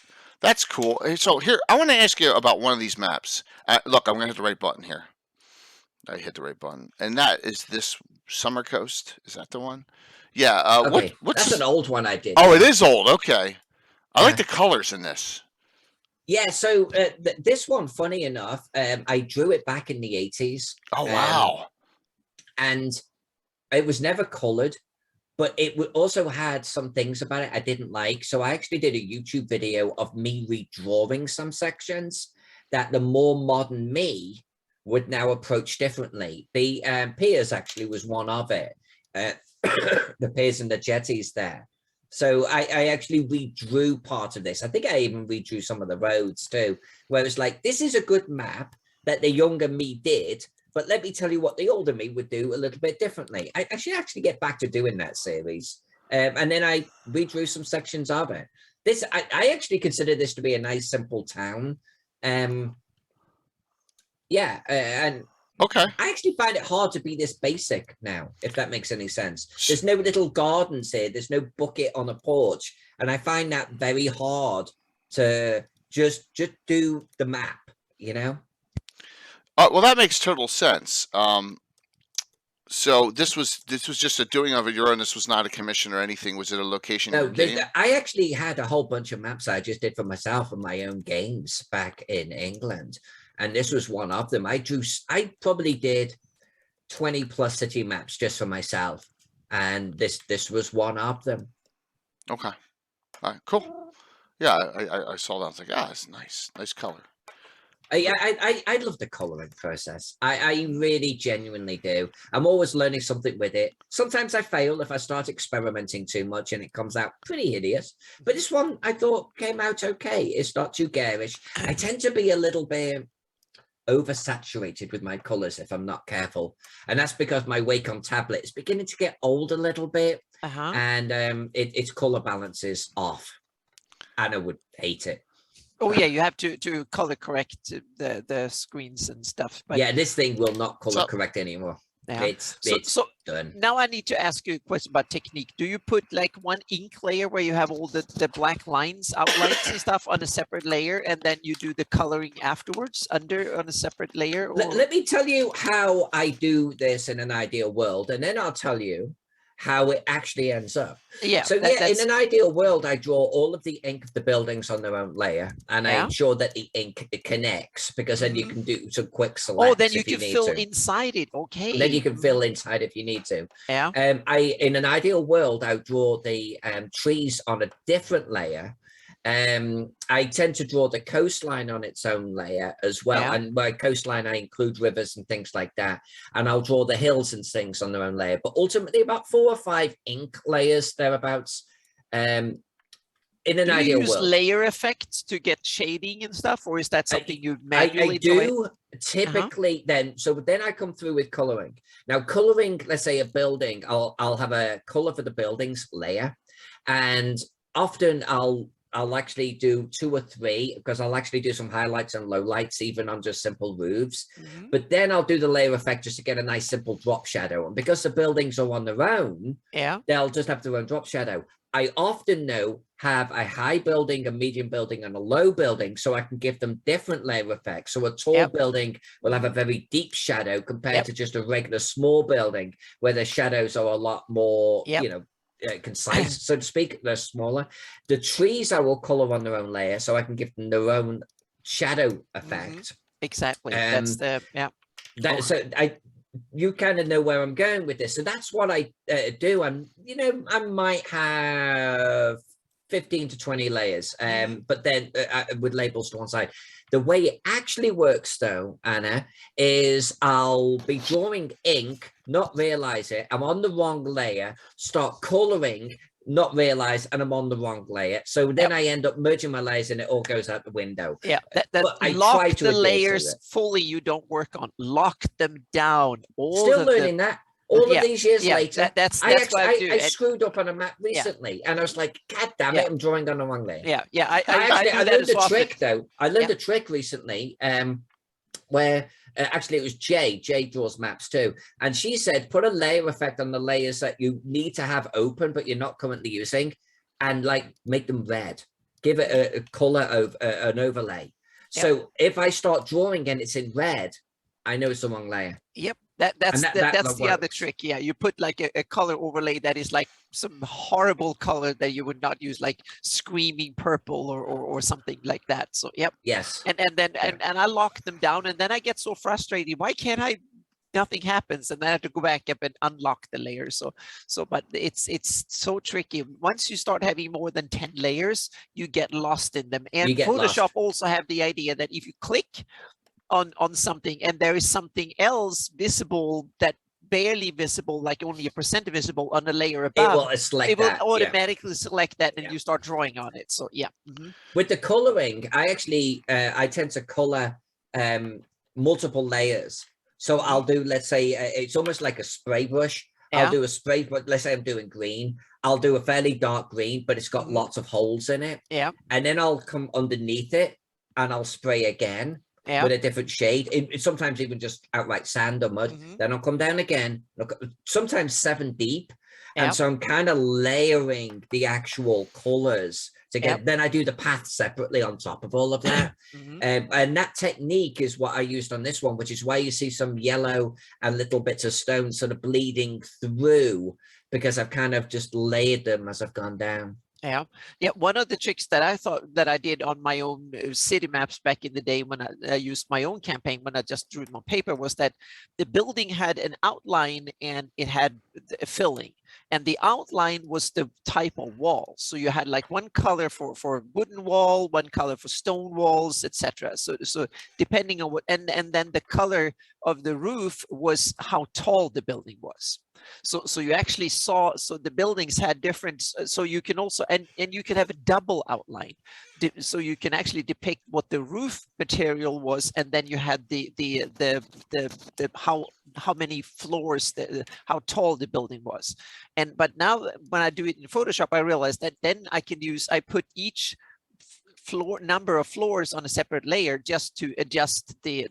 cool. So here, I want to ask you about one of these maps. Look, I'm going to hit the right button here. I hit the right button. And that is this Summer Coast. Is that the one? Yeah. Okay, that's an old one I did. Oh, it is old. Okay. I like the colors in this. Yeah, so this one, funny enough, I drew it back in the 80s. Oh, wow. And it was never colored, but it also had some things about it I didn't like. So I actually did a YouTube video of me redrawing some sections that the more modern me would now approach differently. The piers actually was one of it. The piers and the jetties there. So I actually redrew part of this. I think I even redrew some of the roads too, where it's like, this is a good map that the younger me did, but let me tell you what the older me would do a little bit differently. I should actually get back to doing that series. And then I redrew some sections of it. I actually consider this to be a nice, simple town. And okay. I actually find it hard to be this basic now, if that makes any sense. There's no little gardens here. There's no bucket on a porch. And I find that very hard to just do the map, you know? Well, that makes total sense. So this was just a doing of your own. This was not a commission or anything. Was it a location? No, I actually had a whole bunch of maps I just did for myself and my own games back in England. And this was one of them. I probably did 20 plus city maps just for myself. And this was one of them. Okay. All right, cool. Yeah, I saw that. I was like, it's nice. Nice color. I love the coloring process. I really genuinely do. I'm always learning something with it. Sometimes I fail if I start experimenting too much and it comes out pretty hideous. But this one I thought came out okay. It's not too garish. I tend to be a little bit oversaturated with my colors if I'm not careful, and that's because my Wacom tablet is beginning to get old a little bit, and its color balance is off. Anna would hate it. Oh yeah, you have to color correct the screens and stuff. But yeah, this thing will not color correct anymore. Yeah. It's done. Now I need to ask you a question about technique. Do you put like one ink layer where you have all the black lines, outlines and stuff on a separate layer, and then you do the coloring afterwards under on a separate layer? Or... Let me tell you how I do this in an ideal world, and then I'll tell you how it actually ends up. Yeah. So in an ideal world, I draw all of the ink of the buildings on their own layer, and I ensure that the ink connects, because then you can do some quick selects. Oh, then you can fill inside it. Okay. And then you can fill inside if you need to. Yeah. In an ideal world, I draw the trees on a different layer. I tend to draw the coastline on its own layer as well, and by coastline I include rivers and things like that, and I'll draw the hills and things on their own layer, but ultimately about 4 or 5 ink layers thereabouts. In an ideal world, do you use layer effects to get shading and stuff, or is that something you manually do? Typically then I come through with coloring. Now coloring, let's say a building, I'll have a color for the buildings layer, and often I'll actually do 2 or 3, because I'll actually do some highlights and lowlights even on just simple roofs. But then I'll do the layer effect just to get a nice simple drop shadow. And because the buildings are on their own, they'll just have their own drop shadow. I often have a high building, a medium building, and a low building, so I can give them different layer effects. So a tall building will have a very deep shadow compared to just a regular small building, where the shadows are a lot more, concise, so to speak. They're smaller. The trees I will color on their own layer, so I can give them their own shadow effect. Exactly. That's the So you kind of know where I'm going with this. So that's what I do. And I might have 15 to 20 layers, but then with labels to one side. The way it actually works, though, Anna, is I'll be drawing ink, not realize it. I'm on the wrong layer, start coloring, not realize, and I'm on the wrong layer. So then I end up merging my layers, and it all goes out the window. Yeah, lock the layers fully. You don't work on. Lock them down. Still learning that. All of these years later, that's I screwed up on a map recently, and I was like, "God damn it, I'm drawing on the wrong layer." I learned a trick though. I learned a trick recently, where actually it was Jay. Jay draws maps too, and she said, "Put a layer effect on the layers that you need to have open, but you're not currently using, and like make them red. Give it a color of an overlay. So if I start drawing and it's in red, I know it's the wrong layer." Yep. That's the other trick. Yeah, you put like a color overlay that is like some horrible color that you would not use, like screaming purple or something like that. So yes, and I lock them down, and then I get so frustrated. Why can't I? Nothing happens, and then I have to go back up and unlock the layers. But it's so tricky. Once you start having more than 10 layers, you get lost in them. And Photoshop also have the idea that if you click on something and there is something else visible that barely visible, like only 1% visible on a layer above, it will automatically select that, and you start drawing on it. So with the coloring, I actually I tend to color multiple layers. So I'll do, let's say it's almost like a spray brush. I'll do a spray, but let's say I'm doing green. I'll do a fairly dark green, but it's got lots of holes in it. And then I'll come underneath it and I'll spray again with a different shade. It sometimes even just outright sand or mud. Then I'll come down again, sometimes 7 deep. And so I'm kind of layering the actual colors to get, then I do the path separately on top of all of that. And that technique is what I used on this one, which is why you see some yellow and little bits of stone sort of bleeding through, because I've kind of just layered them as I've gone down. One of the tricks that I thought that I did on my own city maps back in the day when I used my own campaign, when I just drew it on paper, was that the building had an outline and it had a filling, and the outline was the type of wall. So you had like one color for wooden wall, one color for stone walls, etc. So depending on what, and then the color of the roof was how tall the building was. So you actually saw, so the buildings had different, so you can also, and you can have a double outline. So you can actually depict what the roof material was, and then you had the how many floors, how tall the building was. But now when I do it in Photoshop, I realized that then I put each floor number of floors on a separate layer just to adjust the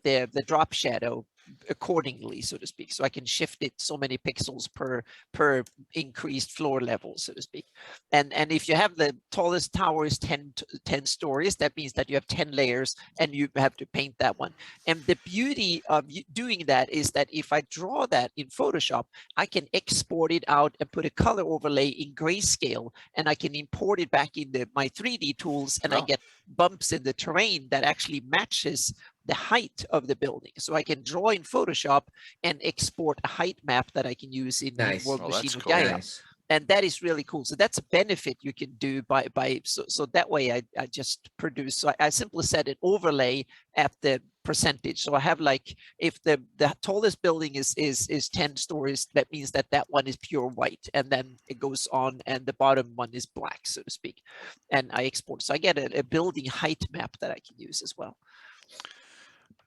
drop shadow accordingly, so to speak. So I can shift it so many pixels per increased floor level, so to speak. And if you have the tallest tower is 10 stories, that means that you have 10 layers and you have to paint that one. And the beauty of doing that is that if I draw that in Photoshop, I can export it out and put a color overlay in grayscale, and I can import it back in my 3D tools, and I get bumps in the terrain that actually matches the height of the building. So I can draw in Photoshop and export a height map that I can use in World Machine or Gaia. Nice. And that is really cool. So that's a benefit you can do so that way I just produce. So I simply set an overlay at the percentage. So I have like, if the tallest building is 10 stories, that means that one is pure white, and then it goes on, and the bottom one is black, so to speak. And I export. So I get a building height map that I can use as well.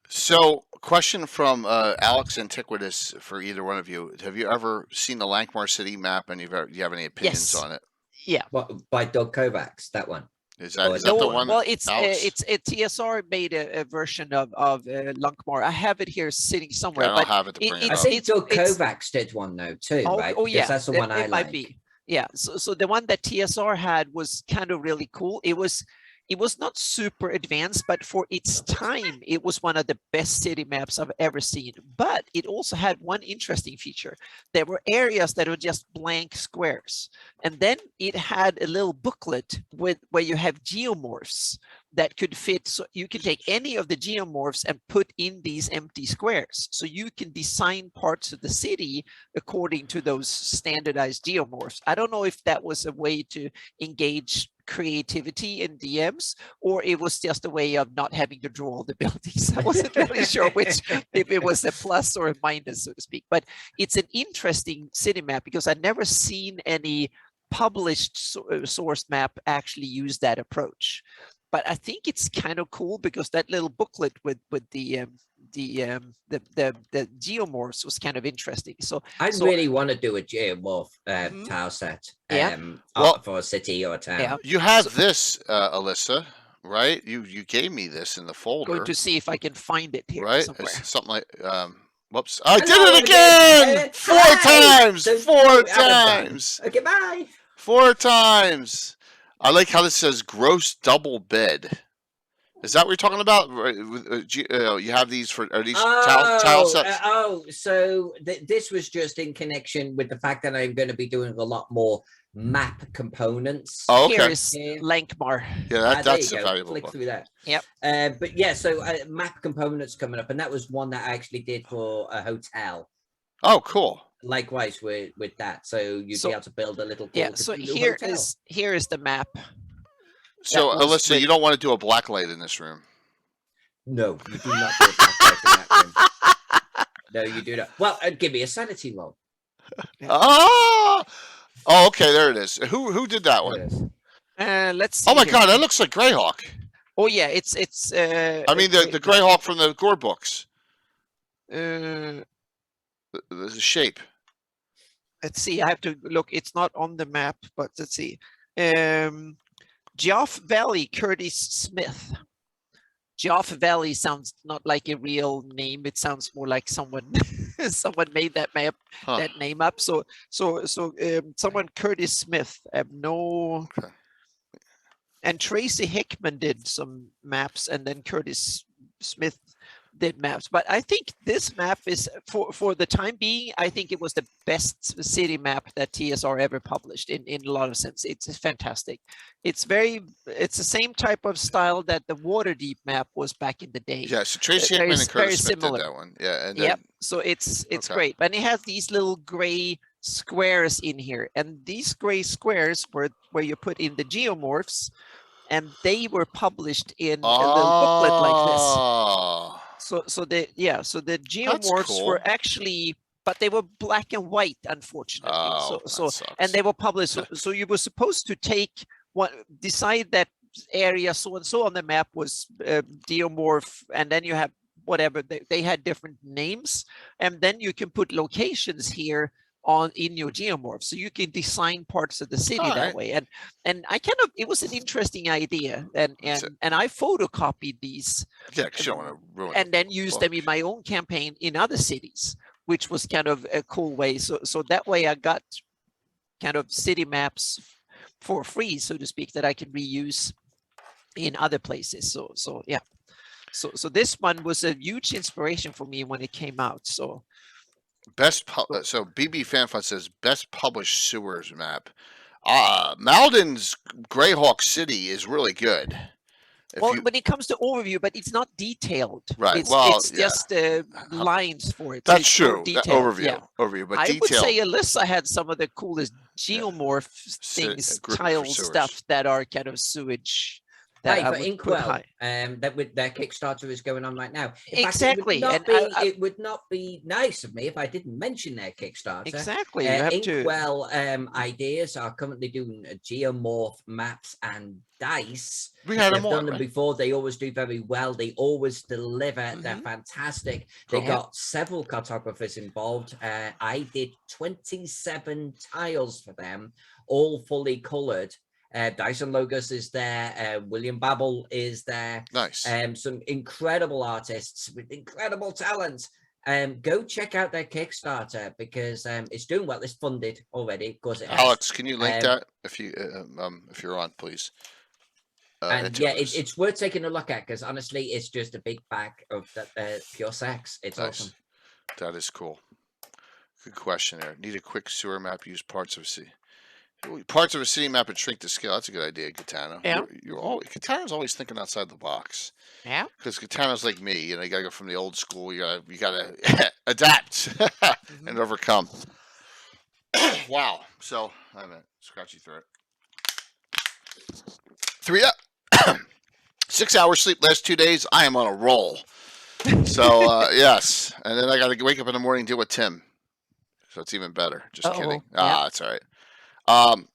So, question from Alex Antiquitous for either one of you. Have you ever seen the Lancmar City Map, and do you have any opinions on it? Yeah. What, by Doug Kovacs, that one? Is that the one? Well, it's TSR made a version of Lancmar. I have it here sitting somewhere. I don't have it to bring it up. I think Doug Kovacs did one though too, right? Oh, yeah. That's the one I like. Might be. Yeah. So the one that TSR had was kind of really cool. It was not super advanced, but for its time, it was one of the best city maps I've ever seen. But it also had one interesting feature. There were areas that were just blank squares. And then it had a little booklet where you have geomorphs that could fit. So you can take any of the geomorphs and put in these empty squares. So you can design parts of the city according to those standardized geomorphs. I don't know if that was a way to engage creativity in DMs, or it was just a way of not having to draw all the buildings. I wasn't really sure if it was a plus or a minus, so to speak. But it's an interesting city map because I've never seen any published source map actually use that approach. But I think it's kind of cool because that little booklet with the geomorphs was kind of interesting. So I really want to do a geomorph tile set for a city or a town. Yeah. You have this, Alyssa, right? You gave me this in the folder. Going to see if I can find it here right? somewhere. It's something like whoops! I did it again! 4 times! 4 times! Okay, bye. 4 times. I like how this says gross double bed. Is that what you're talking about? You have these are these tile sets? So this was just in connection with the fact that I'm going to be doing a lot more map components. Oh, okay. Here is Lancmar. Yeah, that's a valuable Click book. through that. Yep. But yeah, so map components coming up, and that was one that I actually did for a hotel. Oh, cool. Likewise with that, so you'd be able to build a little. Yeah. So here is the map. So Alyssa, you don't want to do a black light in this room? No, you do not do a black light in that room. No, you do not. Well, give me a sanity roll. Oh, okay, there it is. Who did that one? Let's see. Oh my God, that looks like Greyhawk. Oh yeah, it's. I mean the Greyhawk from the Gore books. The shape. Let's see. I have to look. It's not on the map, but let's see. Geoff Valley, Curtis Smith. Geoff Valley sounds not like a real name. It sounds more like someone made that map, that name up. So someone Curtis Smith. No. Okay. And Tracy Hickman did some maps, and then Curtis Smith did maps. But I think this map is, for the time being, I think it was the best city map that TSR ever published in a lot of sense. It's fantastic. It's the same type of style that the Waterdeep map was back in the day. Yeah, so Tracy Hickman and Curtis Smith did that one. Yeah. And then, so it's great. And it has these little gray squares in here. And these gray squares were where you put in the geomorphs, and they were published in a little booklet like this. So the geomorphs were actually, but they were black and white, unfortunately. And they were published. So you were supposed to decide that area so and so on the map was geomorph, and then you have whatever they had different names, and then you can put locations here in your geomorph, so you can design parts of the city that Alright. way. And I kind of, it was an interesting idea, and I photocopied these, Yeah, because you don't want to ruin and then used them in my own campaign in other cities, which was kind of a cool way. So that way I got kind of city maps for free, so to speak, that I can reuse in other places. So yeah. So this one was a huge inspiration for me when it came out. So so BB Fanfun says best published sewers map. Malden's Greyhawk City is really good. Well, when it comes to overview, but it's not detailed. Right. It's just lines for it. That's so true. Overview. But I detailed. would say Alyssa had some of the coolest geomorph things, tile stuff that are kind of sewage. Right, for Inkwell, that Kickstarter is going on right now. Exactly. Fact, it would not be nice of me if I didn't mention their Kickstarter. Exactly. Inkwell Ideas are currently doing geomorph maps and dice. We had They've done them before. They always do very well. They always deliver. They're fantastic. They got several cartographers involved. I did 27 tiles for them, all fully colored. Dyson Logos is there. William Babel is there. Nice. Some incredible artists with incredible talent. Go check out their Kickstarter because it's doing well. It's funded already. Of course, it has. Alex, can you link that if you're on, please? And yeah, it's worth taking a look at because honestly, it's just a big bag of pure sex. It's awesome. That is cool. Good question there. Need a quick sewer map. Use parts of city. Parts of a city map and shrink to scale. That's a good idea, Katana. Yeah. Katana's always thinking outside the box. Yeah. Because Katana's like me, you gotta go from the old school. You gotta adapt and overcome. Wow. So I mean, scratchy throat. 6 hours sleep last 2 days. I am on a roll. So yes, and then I gotta wake up in the morning and deal with Tim. So it's even better. Just kidding. That's all right. Well,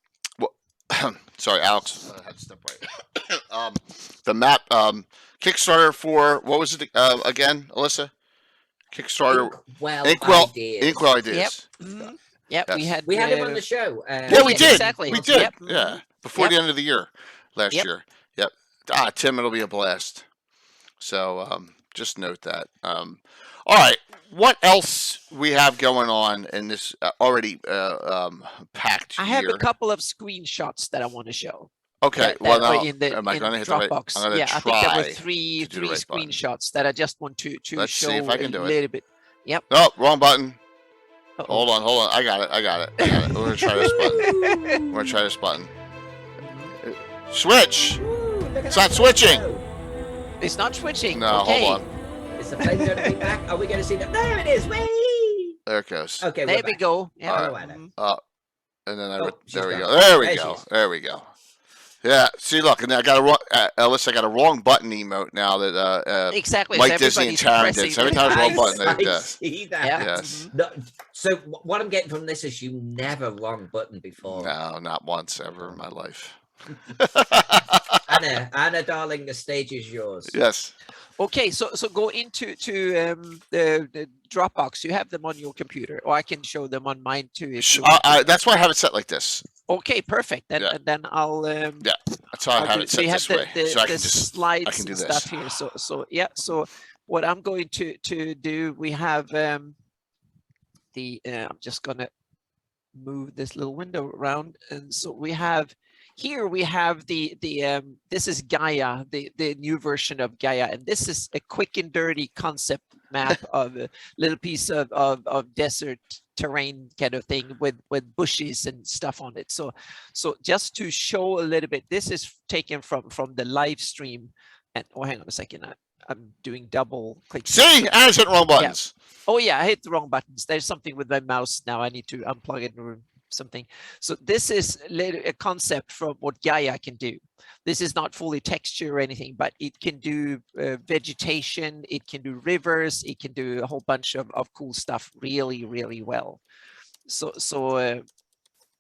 sorry, Alex. I had to step right. The map, Kickstarter for what was it again, Alyssa? Kickstarter. Inkwell Ideas. Yep. Yep. Yes. We had him on the show. Yeah, we did. Exactly. We did. Yep. Yeah, before the end of the year, last year. Yep. Tim, it'll be a blast. So just note that. All right. What else we have going on in this already packed I have year? a couple of screenshots that I want to show. Okay. Well, now, am I going to hit the right? Dropbox? I'm going to I think there were three screenshots that I just want to Let's show see if I can do a little bit. Yep. Oh, wrong button. Uh-oh. Hold on. I got it. We're going to try this button. Switch. It's not switching. It's not switching. No, okay. hold on. Is the plane going to be back? Are we going to see that? There it is. Whee! There it goes. Okay, there we go. Yeah. And then there we gone. go. There we go. Yeah. See, look, and I got a wrong. Alyssa, I got a wrong button emote now that exactly. Mike Disney and Taryn did. So every time it's wrong button, I see that. Yeah. Yes. No, so what I'm getting from this is you never wrong button before. No, not once ever in my life. Anna, darling, the stage is yours. Yes. Okay, so go into the Dropbox. You have them on your computer, or I can show them on mine too. That's why I have it set like this. Okay, perfect. And then I'll that's why I have it set this way. So I can just slides I can do and this. stuff here. So what I'm going to do, we have I'm just gonna move this little window around, and so we have. Here we have the this is Gaia, the new version of Gaia, and this is a quick and dirty concept map of a little piece of desert terrain kind of thing with bushes and stuff on it. So just to show a little bit, this is taken from the live stream. And hang on a second, I'm doing double click. See, I hit wrong buttons. Yeah. Oh yeah, I hit the wrong buttons. There's something with my mouse now. I need to unplug it or something. So this is a concept from what Gaia can do. This is not fully texture or anything, but it can do vegetation, it can do rivers, it can do a whole bunch of cool stuff really, really well. So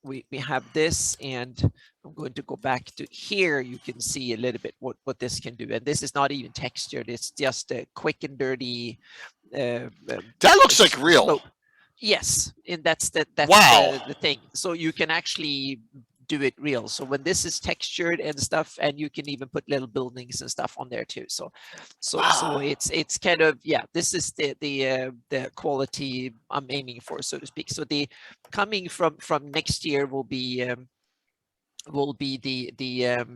we have this, and I'm going to go back to here. You can see a little bit what this can do. And this is not even textured. It's just a quick and dirty. That looks like real. Slope. Yes, and that's Wow. the thing. So you can actually do it real. So when this is textured and stuff, and you can even put little buildings and stuff on there too. So Wow. it's kind of, yeah, this is the quality I'm aiming for, so to speak. So the coming from next year will be the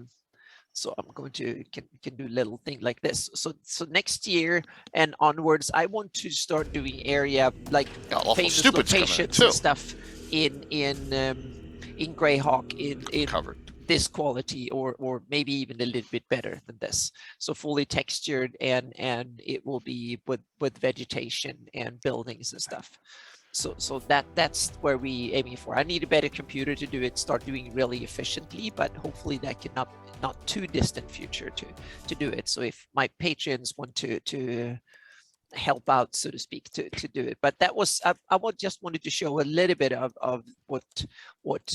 so I'm going to can do a little thing like this. So next year and onwards, I want to start doing area like Yeah, awful famous stupid's coming in locations too. and stuff in Greyhawk in Covered. this quality, or maybe even a little bit better than this. So fully textured, and it will be with vegetation and buildings and stuff. So that's where we aiming for. I need a better computer to do it, start doing really efficiently, but hopefully that can not too distant future to do it. So if my patrons want to help out, so to speak, to do it. But that was I just wanted to show a little bit of what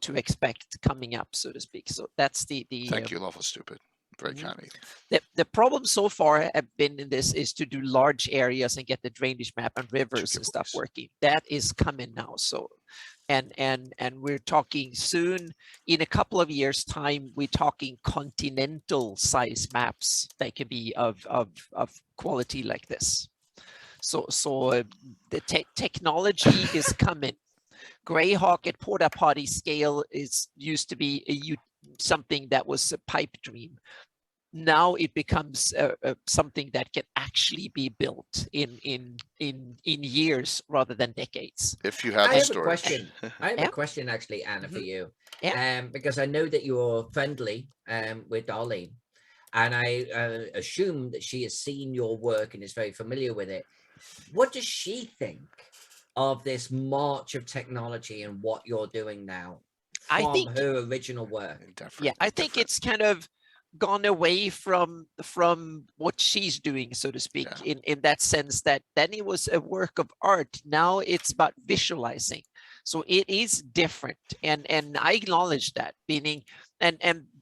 to expect coming up, so to speak. So that's the Thank you, Lawful Stupid. Very Mhm. kind of you. The problem so far have been in this is to do large areas and get the drainage map and rivers and stuff working. That is coming now. So and we're talking soon, in a couple of years time, we're talking continental size maps that can be of quality like this. So the technology is coming. Greyhawk at porta potty scale is used to be something that was a pipe dream. Now it becomes something that can actually be built in years rather than decades. If you have I the have a storage. question. I have Yeah. a question actually, Anna, for you. Yeah. Because I know that you're friendly with Darlene, and I assume that she has seen your work and is very familiar with it. What does she think of this march of technology and what you're doing now I from think her original work? Yeah, I think it's kind of gone away from what she's doing, so to speak, Yeah. in that sense, that then it was a work of art. Now it's about visualizing. So it is different, and I acknowledge that, meaning, and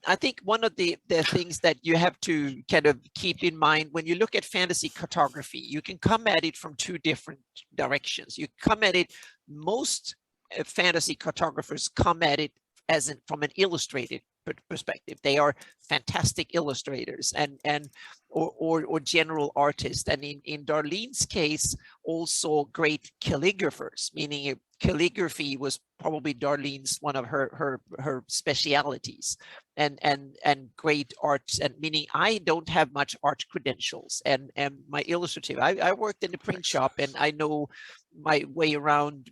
I think one of the things that you have to kind of keep in mind when you look at fantasy cartography, you can come at it from two different directions. You come at it, most fantasy cartographers come at it as from an illustrated perspective. They are fantastic illustrators or general artists, and in Darlene's case, also great calligraphers, meaning calligraphy was probably Darlene's one of her specialities, and great arts, and meaning I don't have much art credentials, and my illustrative, I worked in the print shop, and I know my way around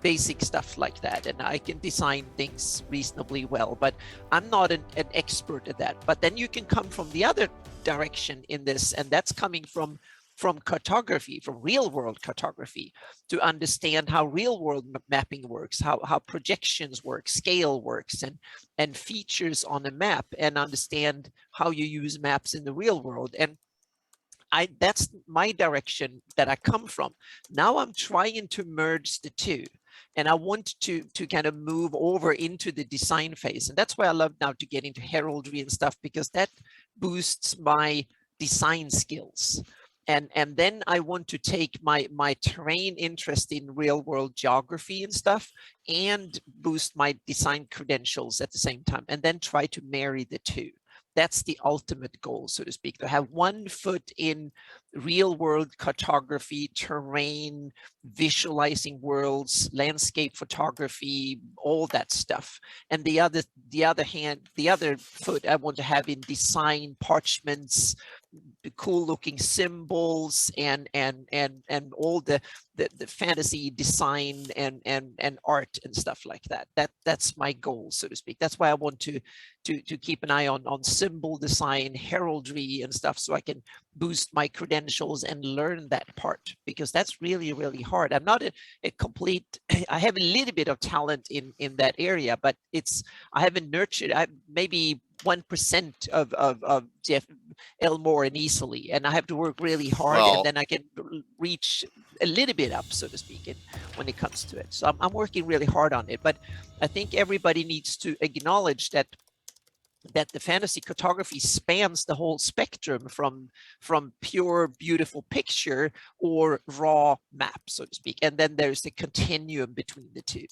basic stuff like that, and I can design things reasonably well, but I'm not an expert at that. But then you can come from the other direction in this, and that's coming from cartography, from real world cartography, to understand how real world mapping works, how projections work, scale works, and features on a map, and understand how you use maps in the real world. And that's my direction that I come from. Now I'm trying to merge the two, and I want to kind of move over into the design phase. And that's why I love now to get into heraldry and stuff, because that boosts my design skills. And then I want to take my terrain interest in real world geography and stuff, and boost my design credentials at the same time, and then try to marry the two. That's the ultimate goal, so to speak, to have one foot in real world cartography, terrain, visualizing worlds, landscape photography, all that stuff. And the other foot I want to have in design, parchments, cool looking symbols, and all the fantasy design and art and stuff like that. That's my goal, so to speak. That's why I want to keep an eye on symbol design, heraldry and stuff, so I can boost my credentials and learn that part, because that's really, really hard. I'm not a complete, I have a little bit of talent in that area, but I haven't nurtured. I maybe 1% of Jeff Elmore and easily, and I have to work really hard, and then I can reach a little bit up, so to speak, when it comes to it. So I'm working really hard on it, but I think everybody needs to acknowledge that that the fantasy cartography spans the whole spectrum from pure beautiful picture or raw map, so to speak, and then there's the continuum between the two.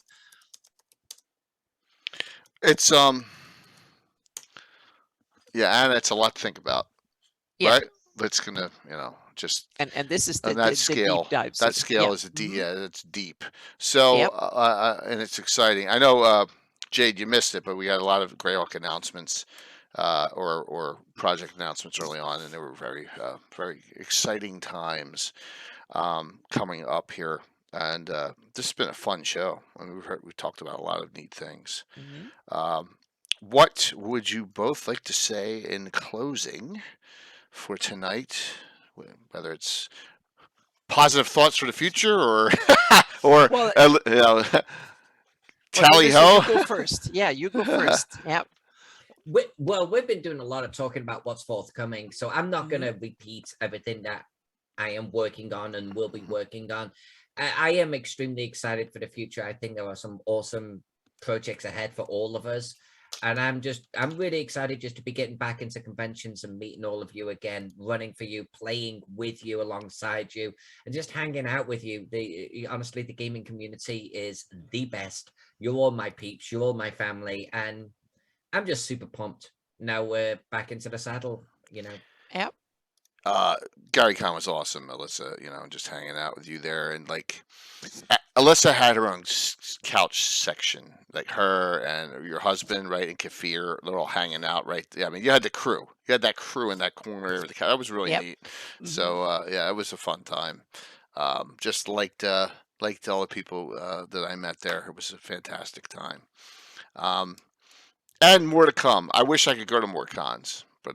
It's yeah, and it's a lot to think about, Yeah. right? It's gonna, just And this is the, on that the scale. deep dive. That scale yeah. is it's deep. So, Yep. and it's exciting. I know, Jade, you missed it, but we had a lot of Greyhawk announcements, or project announcements early on, and they were very, very exciting times coming up here. And this has been a fun show. I mean, we talked about a lot of neat things. What would you both like to say in closing for tonight? Whether it's positive thoughts for the future or Well, tally so ho. you go first. Yeah, you go first. Yeah. We've been doing a lot of talking about what's forthcoming, so I'm not going to repeat everything that I am working on and will be working on. I am extremely excited for the future. I think there are some awesome projects ahead for all of us. And I'm really excited just to be getting back into conventions and meeting all of you again, running for you, playing with you, alongside you, and just hanging out with you. Honestly, the gaming community is the best. You're all my peeps, you're all my family, and I'm just super pumped. Now we're back into the saddle, Yep. Gary Con was awesome, Alyssa, just hanging out with you there. And like, Alyssa had her own couch section, like her and your husband, right? And Kafir, they're all hanging out, right? Yeah, I mean, you had the crew. You had that crew in that corner. That was really neat. So, yeah, it was a fun time. Just liked all the people that I met there. It was a fantastic time. And more to come. I wish I could go to more cons, but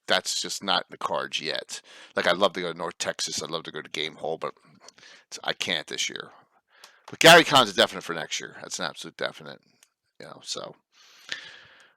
that's just not in the cards yet. Like, I'd love to go to North Texas. I'd love to go to Game Hole, but I can't this year. But Gary Con's a definite for next year. That's an absolute definite. So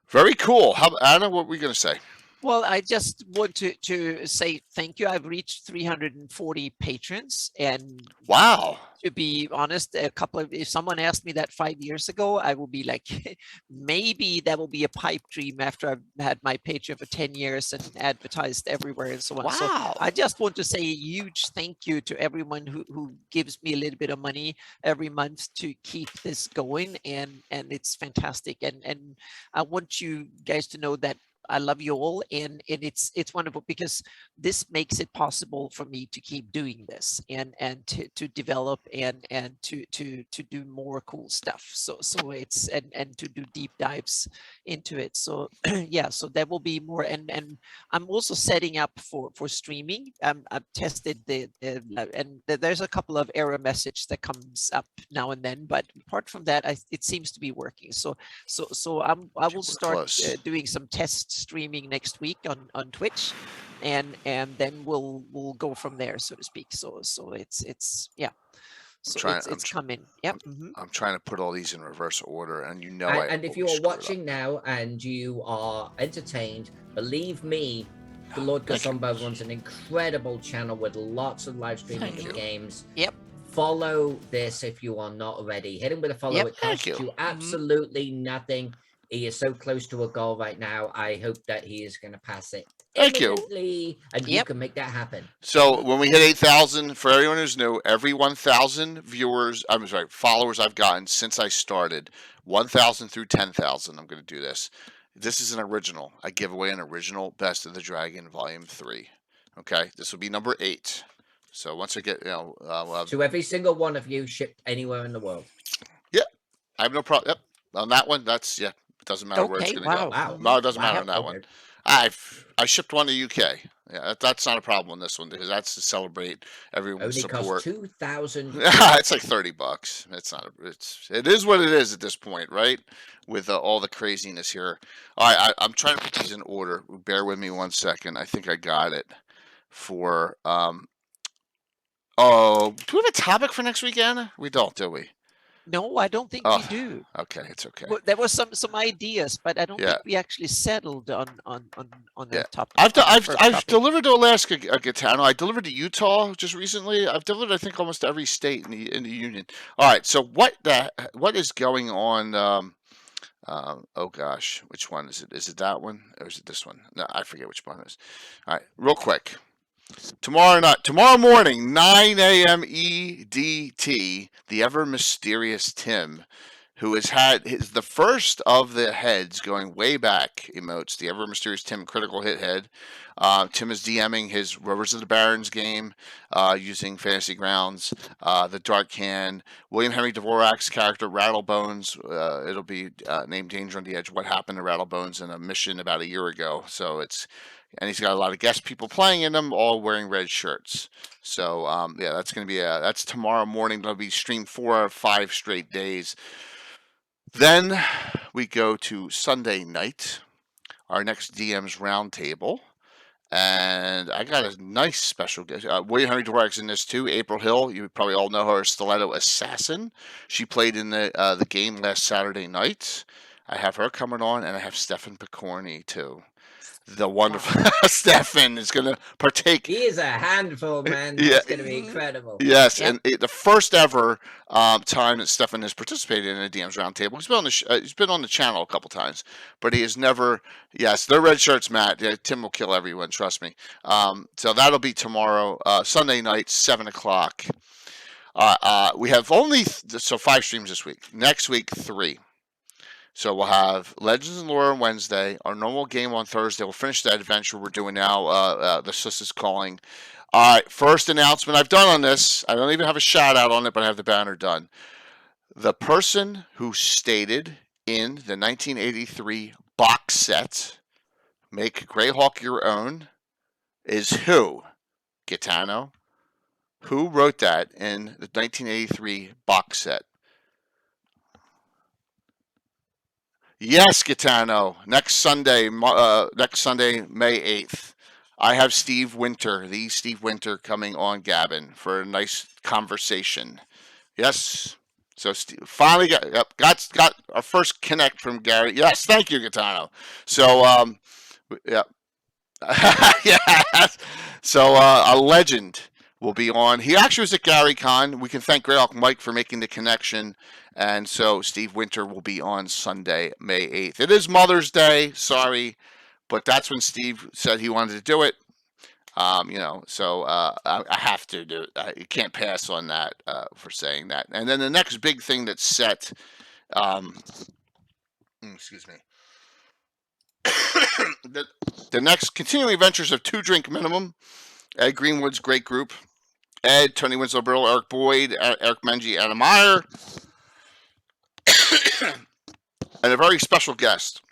very cool. Anna, what were we going to say? Well, I just want to say thank you. I've reached 340 patrons, and wow. To be honest, if someone asked me that 5 years ago, I will be like, maybe that will be a pipe dream after I've had my Patreon for 10 years and advertised everywhere and so on. Wow. So I just want to say a huge thank you to everyone who gives me a little bit of money every month to keep this going. And it's fantastic. And I want you guys to know that I love you all, and it's wonderful because this makes it possible for me to keep doing this and to develop and to do more cool stuff. So it's and to do deep dives into it. So yeah, so there will be more, and I'm also setting up for streaming. I've tested and there's a couple of error message that comes up now and then, but apart from that, it seems to be working. So I will start doing some tests streaming next week on Twitch, and then we'll go from there, so to speak. So it's yeah. So it's coming. Yep. I'm trying to put all these in reverse order, and and if you are watching now and you are entertained, believe me, the Lord Gasomba runs an incredible channel with lots of live streaming of games. Yep. Follow this if you are not already. Hit him with a follow. It costs you absolutely nothing. He is so close to a goal right now. I hope that he is going to pass it. Thank you. And you can make that happen. So when we hit 8,000, for everyone who's new, every 1,000 followers I've gotten since I started, 1,000 through 10,000, I'm going to do this. This is an original. I give away an original Best of the Dragon Volume 3. Okay, this will be number 8. So once I get, to every single one of you shipped anywhere in the world. Yeah, I have no problem. Yep, on that one, that's It doesn't matter where it's going to go. Wow. No, it doesn't matter on that one. I shipped one to UK. Yeah, that's not a problem on this one because that's to celebrate everyone's support. Only costs 2,000. It's like $30. It's not. It is what it is at this point, right? With all the craziness here. All right, I'm trying to put these in order. Bear with me 1 second. I think I got it. For do we have a topic for next week, Anna? We don't, do we? No, I don't think we do. Okay, it's okay. Well, there was some ideas, but I don't think we actually settled on that topic. I've delivered to Alaska a guitar. No, I delivered to Utah just recently. I've delivered, I think, almost every state in the union. All right. So what is going on Oh gosh, which one is it? Is it that one or is it this one? No, I forget which one it is. All right, real quick. Tomorrow morning, 9 a.m. EDT, the ever mysterious Tim, who has had the first of the heads going way back emotes, the ever mysterious Tim critical hit head. Tim is DMing his Rovers of the Barons game using Fantasy Grounds, the Dark Can, William Henry Dvorak's character Rattlebones. It'll be named Danger on the Edge. What happened to Rattlebones in a mission about a year ago? So and he's got a lot of guest people playing in them, all wearing red shirts. So yeah, that's going to be that's tomorrow morning. That'll be streamed 4 or 5 straight days. Then we go to Sunday night, our next DM's roundtable. And I got a nice special guest. William Henry Dvorak's in this too. April Hill, you probably all know her as Stiletto Assassin. She played in the game last Saturday night. I have her coming on, and I have Stefan Picorni too. The wonderful Stefan is going to partake. He is a handful, man. That's Yeah. going to be incredible. Yes, Yep. and the first ever time that Stefan has participated in a DM's roundtable. He's been on the channel a couple times, but he has never. Yes, they're red shirts, Matt. Yeah, Tim will kill everyone. Trust me. So that'll be tomorrow, Sunday night, 7:00. We have only 5 streams this week. Next week, 3. So we'll have Legends and Lore on Wednesday, our normal game on Thursday. We'll finish that adventure we're doing now, the Sis is Calling. All right, first announcement I've done on this. I don't even have a shout out on it, but I have the banner done. The person who stated in the 1983 box set, Make Greyhawk Your Own, is who? Gitano? Who wrote that in the 1983 box set? Yes, Gitano. Next Sunday, May 8th. I have Steve Winter, the Steve Winter, coming on Gavin for a nice conversation. Yes. So Steve, finally got our first connect from Gary. Yes, thank you, Gitano. So yeah. Yes. So a legend will be on. He actually was at GaryCon. We can thank Greyhawk Mike for making the connection. And so Steve Winter will be on Sunday, May 8th. It is Mother's Day, sorry, but that's when Steve said he wanted to do it. So I have to do it. You can't pass on that for saying that. And then the next big thing that's set, excuse me, the next continuing adventures of 2 Drink Minimum, Ed Greenwood's great group, Ed, Tony Winslow Brill, Eric Boyd, Eric Menji, Anna Meyer, and a very special guest.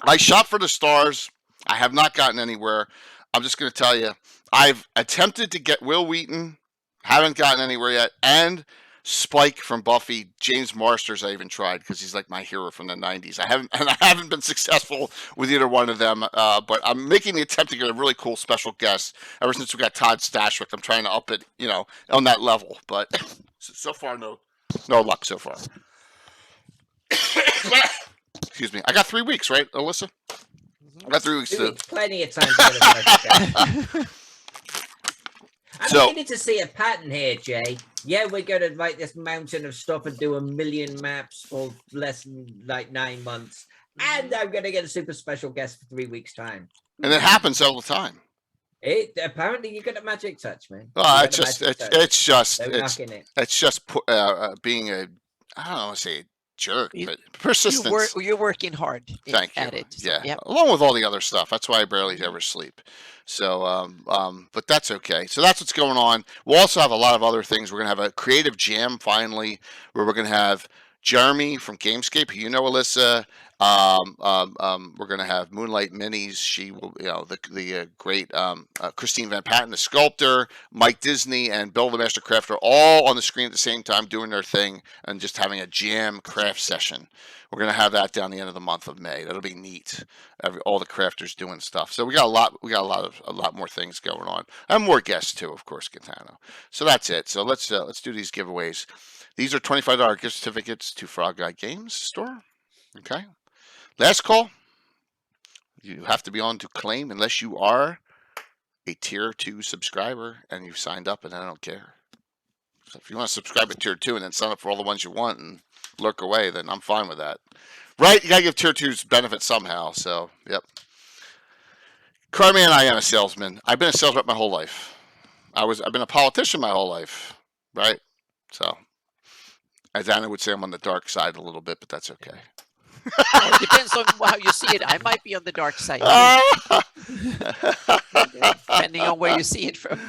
I shot for the stars. I have not gotten anywhere. I'm just going to tell you, I've attempted to get Will Wheaton, haven't gotten anywhere yet, and Spike from Buffy, James Marsters, I even tried because he's like my hero from the 90s. I haven't been successful with either one of them, but I'm making the attempt to get a really cool special guest. Ever since we got Todd Stashwick, I'm trying to up it, on that level. But so far, no luck so far. Excuse me. I got 3 weeks, right, Alyssa? I got 3 weeks. 2 weeks, plenty of time to get a special guest. I'm beginning to see a pattern here, Jay. Yeah, we're going to write this mountain of stuff and do 1 million maps for less than 9 months. And I'm going to get a super special guest for 3 weeks' time. And it happens all the time. Apparently, you got a magic touch, man. It's just being a, I don't want to say a jerk, but persistence. You're working hard Thank you. at it. Yeah. Yep. Along with all the other stuff. That's why I barely ever sleep. So, but that's okay. So that's what's going on. We'll also have a lot of other things. We're going to have a creative jam finally, where we're going to have Jeremy from Gamescape, who Alyssa. We're going to have Moonlight Minis. She will, the great Christine Van Patten, the sculptor, Mike Disney, and Bill the Master Crafter, all on the screen at the same time doing their thing and just having a jam craft session. We're going to have that down the end of the month of May. That'll be neat. All the crafters doing stuff. So we got a lot more things going on, and more guests too, of course, Gitano. So that's it. So let's do these giveaways. These are $25 gift certificates to Frog Guy Games store. Okay. Last call. You have to be on to claim unless you are a tier 2 subscriber and you've signed up, and I don't care. So if you want to subscribe at tier 2 and then sign up for all the ones you want, and lurk away, then I'm fine with that. Right? You gotta give tier 2s benefit somehow. So, yep. Carman, I am a salesman. I've been a sales rep my whole life. I've been a politician my whole life, right? So, as Anna would say, I'm on the dark side a little bit, but that's okay. Well, it depends on how you see it. I might be on the dark side, depending on where you see it from.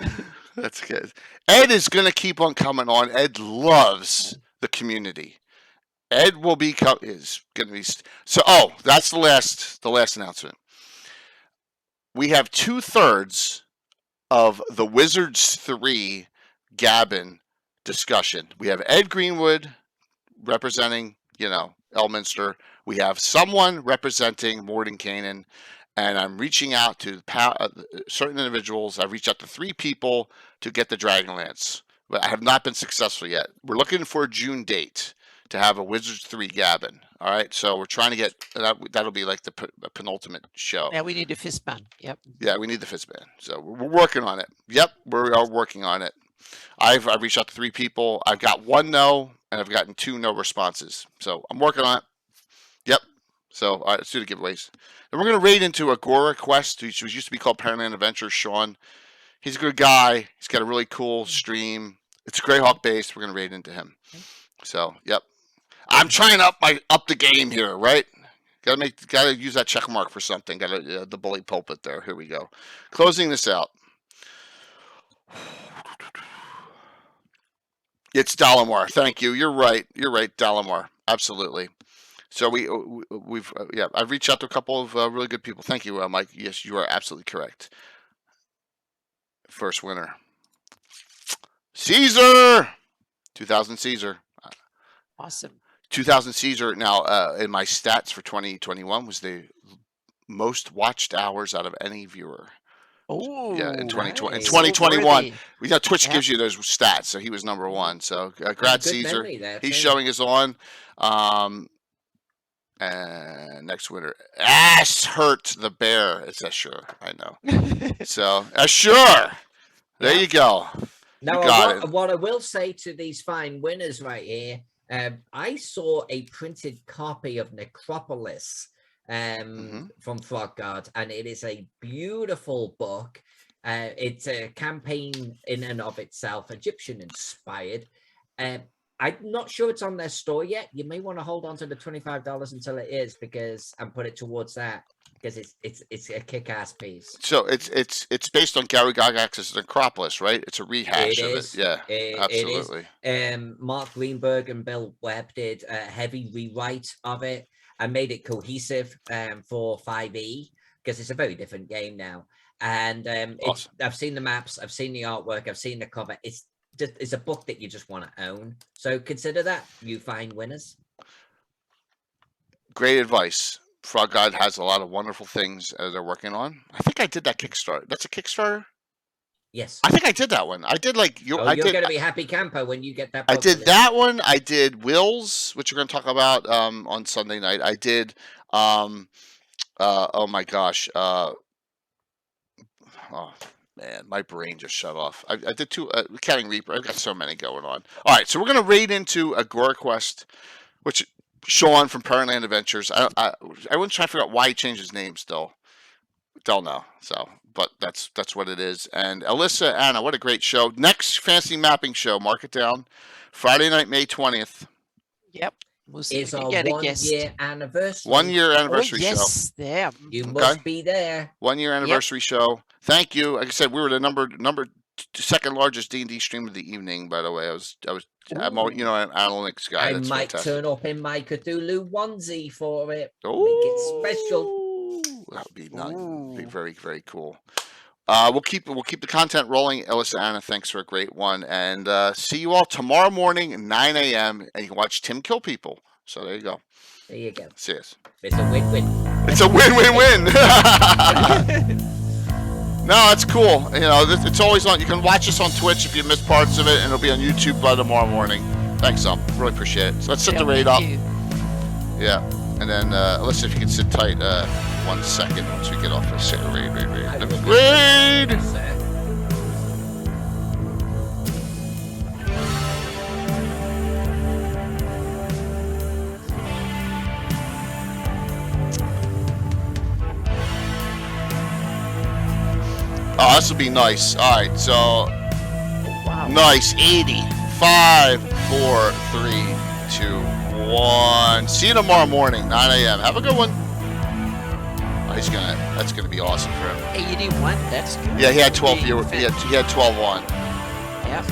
That's good. Ed is going to keep on coming on. Ed loves the community. Ed will be is going to be so. Oh, that's the last announcement. We have 2/3 of the Wizards 3 Gabbin discussion. We have Ed Greenwood representing, Elminster. We have someone representing Mordenkainen, and I'm reaching out to certain individuals. I've reached out to 3 people to get the Dragonlance, but I have not been successful yet. We're looking for a June date to have a Wizards 3 Gabbin. All right, so we're trying to get that'll be like the penultimate show. Yeah, we need a fist band. Yep. Yeah, we need the fist band. So we're working on it. Yep, we are working on it. I've reached out to 3 people. I've got 1 no, and I've gotten 2 no responses. So I'm working on it. Yep. So all right, let's do the giveaways. And we're going to raid into Agora Quest, which used to be called Paranormal Adventures. Sean, he's a good guy. He's got a really cool stream. It's Greyhawk based. We're going to raid into him. So, yep. I'm trying to up the game here, right? Gotta use that check mark for something. Got the bully pulpit there. Here we go. Closing this out. It's Dalamar. Thank you. You're right. Dalamar. Absolutely. So I've reached out to a couple of really good people. Thank you, Mike. Yes, you are absolutely correct. First winner, Caesar. 2000 Caesar. Awesome. 2000 Caesar. Now, in my stats for 2021 was the most watched hours out of any viewer. Oh, yeah, in 2020, nice. in 2021, Twitch Yeah. gives you those stats, so he was number 1. So, congrats, Caesar. There, He's showing us on. And next winner, Ass Hurt the Bear. It's Ashur. I know. So, Ashur. There you go. Now, what I will say to these fine winners right here, I saw a printed copy of Necropolis from Frogguard, and it is a beautiful book. It's a campaign in and of itself, Egyptian inspired. I'm not sure it's on their store yet. You may want to hold on to the $25 until it is, and put it towards that, because it's a kick-ass piece. So it's based on Gary Gygax's Necropolis, right? It's a rehash of it. Yeah, absolutely. It is. Mark Greenberg and Bill Webb did a heavy rewrite of it and made it cohesive for 5e, because it's a very different game now. And awesome. I've seen the maps, I've seen the artwork, I've seen the cover. It's a book that you just want to own. So consider that, you fine winners. Great advice. Frog God has a lot of wonderful things they're working on. I think I did that Kickstarter. That's a Kickstarter? Yes. I think I did that one. I did you're going to be happy camper when you get that book. I did that one. I did Will's, which we're going to talk about on Sunday night. I did, oh my gosh. Oh, man, my brain just shut off. I did 2, Counting Reaper. I've got so many going on. All right, so we're going to raid into Agora Quest, which Sean from Pearland Adventures. Everyone's trying to figure out why he changed his name still. Don't know. So, but that's what it is. And Alyssa, Anna, what a great show. Next fantasy mapping show, mark it down. Friday night, May 20th. Yep. We'll see it's if we our can get a guest. 1 year anniversary. 1 year anniversary show. Yes, there. You must be there. 1 year anniversary show. Thank you. Like I said, we were the number second largest D&D stream of the evening. By the way, I'm an analytics guy. I might turn up in my Cthulhu onesie for it. Ooh, make it special. That would be nice. Be very, very cool. We'll keep the content rolling. Alyssa, Anna, thanks for a great one, and see you all tomorrow morning, 9 a.m. And you can watch Tim kill people. So there you go. There you go. See us. It's a win-win. It's a win-win-win. No, it's cool. It's always on. You can watch us on Twitch if you missed parts of it, and it'll be on YouTube by tomorrow morning. Thanks, really appreciate it. So let's set the raid up. Yeah, and then Alyssa, if you can sit tight 1 second once we get off this raid. Oh, this will be nice. All right, so Wow. nice. 80. 5, 4, 3, 2, 1. See you tomorrow morning, 9 a.m. Have a good one. Oh, that's gonna be awesome for him. 81. That's good. Yeah, he had 12 He viewers. He had 12 on. Yeah.